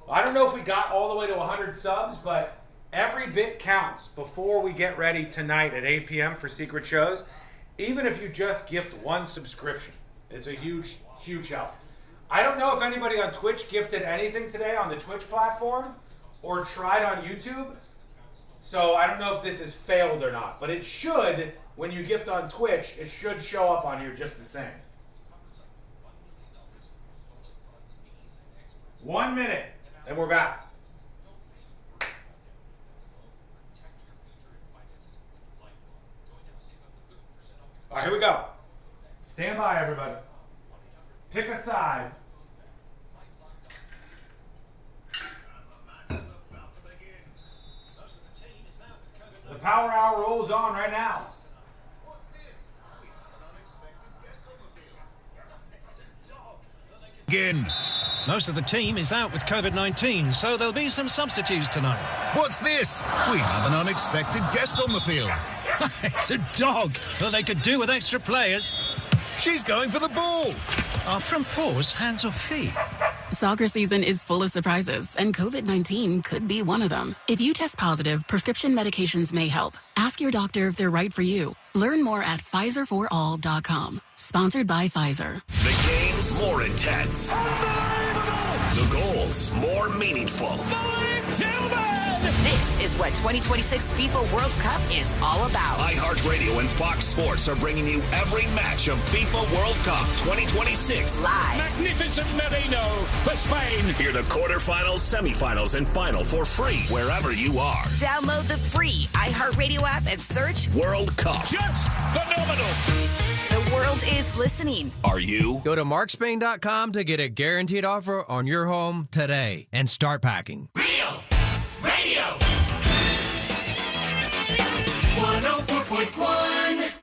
S11: the
S8: I don't know if we got all the way to 100 subs, but every bit counts before we get ready tonight at 8 p.m. for secret shows. Even if you just gift one subscription, it's a huge, huge help. I don't know if anybody on Twitch gifted anything today on the Twitch platform or tried on YouTube. So I don't know if this has failed or not, but it should, when you gift on Twitch, it should show up on here just the same. 1 minute, and we're back. All right, here we go. Stand by, everybody. Pick a side. The Power Hour rolls on right now.
S2: Again. Most of the team is out with COVID-19, so there'll be some substitutes tonight.
S7: What's this? We have an unexpected guest on the field.
S2: It's a dog. Well, they could do with extra players.
S7: She's going for the ball.
S2: Are from paws, hands, or feet?
S10: Soccer season is full of surprises, and COVID-19 could be one of them. If you test positive, prescription medications may help. Ask your doctor if they're right for you. Learn more at PfizerForAll.com. Sponsored by Pfizer.
S24: The games more intense. The goals more meaningful.
S12: Tillman!
S9: This is what 2026 FIFA World Cup is all about.
S24: iHeartRadio and Fox Sports are bringing you every match of FIFA World Cup 2026
S9: live.
S24: Magnificent Merino for Spain. Hear the quarterfinals, semifinals, and final for free wherever you are.
S9: Download the free iHeartRadio app and search
S24: World Cup. Just phenomenal.
S9: The world is listening.
S24: Are you?
S3: Go to markspain.com to get a guaranteed offer on your home today and start packing.
S24: Radio
S19: 104.1.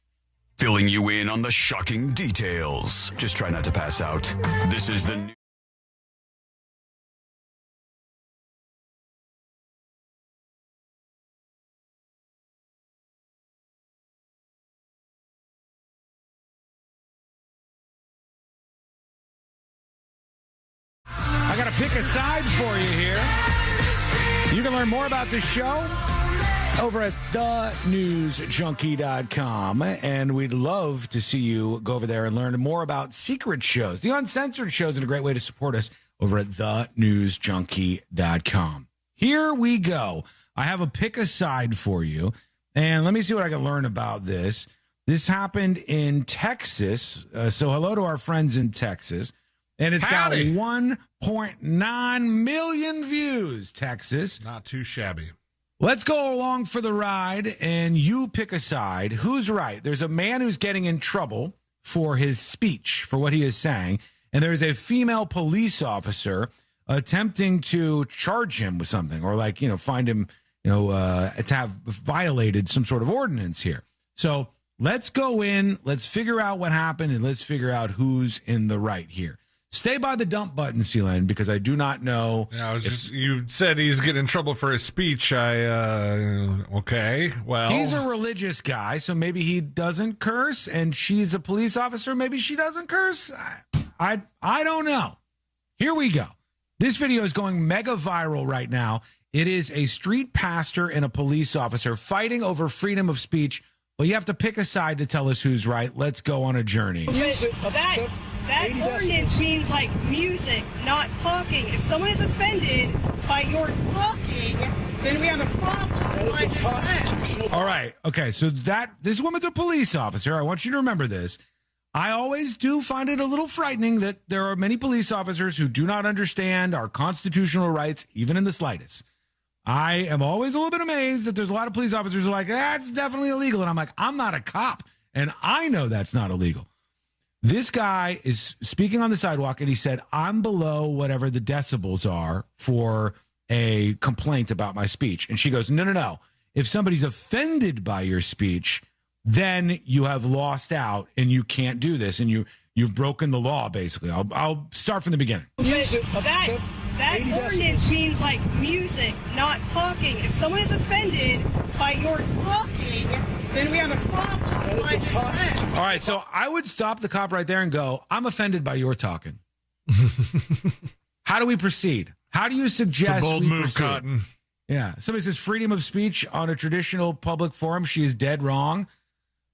S19: Filling you in on the shocking details. Just try not to pass out. This is the new.
S16: I got to pick a side for you here. You can learn more about the show over at thenewsjunkie.com, and we'd love to see you go over there and learn more about secret shows. The uncensored shows are a great way to support us over at thenewsjunkie.com. Here we go. I have a pick a side for you, and let me see what I can learn about this. This happened in Texas, so hello to our friends in Texas. And it's got 1.9 million views, Texas.
S21: Not too shabby.
S16: Let's go along for the ride, and you pick a side. Who's right? There's a man who's getting in trouble for his speech, for what he is saying, and there's a female police officer attempting to charge him with something or, find him, to have violated some sort of ordinance here. So let's go in, let's figure out what happened, and let's figure out who's in the right here. Stay by the dump button, Sealand, because I do not know.
S21: Yeah, you said he's getting in trouble for his speech. Okay, well.
S16: He's a religious guy, so maybe he doesn't curse, and she's a police officer. Maybe she doesn't curse. I don't know. Here we go. This video is going mega viral right now. It is a street pastor and a police officer fighting over freedom of speech. Well, you have to pick a side to tell us who's right. Let's go on a journey.
S5: That ordinance means music, not talking. If someone is offended by your talking, then we have a problem.
S16: All right. Okay. So this woman's a police officer. I want you to remember this. I always do find it a little frightening that there are many police officers who do not understand our constitutional rights, even in the slightest. I am always a little bit amazed that there's a lot of police officers who are like, that's definitely illegal. And I'm like, I'm not a cop, and I know that's not illegal. This guy is speaking on the sidewalk, and he said, I'm below whatever the decibels are for a complaint about my speech. And she goes, no. If somebody's offended by your speech, then you have lost out, and you can't do this, and you've broken the law, basically. I'll start from the beginning.
S5: That ordinance means music, not talking. If someone is offended by your talking, then we have a problem.
S16: All right, so I would stop the cop right there and go, I'm offended by your talking. How do we proceed? How do you suggest
S21: it's a bold
S16: we
S21: move,
S16: proceed?
S21: Cotton.
S16: Yeah. Somebody says freedom of speech on a traditional public forum. She is dead wrong.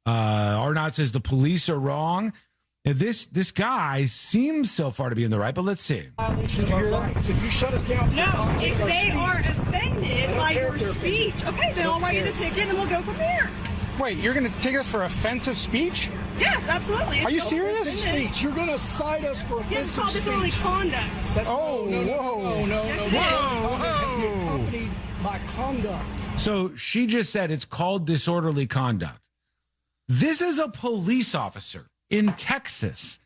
S16: Arnott says the police are wrong. This guy seems so far to be in the right, but let's see.
S5: So you shut us down. No, if they are offended by your speech, okay, then I'll write you the ticket, and then we'll go from there.
S12: Wait, you're going to take us for offensive speech?
S5: Yes, absolutely.
S12: Are you serious?
S5: Speech.
S12: You're going to cite us for offensive speech.
S5: It's called disorderly conduct.
S12: No.
S5: Accompanied
S12: by conduct.
S16: So she just said it's called disorderly conduct. This is a police officer in Texas,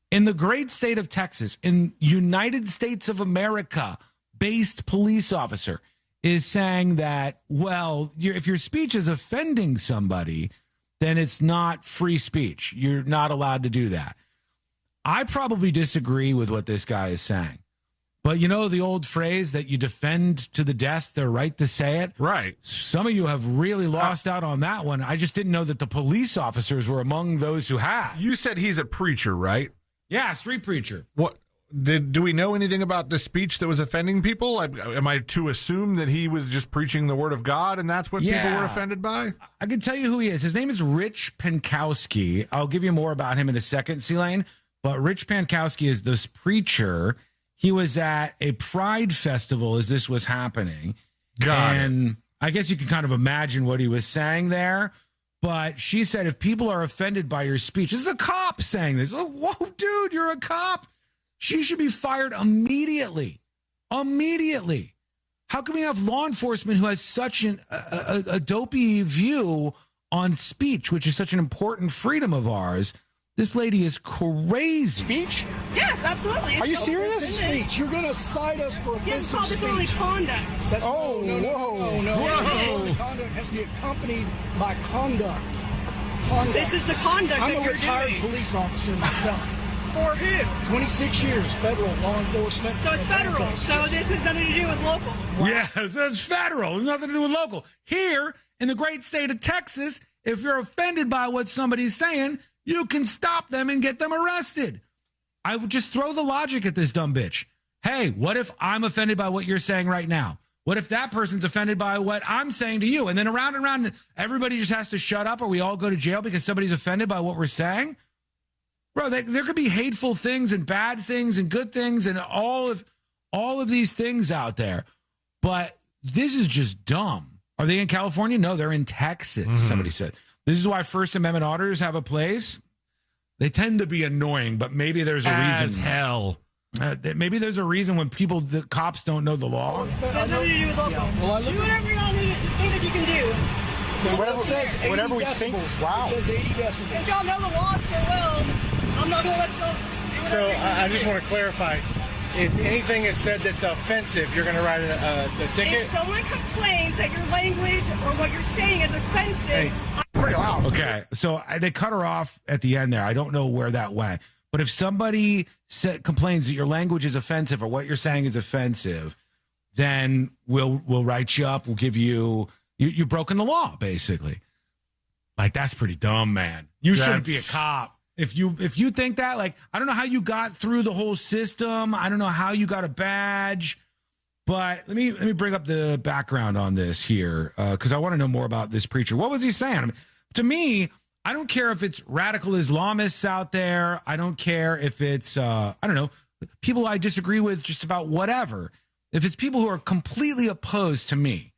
S16: in the great state of Texas, in United States of America based police officer is saying that, well, if your speech is offending somebody, then it's not free speech. You're not allowed to do that. I probably disagree with what this guy is saying. But you know the old phrase that you defend to the death their right to say it?
S21: Right.
S16: Some of you have really lost out on that one. I just didn't know that the police officers were among those who have.
S21: You said he's a preacher, right?
S16: Yeah, street preacher.
S21: What? Do we know anything about the speech that was offending people? Am I to assume that he was just preaching the word of God and that's what people were offended by?
S16: I can tell you who he is. His name is Rich Pankowski. I'll give you more about him in a second, C-Lane. But Rich Pankowski is this preacher. He was at a pride festival as this was happening, And I guess you can kind of imagine what he was saying there. But she said, if people are offended by your speech, this is a cop saying this. Oh, whoa, dude, you're a cop. She should be fired immediately. Immediately. How can we have law enforcement who has such a dopey view on speech, which is such an important freedom of ours? This lady is crazy.
S12: Speech?
S5: Yes, absolutely.
S12: Are you serious? Speech. You're going to cite us for offensive
S5: Yes, it's called
S12: speech.
S5: disorderly conduct.
S12: That's,
S5: Oh,
S12: no. Disorderly conduct has to be accompanied by conduct.
S5: This is the conduct
S12: I'm
S5: that
S12: a
S5: you're
S12: retired
S5: doing.
S12: police officer myself.
S5: For who?
S12: 26 years, federal law enforcement.
S5: So it's federal. So this has nothing to do with local.
S16: Yes, it's federal. It's nothing to do with local. Here in the great state of Texas, if you're offended by what somebody's saying, you can stop them and get them arrested. I would just throw the logic at this dumb bitch. Hey, what if I'm offended by what you're saying right now? What if that person's offended by what I'm saying to you? And then around and around, everybody just has to shut up or we all go to jail because somebody's offended by what we're saying? Bro, there could be hateful things and bad things and good things and all of these things out there. But this is just dumb. Are they in California? No, they're in Texas, somebody said. This is why First Amendment auditors have a place. They tend to be annoying, but maybe there's a reason.
S21: As hell.
S16: Maybe there's a reason when the cops don't know the law.
S5: It has nothing to do with local.
S12: Well,
S5: do whatever you think that you can do.
S12: Whatever, it says 80
S5: whatever we
S12: decibels.
S5: think.
S12: Wow. It says 80 decibels.
S5: Since y'all know the law so well, I'm not going to let y'all do
S1: So
S5: whatever
S1: I
S5: you
S1: just
S5: do.
S1: want to clarify. If anything is said that's offensive, you're going to write the ticket?
S5: If someone complains that your language or what you're saying is offensive,
S16: Okay, so they cut her off at the end there. I don't know where that went. But if somebody complains that your language is offensive or what you're saying is offensive, then we'll write you up. We'll give you've broken the law, basically. Like, that's pretty dumb, man. You shouldn't be a cop. If you think that, like, I don't know how you got through the whole system. I don't know how you got a badge. But let me bring up the background on this here because I want to know more about this preacher. What was he saying? I mean, to me, I don't care if it's radical Islamists out there. I don't care if it's, I don't know, people I disagree with just about whatever. If it's people who are completely opposed to me,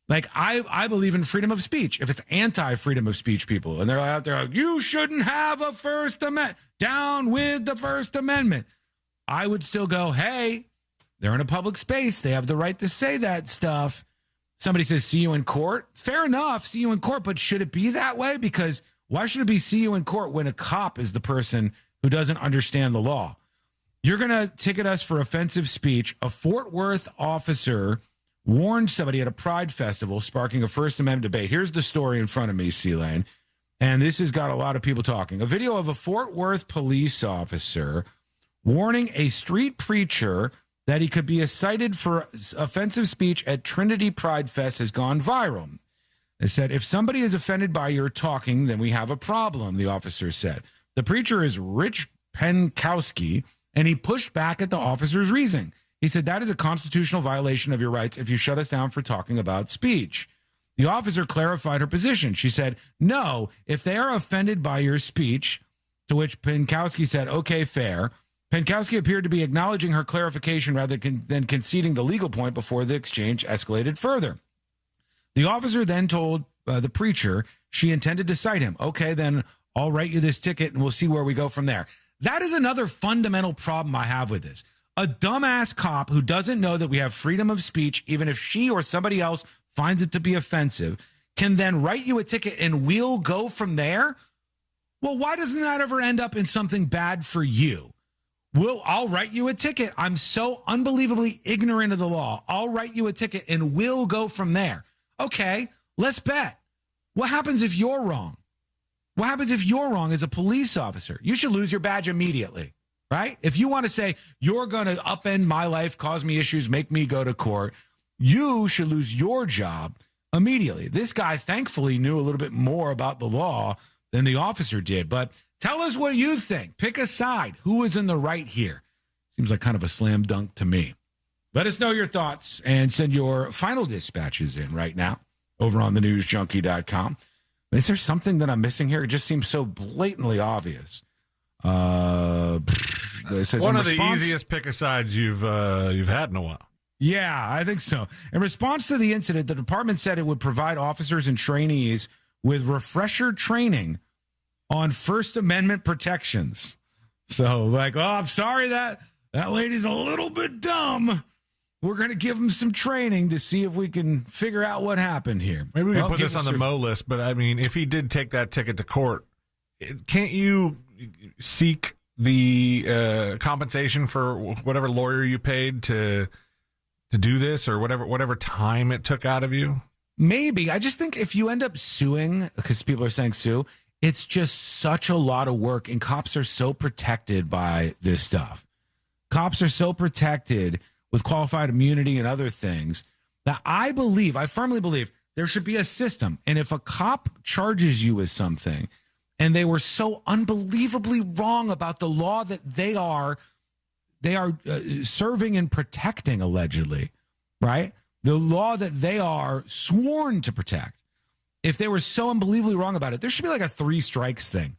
S16: like I believe in freedom of speech. If it's anti-freedom of speech people, and they're out there like, you shouldn't have a First Amendment, down with the First Amendment, I would still go, hey, they're in a public space. They have the right to say that stuff. Somebody says, see you in court. Fair enough, see you in court. But should it be that way? Because why should it be see you in court when a cop is the person who doesn't understand the law? You're going to ticket us for offensive speech. A Fort Worth officer warned somebody at a Pride festival, sparking a First Amendment debate. Here's the story in front of me, C-Lane. And this has got a lot of people talking. A video of a Fort Worth police officer warning a street preacher that he could be cited for offensive speech at Trinity Pride Fest has gone viral. It said, if somebody is offended by your talking, then we have a problem, the officer said. The preacher is Rich Penkowski, and he pushed back at the officer's reasoning. He said, that is a constitutional violation of your rights if you shut us down for talking about speech. The officer clarified her position. She said, no, if they are offended by your speech, to which Penkowski said, okay, fair. Penkowski appeared to be acknowledging her clarification rather than conceding the legal point before the exchange escalated further. The officer then told the preacher she intended to cite him. Okay, then I'll write you this ticket and we'll see where we go from there. That is another fundamental problem I have with this. A dumbass cop who doesn't know that we have freedom of speech, even if she or somebody else finds it to be offensive, can then write you a ticket and we'll go from there? Well, why doesn't that ever end up in something bad for you? I'll write you a ticket. I'm so unbelievably ignorant of the law. I'll write you a ticket and we'll go from there. Okay, let's bet. What happens if you're wrong? What happens if you're wrong as a police officer? You should lose your badge immediately, right? If you want to say you're going to upend my life, cause me issues, make me go to court, you should lose your job immediately. This guy thankfully knew a little bit more about the law than the officer did, but tell us what you think. Pick a side. Who is in the right here? Seems like kind of a slam dunk to me. Let us know your thoughts and send your final dispatches in right now over on thenewsjunkie.com. Is there something that I'm missing here? It just seems so blatantly obvious. It says
S21: one
S16: in
S21: of the
S16: response-
S21: easiest pick-a-sides you've had in a while.
S16: Yeah, I think so. In response to the incident, the department said it would provide officers and trainees with refresher training on First Amendment protections. So, like, oh, I'm sorry that lady's a little bit dumb. We're going to give them some training to see if we can figure out what happened here.
S21: Maybe we can put this on the Mo list, but I mean, if he did take that ticket to court, can't you seek the compensation for whatever lawyer you paid to do this, or whatever time it took out of you?
S16: Maybe. I just think if you end up suing, because people are saying sue, it's just such a lot of work, and cops are so protected by this stuff. Cops are so protected with qualified immunity and other things that I firmly believe there should be a system. And if a cop charges you with something and they were so unbelievably wrong about the law that they are serving and protecting, allegedly, right? The law that they are sworn to protect. If they were so unbelievably wrong about it, there should be like a 3 strikes thing.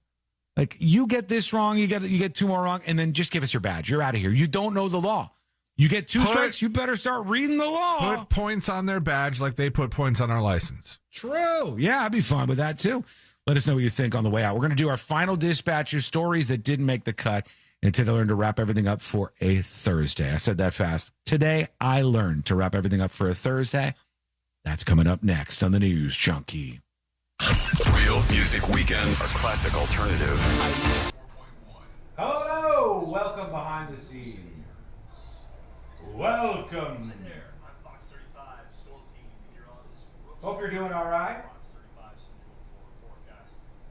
S16: Like, you get this wrong, you get 2 more wrong, and then just give us your badge. You're out of here. You don't know the law. You get 2 strikes, you better start reading the law.
S21: Put points on their badge like they put points on our license.
S16: True. Yeah, I'd be fine with that too. Let us know what you think on the way out. We're going to do our final dispatcher stories that didn't make the cut. And today I learned to wrap everything up for a Thursday. I said that fast. Today I learned to wrap everything up for a Thursday. That's coming up next on the News Junkie.
S19: Real Music Weekends, a classic alternative.
S8: Hello, welcome behind the scenes. Welcome. Hope you're doing all right.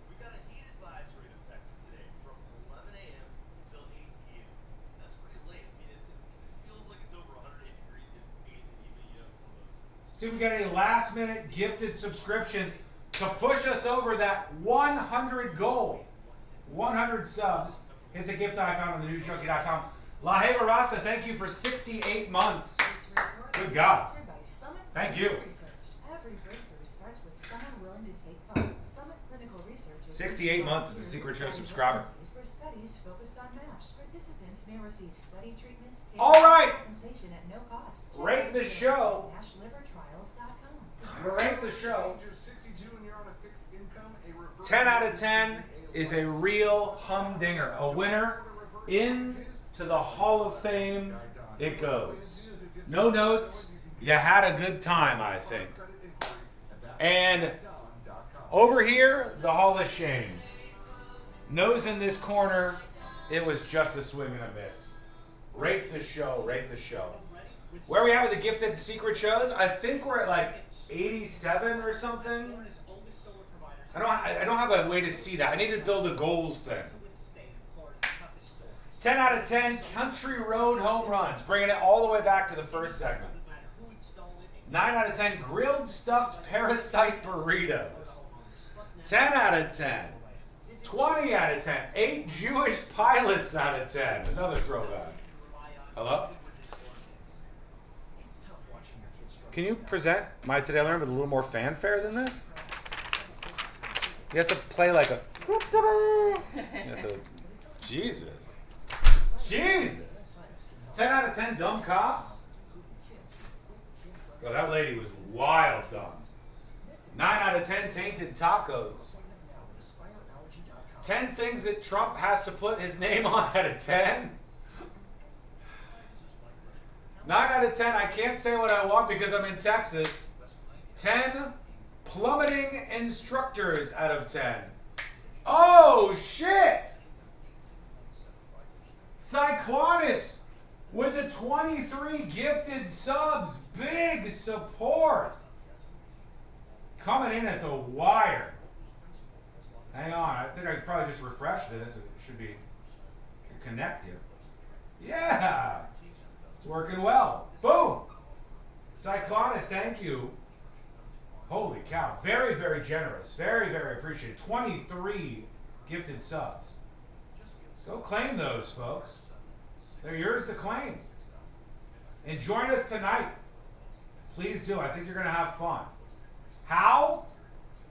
S18: We've got a heat advisory in effect today from 11 a.m. until 8 p.m. That's pretty late. I mean, it feels like it's over 108 degrees at 8 in the evening. You know, it's one of those.
S8: See if we got any last-minute gifted subscriptions to push us over that 100 goal. 100 subs. Hit the gift icon on thenewsjunkie.com. La Heva Rasta, thank you for 68 months. Good God. Thank you.
S13: Every breakthrough starts with someone willing to take part. Summit Clinical Research is
S8: 68 months as a Secret Show subscriber.
S13: for studies focused on MASH. Participants may receive study treatment,
S8: All right.
S13: compensation at no cost.
S8: Rate the show.
S13: MASHlivertrials.com.
S8: Rate the show. 10 out of 10 is a real humdinger. A winner into the Hall of Fame it goes. No notes. You had a good time, I think. And over here, the Hall of Shame. Nose in this corner, it was just a swing and a miss. Rate the show, rate the show. Where are we at with the gifted secret shows? I think we're at like 87 or something. I don't have a way to see that. I need to build a goals thing. 10 out of 10 country road home runs, bringing it all the way back to the first segment. 9 out of 10 grilled stuffed parasite burritos. 10 out of 10. 20 out of 10. 8 Jewish pilots out of 10. Another throwback. Hello? Can you present My Today Learn with a little more fanfare than this? You have to play like a... You have to... Jesus. Jesus. 10 out of 10 dumb cops? Yo, that lady was wild dumb. 9 out of 10 tainted tacos. 10 things that Trump has to put his name on out of 10. 9 out of 10, I can't say what I want because I'm in Texas. 10 plummeting instructors out of 10. Oh, shit! Cyclonus with the 23 gifted subs. Big support. Coming in at the wire. Hang on, I think I could probably just refresh this. It should be connect you. Yeah, it's working well. Boom. Cyclonus, thank you. Holy cow, very, very generous. Very, very appreciated. 23 gifted subs. Go claim those, folks. They're yours to claim. And join us tonight. Please do. I think you're going to have fun. How?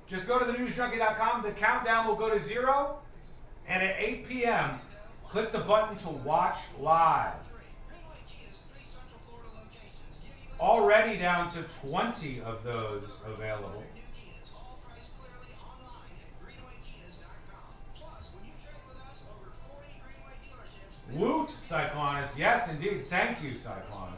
S8: Just go to thenewsjunkie.com. The countdown will go to 0. And at 8 p.m., click the button to watch live. Already down to 20 of those available. Woot, Cyclonus. Yes, indeed. Thank you, Cyclonus.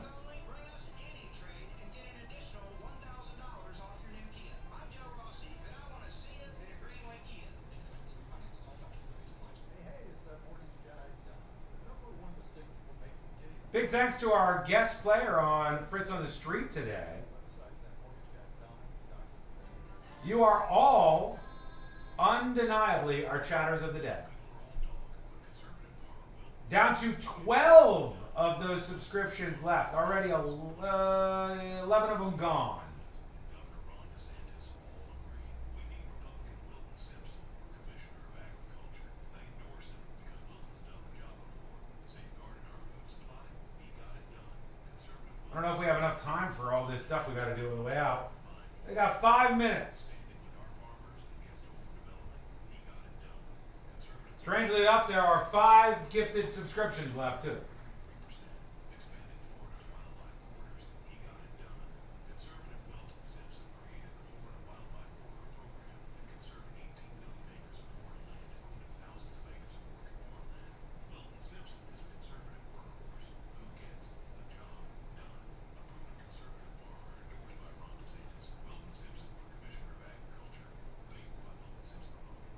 S8: Big thanks to our guest player on Fritz on the Street today. You are all undeniably our chatters of the day. Down to 12 of those subscriptions left. Already 11 of them gone. I don't know if we have enough time for all this stuff we got to do on the way out. We got 5 minutes. Strangely enough, there are 5 gifted subscriptions left, too.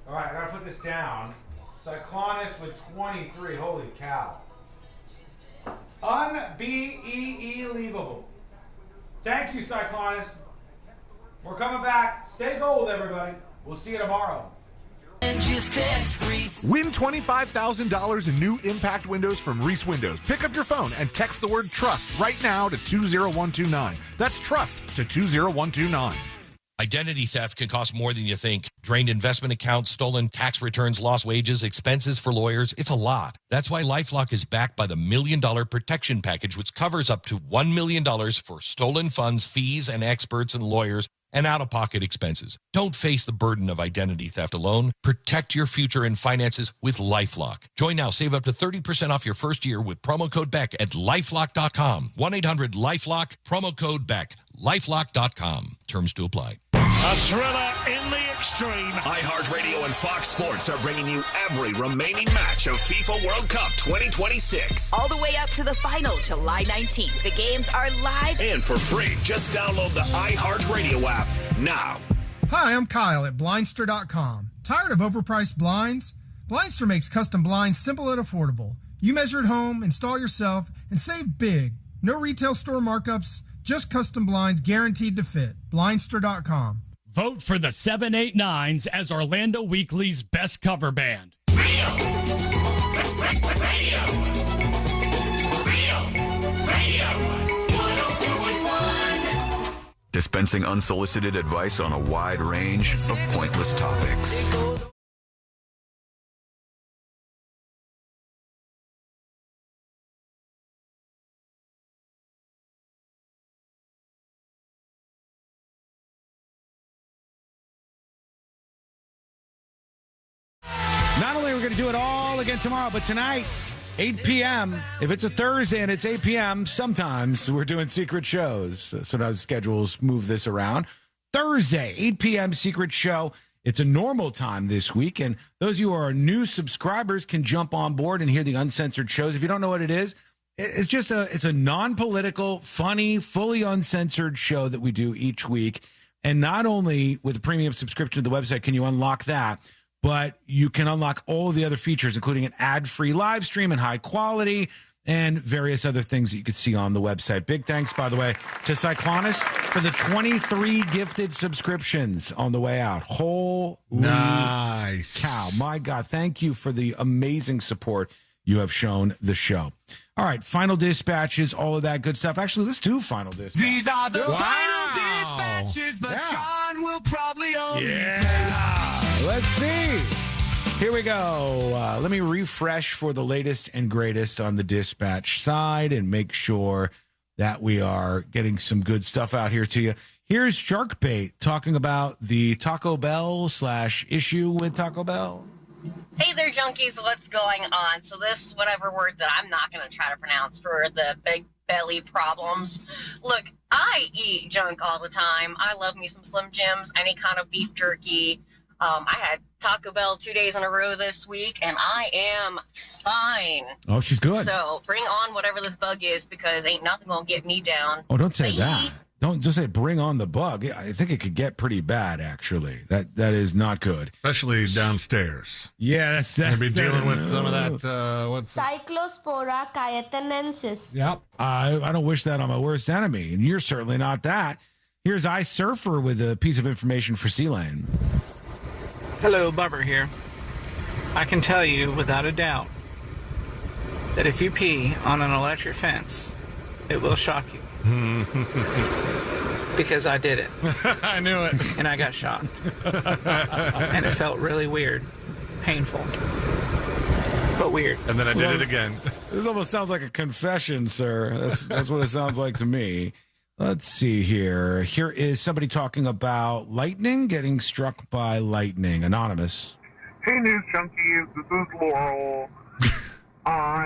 S8: All right, I gotta put this down. Cyclonus with 23. Holy cow. Unbelievable. Thank you, Cyclonus. We're coming back. Stay gold, everybody. We'll see you tomorrow.
S4: Win $25,000 in new impact windows from Reese Windows. Pick up your phone and text the word TRUST right now to 20129. That's TRUST to 20129.
S14: Identity theft can cost more than you think. Drained investment accounts, stolen tax returns, lost wages, expenses for lawyers. It's a lot. That's why LifeLock is backed by the $1 Million Protection Package, which covers up to $1 million for stolen funds, fees, and experts and lawyers, and out-of-pocket expenses. Don't face the burden of identity theft alone. Protect your future and finances with LifeLock. Join now. Save up to 30% off your first year with promo code BECK at LifeLock.com. 1-800-LifeLock, promo code BECK. LifeLock.com. Terms to apply.
S24: A thriller in the extreme. iHeartRadio and Fox Sports are bringing you every remaining match of FIFA World Cup 2026.
S9: All the way up to the final, July 19th. The games are live
S24: and for free. Just download the iHeartRadio app now.
S23: Hi, I'm Kyle at Blindster.com. Tired of overpriced blinds? Blindster makes custom blinds simple and affordable. You measure at home, install yourself, and save big. No retail store markups, just custom blinds guaranteed to fit. Blindster.com.
S17: Vote for the 789s as Orlando Weekly's best cover band.
S19: Dispensing unsolicited advice on a wide range of pointless topics.
S16: Not only are we going to do it all again tomorrow, but tonight, 8 p.m., if it's a Thursday and it's 8 p.m., sometimes we're doing secret shows. Sometimes schedules move this around. Thursday, 8 p.m. secret show. It's a normal time this week, and those of you who are new subscribers can jump on board and hear the uncensored shows. If you don't know what it is, it's a non-political, funny, fully uncensored show that we do each week. And not only with a premium subscription to the website can you unlock that, but you can unlock all of the other features, including an ad-free live stream and high quality and various other things that you could see on the website. Big thanks, by the way, to Cyclonus for the 23 gifted subscriptions on the way out. Holy
S21: nice
S16: cow. My God, thank you for the amazing support you have shown the show. All right, final dispatches, all of that good stuff. Actually, let's do final dispatches.
S20: These are the final dispatches, but Sean will probably only
S16: Let's see. Here we go. Let me refresh for the latest and greatest on the dispatch side and make sure that we are getting some good stuff out here to you. Here's Sharkbait talking about the Taco Bell / issue with Taco Bell.
S25: Hey there, junkies. What's going on? So this, whatever word that I'm not going to try to pronounce for the big
S6: belly problems. Look, I eat junk all the time. I love me some Slim Jims, any kind of beef jerky. I had Taco Bell 2 days in a row this week, and I am fine.
S16: Oh, she's good.
S6: So bring on whatever this bug is, because ain't nothing going to get me down.
S16: Oh, don't say that. Don't just say bring on the bug. I think it could get pretty bad, actually. That is not good.
S21: Especially downstairs.
S16: Yeah, that's
S21: I'll be dealing with some of that. What's
S11: Cyclospora cayetanensis.
S16: Yep. I don't wish that on my worst enemy, and you're certainly not that. Here's Ice Surfer with a piece of information for C-Lane.
S15: Hello, Bubber here. I can tell you without a doubt that if you pee on an electric fence, it will shock you. Because I did it.
S21: I knew it.
S15: And I got shocked. And it felt really weird. Painful. But weird.
S21: And then I did it again.
S16: This almost sounds like a confession, sir. That's what it sounds like to me. Let's see here. Here is somebody talking about lightning, getting struck by lightning. Anonymous.
S22: Hey, News Junkies. This is Laurel. I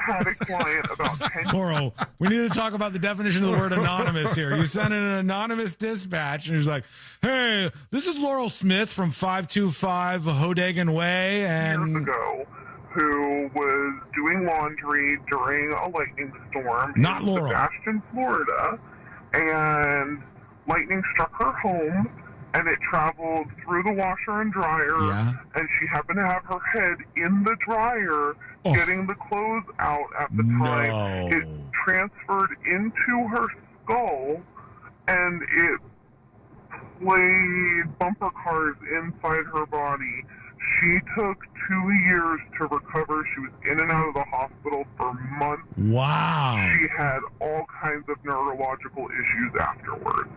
S22: had a client about 10
S16: Laurel, we need to talk about the definition of the word anonymous here. You sent in an anonymous dispatch, and he's like, hey, this is Laurel Smith from 525 Hodagan Way. And
S22: years ago, who was doing laundry during a lightning storm
S16: Not
S22: in
S16: Laurel.
S22: Sebastian, Florida, and lightning struck her home, and it traveled through the washer and dryer, and she happened to have her head in the dryer getting the clothes out at the time. It transferred into her skull, and it played bumper cars inside her body. She took 2 years to recover. She was in and out of the hospital for months.
S16: Wow.
S22: She had all kinds of neurological issues afterwards.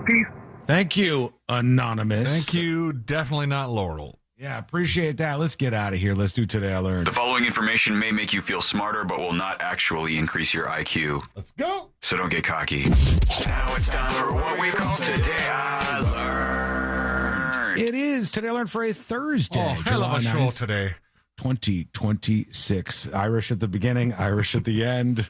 S22: Peace.
S16: Thank you, Anonymous.
S21: Thank you. Definitely not Laurel.
S16: Yeah, appreciate that. Let's get out of here. Let's do Today I Learned.
S25: The following information may make you feel smarter, but will not actually increase your IQ.
S21: Let's go.
S25: So don't get cocky. Now it's time for what we call Today I Learned.
S16: It is Today I Learned for a Thursday.
S21: Oh, hell of a
S16: July
S21: show
S16: 9th,
S21: today.
S16: 2026. Irish at the beginning, Irish at the end.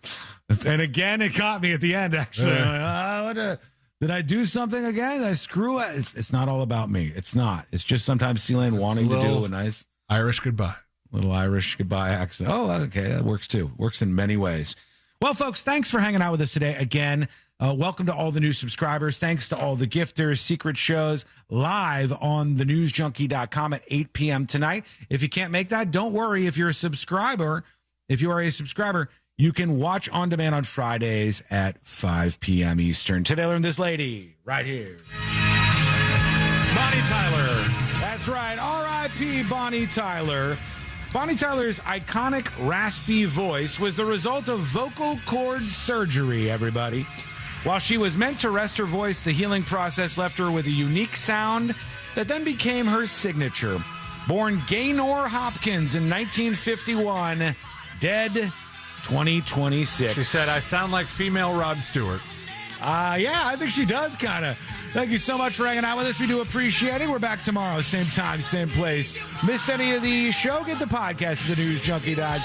S16: And again, it caught me at the end, actually. Did I do something again? Did I screw it? It's not all about me. It's not. It's just sometimes C-Lane wanting to do a nice
S21: Irish goodbye.
S16: Little Irish goodbye accent. Oh, okay. That works too. Works in many ways. Well, folks, thanks for hanging out with us today. Again, welcome to all the new subscribers. Thanks to all the gifters, secret shows live on thenewsjunkie.com at 8 p.m. tonight. If you can't make that, don't worry. If you're a subscriber, you can watch on demand on Fridays at 5 p.m. Eastern. Today I learned this lady right here. Bonnie Tyler. That's right. R.I.P. Bonnie Tyler. Bonnie Tyler's iconic raspy voice was the result of vocal cord surgery, everybody. While she was meant to rest her voice, the healing process left her with a unique sound that then became her signature. Born Gaynor Hopkins in 1951, dead 2026.
S21: She said, I sound like female Rod Stewart.
S16: Yeah, I think she does kind of. Thank you so much for hanging out with us. We do appreciate it. We're back tomorrow, same time, same place. Missed any of the show? Get the podcast at thenewsjunkie.com.